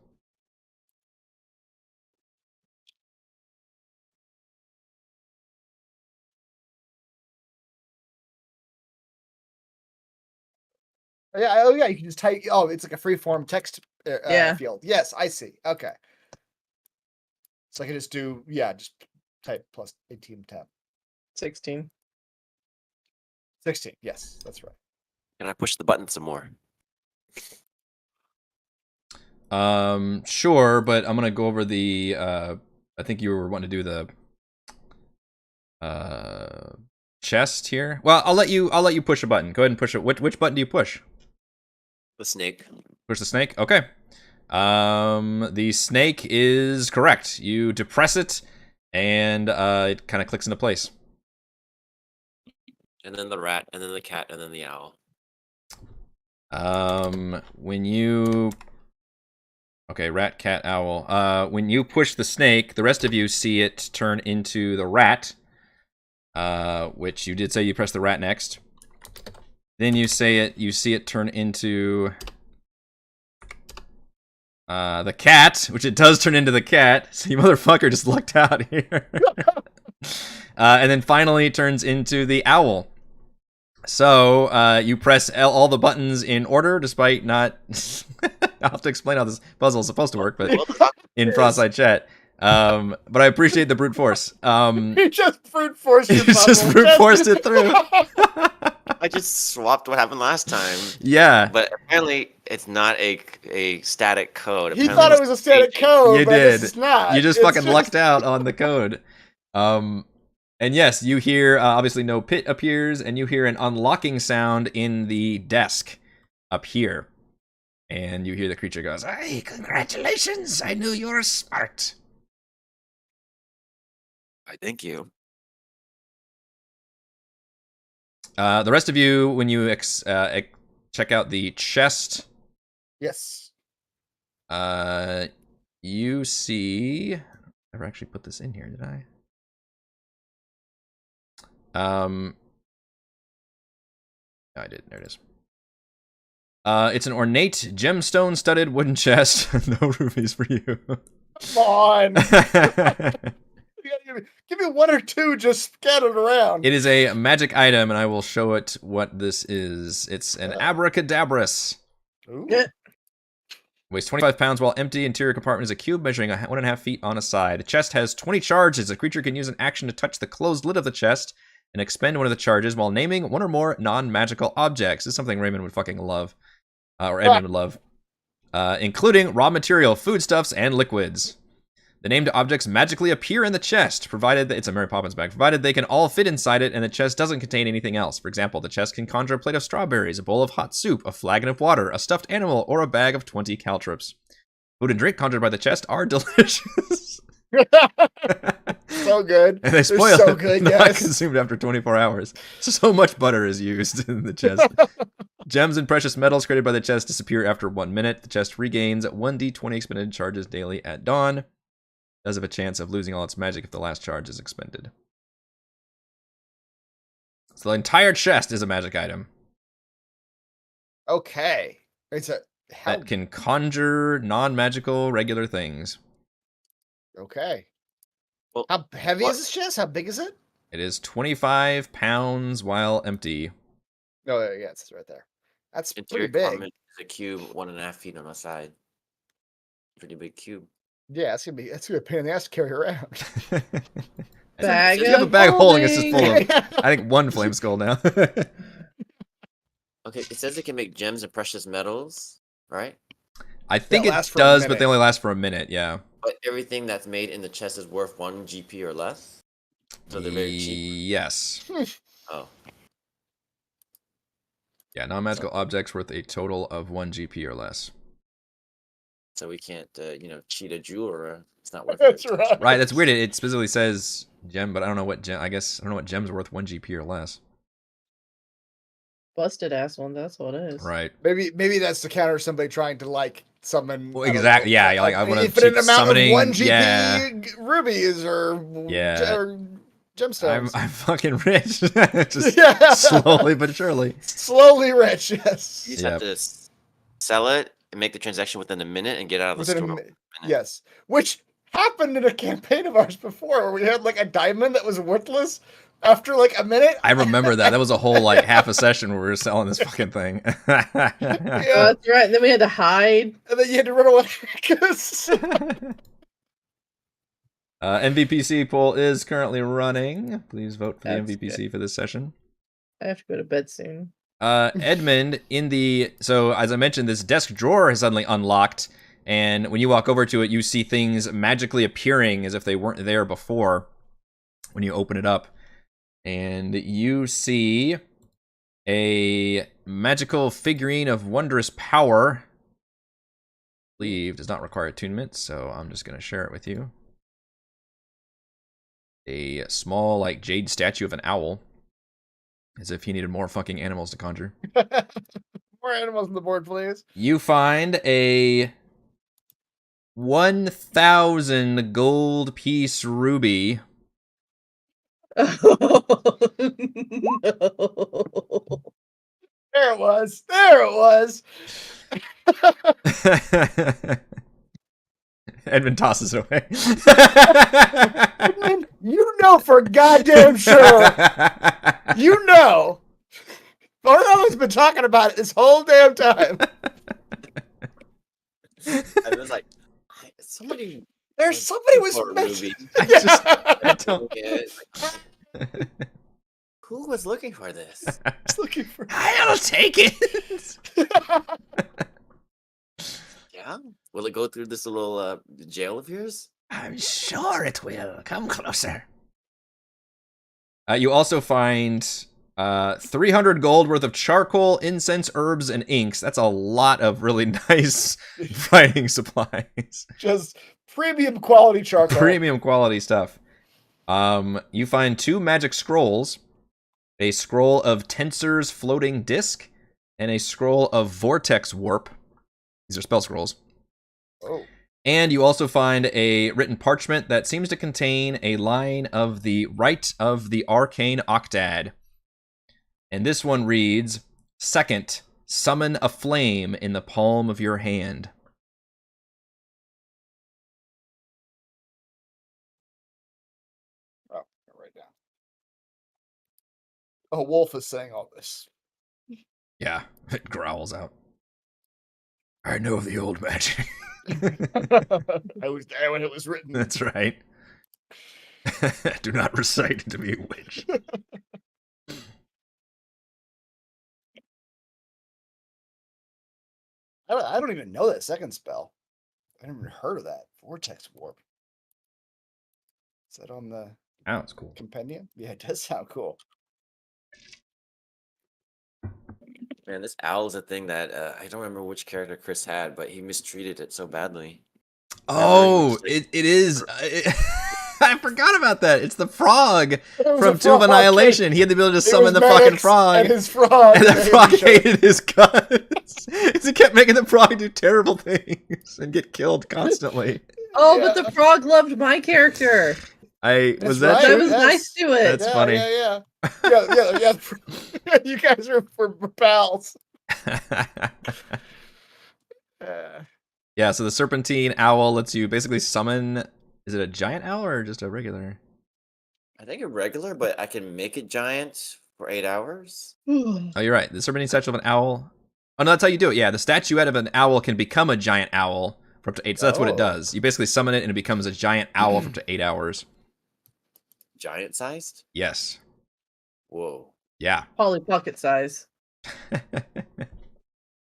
Yeah. Oh, yeah. You can just type. Oh, it's like a free form text Yeah. field. Yes, I see. Okay. So I can just do just type plus 18 tab 16. 16. Yes, that's right. Can I push the button some more? Sure, but I'm gonna go over the. I think you were wanting to do the chest here. Well, I'll let you push a button. Go ahead and push it. Which button do you push? The snake. Push the snake. Okay. The snake is correct. You depress it, and it kind of clicks into place. And then the rat, and then the cat, and then the owl. When you rat, cat, owl. When you push the snake, the rest of you see it turn into the rat. Which you did say you press the rat next. Then you see it turn into the cat, which it does turn into the cat. So you motherfucker just lucked out here. And then finally it turns into the owl. So you press all the buttons in order, despite not. I'll have to explain how this puzzle is supposed to work, but in Frostbite chat. But I appreciate the brute force. You just brute forced your It's just puzzle. brute forced it through. I just swapped what happened last time. Yeah, But apparently it's not a static code. He Apparently thought it was a static code, you but did. it's not. You just It's fucking lucked out on the code. And yes, you hear obviously no pit appears, and you hear an unlocking sound in the desk up here, and you hear the creature goes, Hey, congratulations! I knew you were smart. I thank you. The rest of you, when you check out the chest, Yes. you see. I never actually put this in here, did I? No, I did. There it is. It's an ornate, gemstone-studded wooden chest. No rubies for you. Come on. You gotta give me one or two just scattered around. It is a magic item, and I will show it what this is. It's an abracadabras. Ooh. Yeah. Weighs 25 pounds while empty. Interior compartment is a cube measuring 1.5 feet on a side. The chest has 20 charges. A creature can use an action to touch the closed lid of the chest and expend one of the charges while naming one or more non-magical objects. This is something Raymond would fucking love. Or Edmund would love. Including raw material, foodstuffs, and liquids. The named objects magically appear in the chest, provided that it's a Mary Poppins bag, provided they can all fit inside it and the chest doesn't contain anything else. For example, the chest can conjure a plate of strawberries, a bowl of hot soup, a flagon of water, a stuffed animal, or a bag of 20 caltrops. Food and drink conjured by the chest are delicious. So good. And they spoil so it. good, Not yes. consumed after 24 hours. So much butter is used in the chest. Gems and precious metals created by the chest disappear after 1 minute. The chest regains 1d20 expended charges daily at dawn. Does have a chance of losing all its magic if the last charge is expended. So the entire chest is a magic item Okay. It's a how that can conjure non-magical regular things. okay. Well, How heavy what- is this chest? How big is it? It is 25 pounds while empty. Oh yeah, it's right there. That's Interior pretty big. compartment is a cube, 1.5 feet on the side. Pretty big cube. Yeah, that's gonna be a pain in the ass to carry around. Bag You have a of bag of holding, it's just holding. full of, I think, one flame skull now. Okay, it says it can make gems and precious metals, right? I think That it lasts for a does, but minute. they only last for a minute, yeah. But everything that's made in the chest is worth 1 GP or less. So they're very cheap. Yes. Oh, Yeah, non-magical objects worth a total of 1 GP or less. so we can't, cheat a jeweler. It's not worth That's it. right. Right, that's weird. It specifically says gem, but I don't know what gem. I guess I don't know what gem's worth 1 GP or less. Busted ass one. That's what it is. Right. Maybe that's to counter somebody trying to like summon. Well, I don't exactly, know, yeah, like, I wanna infinite cheat amount summoning, of 1 GP yeah. rubies or Yeah. or gemstones. I'm fucking rich. Just Yeah. slowly but surely. Slowly rich, yes. You just Yep. have to sell it and make the transaction within a minute and get out of the Within a store. minute. Yes, which happened in a campaign of ours before, where we had like a diamond that was worthless after like a minute. I remember that. That was a whole like half a session where we were selling this fucking thing. Yeah, That's right. And then we had to hide. and then you had to run away. 'cause- MVPC poll is currently running. Please vote for the That's MVPC for this session. I have to go to bed soon. Edmund, so as I mentioned, this desk drawer has suddenly unlocked, and when you walk over to it, you see things magically appearing as if they weren't there before when you open it up. And you see a magical figurine of wondrous power. I believe does not require attunement, so I'm just going to share it with you. A small, like, jade statue of an owl. As if he needed more fucking animals to conjure. More animals on the board, please. You find a 1,000 gold piece ruby. Oh, no. There it was. There it was. Edmund tosses it away. Edmund, you know for goddamn sure. You know. Barnum's been talking about it this whole damn time. I was like, somebody. There's somebody was For a mentioning. I don't. Who was looking for this? Just looking for. I'll take it. Yeah? Will it go through this little jail of yours? I'm sure it will. Come closer. You also find 300 gold worth of charcoal, incense, herbs, and inks. That's a lot of really nice writing supplies. Just premium quality charcoal. Premium quality stuff. You find 2 magic scrolls, a scroll of Tensor's floating disc, and a scroll of Vortex Warp. These are spell scrolls. Oh. And you also find a written parchment that seems to contain a line of the Rite of the Arcane Octad. And this one reads, "Second, summon a flame in the palm of your hand." Oh, right down. A wolf is saying all this. Yeah, it growls out. I know the old magic. I was there when it was written. That's right. Do not recite to me, witch. I don't even know that second spell. I never heard of that. Vortex warp. Is that on the Sounds cool. compendium? Yeah, it does sound cool. Man, this owl is a thing that I don't remember which character Chris had, but he mistreated it so badly. Oh, it is. I forgot about that. It's the frog from Tomb of Annihilation. He had the ability to summon the fucking frog. And his frog. And the frog hated his guts. He kept making the frog do terrible things and get killed constantly. Oh, but the frog loved my character. Was That's that right. I true? was nice to it. That's funny. Yeah. You guys are pals. Yeah, so the serpentine owl lets you basically summon. Is it a giant owl or just a regular? I think a regular, but I can make it giant for 8 hours. Oh, you're right. The serpentine statue of an owl. Oh, no, that's how you do it. Yeah, the statuette of an owl can become a giant owl for up to 8. So that's what it does. You basically summon it and it becomes a giant owl for up to 8 hours. Giant sized? Yes. Whoa. Yeah. Polly Pocket size.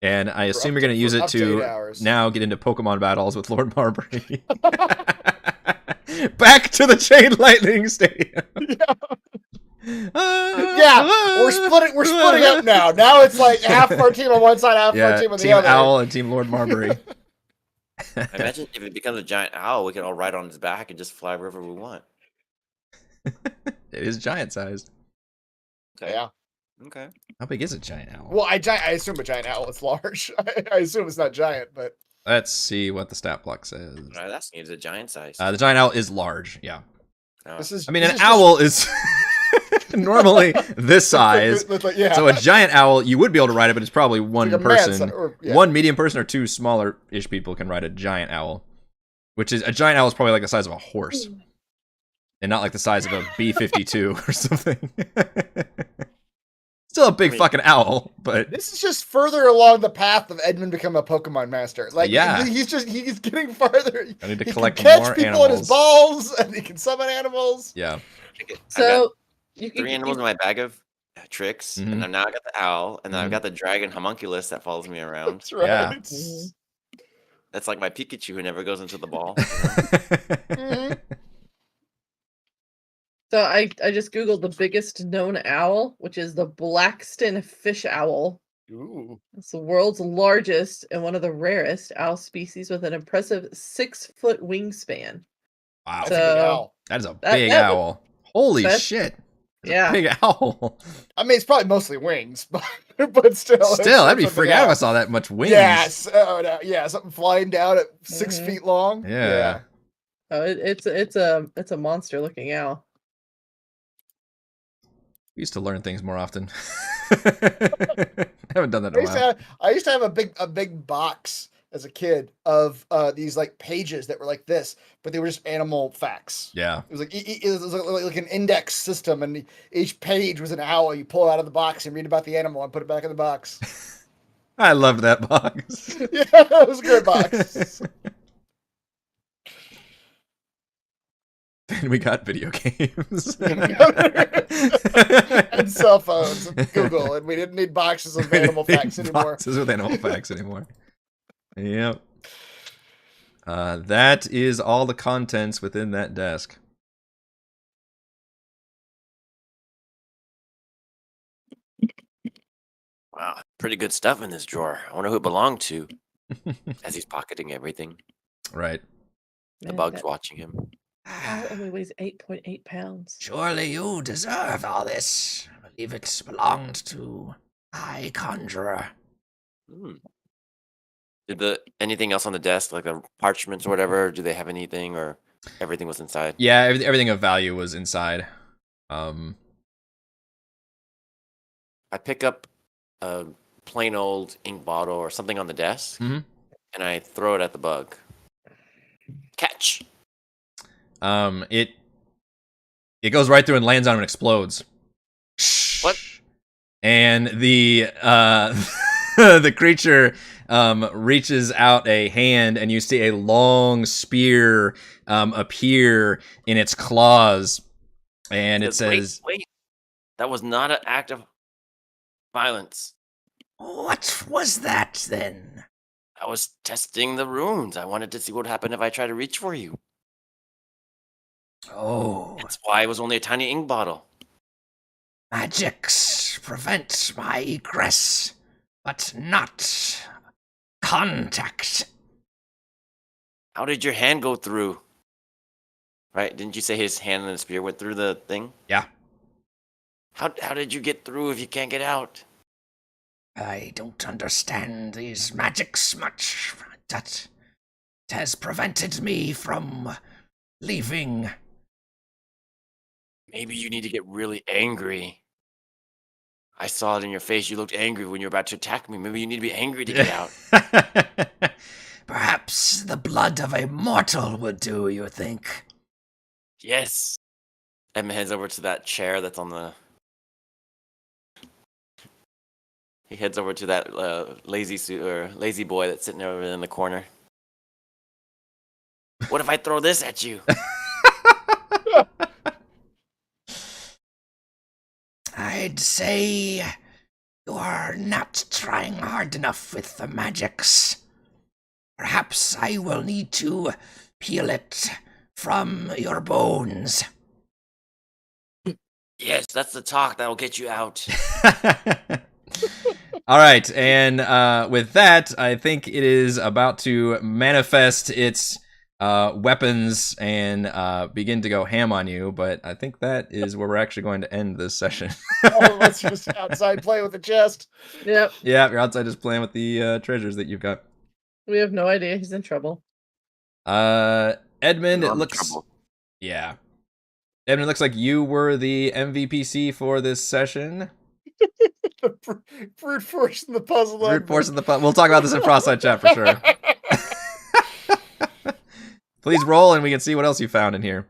And I assume up you're going to use it for up to 8 to hours. now get into Pokemon battles with Lord Marbury. Back to the Chain Lightning Stadium. Yeah, we're splitting up now. Now it's like half of our team on one side, half of our team on the Team other. Owl and Team Lord Marbury. I imagine if it becomes a giant owl, we can all ride on his back and just fly wherever we want. It is giant sized. Okay. Yeah. Okay. How big is a giant owl? Well, I assume a giant owl is large. I assume it's not giant, but Let's see what the stat block says. I was asking, is it giant size? The giant owl is large, yeah. this is. I mean, this an is owl is normally this size. yeah. So a giant owl, you would be able to ride it, but it's probably one Like a man person. size, or- yeah. One medium person or two smaller-ish people can ride a giant owl. Which is, a giant owl is probably like the size of a horse. And not like the size of a B-52 or something. Still a big fucking owl, but... This is just further along the path of Edmund becoming a Pokemon master. Like, Yeah. he's getting farther. I need to He collect can catch more people in his animals. balls, and he can summon animals. Yeah. I've got So 3 animals in my bag of tricks, Mhm. and then now I got the owl, and then Mhm. I've got the dragon homunculus that follows me around. That's right. Yeah. Mhm. That's like my Pikachu who never goes into the ball. Mhm. So I just googled the biggest known owl, which is the Blackston fish owl. Ooh. It's the world's largest and one of the rarest owl species with an impressive 6-foot wingspan. Wow. That's a big So- owl. That is a That- big that- owl. Holy that's- shit. That's Yeah. a big owl. I mean, it's probably mostly wings, but still. Still, I'd be it's a big freaking out if I owl. saw that much wings. Yes. Oh, no. Yeah, something flying down at 6 Mhm. feet long. Yeah. Oh, it's a monster looking owl. We used to learn things more often. I haven't done that in a while. I used to have a big box as a kid of these like pages that were like this, but they were just animal facts. Yeah. It was like it was like an index system, and each page was an owl. You pull it out of the box and read about the animal and put it back in the box. I loved that box. Yeah, it was a good box. Then we got video games. And cell phones and Google, and we didn't need boxes of animal facts anymore. Boxes with animal facts anymore. Yep. That is all the contents within that desk. Wow, pretty good stuff in this drawer. I wonder who it belonged to. As he's pocketing everything, Right. the Man, bug's that watching him. owl only weighs 8.8 pounds. Surely you deserve all this. I believe it belonged to High Conjurer. Hmm. Did anything else on the desk, like the parchments or whatever? Do they have anything, or everything was inside? Yeah, everything of value was inside. I pick up a plain old ink bottle or something on the desk, Mhm. and I throw it at the bug. Catch. It goes right through and lands on him and explodes. What? And the the creature reaches out a hand, and you see a long spear appear in its claws, and it says, Wait, that was not an act of violence. What was that then? I was testing the runes. I wanted to see what happened if I tried to reach for you. Oh, That's why it was only a tiny ink bottle. magics prevent my egress, but not contact. How did your hand go through? Right? Didn't you say his hand and the spear went through the thing? Yeah. How did you get through if you can't get out? I don't understand these magics much. That has prevented me from leaving. Maybe you need to get really angry. I saw it in your face. You looked angry when you were about to attack me. Maybe you need to be angry to get out. Perhaps the blood of a mortal would do, you think? Yes. Edmund heads over to that chair that's on the... He heads over to that lazy boy that's sitting over in the corner. What if I throw this at you? I'd say you are not trying hard enough with the magics. Perhaps I will need to peel it from your bones. Yes, that's the talk that'll get you out. All right, and with that, I think it is about to manifest its weapons and begin to go ham on you, but I think that is where we're actually going to end this session. All of us just outside playing with the chest. Yep. Yeah, you're outside just playing with the treasures that you've got. We have no idea he's in trouble. Edmund, it I'm in looks... trouble. Yeah. Edmund, it looks like you were the MVPC for this session. The brute force in the puzzle. Brute force in the We'll talk about this in Frostside chat for sure. Please roll and we can see what else you found in here.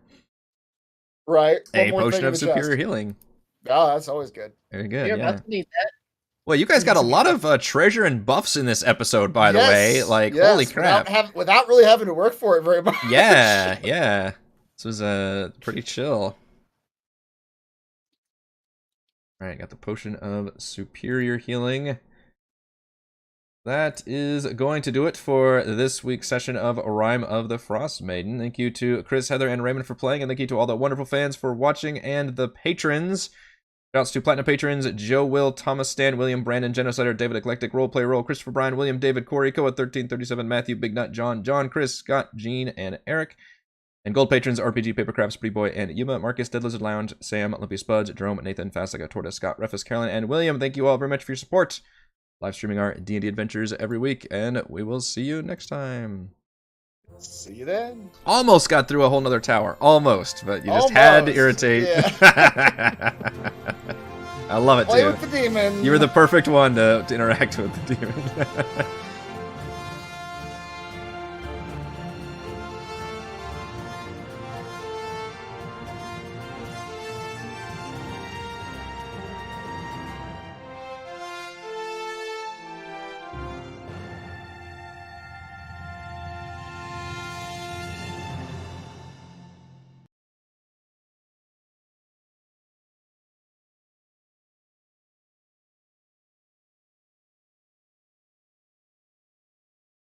Right. One A more potion thing in of the superior chest. healing. Oh, that's always good. Very good, You're yeah. about to need that. Well, you guys got a lot of treasure and buffs in this episode, by the way. Like, yes, holy crap. Without really having to work for it very much. Yeah, yeah. This was pretty chill. All right, got the potion of superior healing. That is going to do it for this week's session of Rime of the Frostmaiden. Thank you to Chris, Heather, and Raymond for playing, and thank you to all the wonderful fans for watching and the patrons. Shoutouts to Platinum patrons Joe, Will, Thomas, Stan, William, Brandon, Genocider, David, Eclectic, Roleplay Roll, Christopher, Brian, William, David, Corey, Koa, 1337, Matthew, Big Nut, John, Chris, Scott, Gene, and Eric. And gold patrons RPG, Papercrafts, Pretty Boy, and Yuma, Marcus, Dead Lizard Lounge, Sam, Olympia Spuds, Jerome, Nathan, Fastaga, Torta, Scott, Refus, Carolyn, and William. Thank you all very much for your support. Live streaming our D&D adventures every week, and we will see you next time. See you then. Almost got through a whole nother tower. Almost, but you just had to irritate. Yeah. I love it, Play too. with the demon. You were the perfect one to interact with the demon.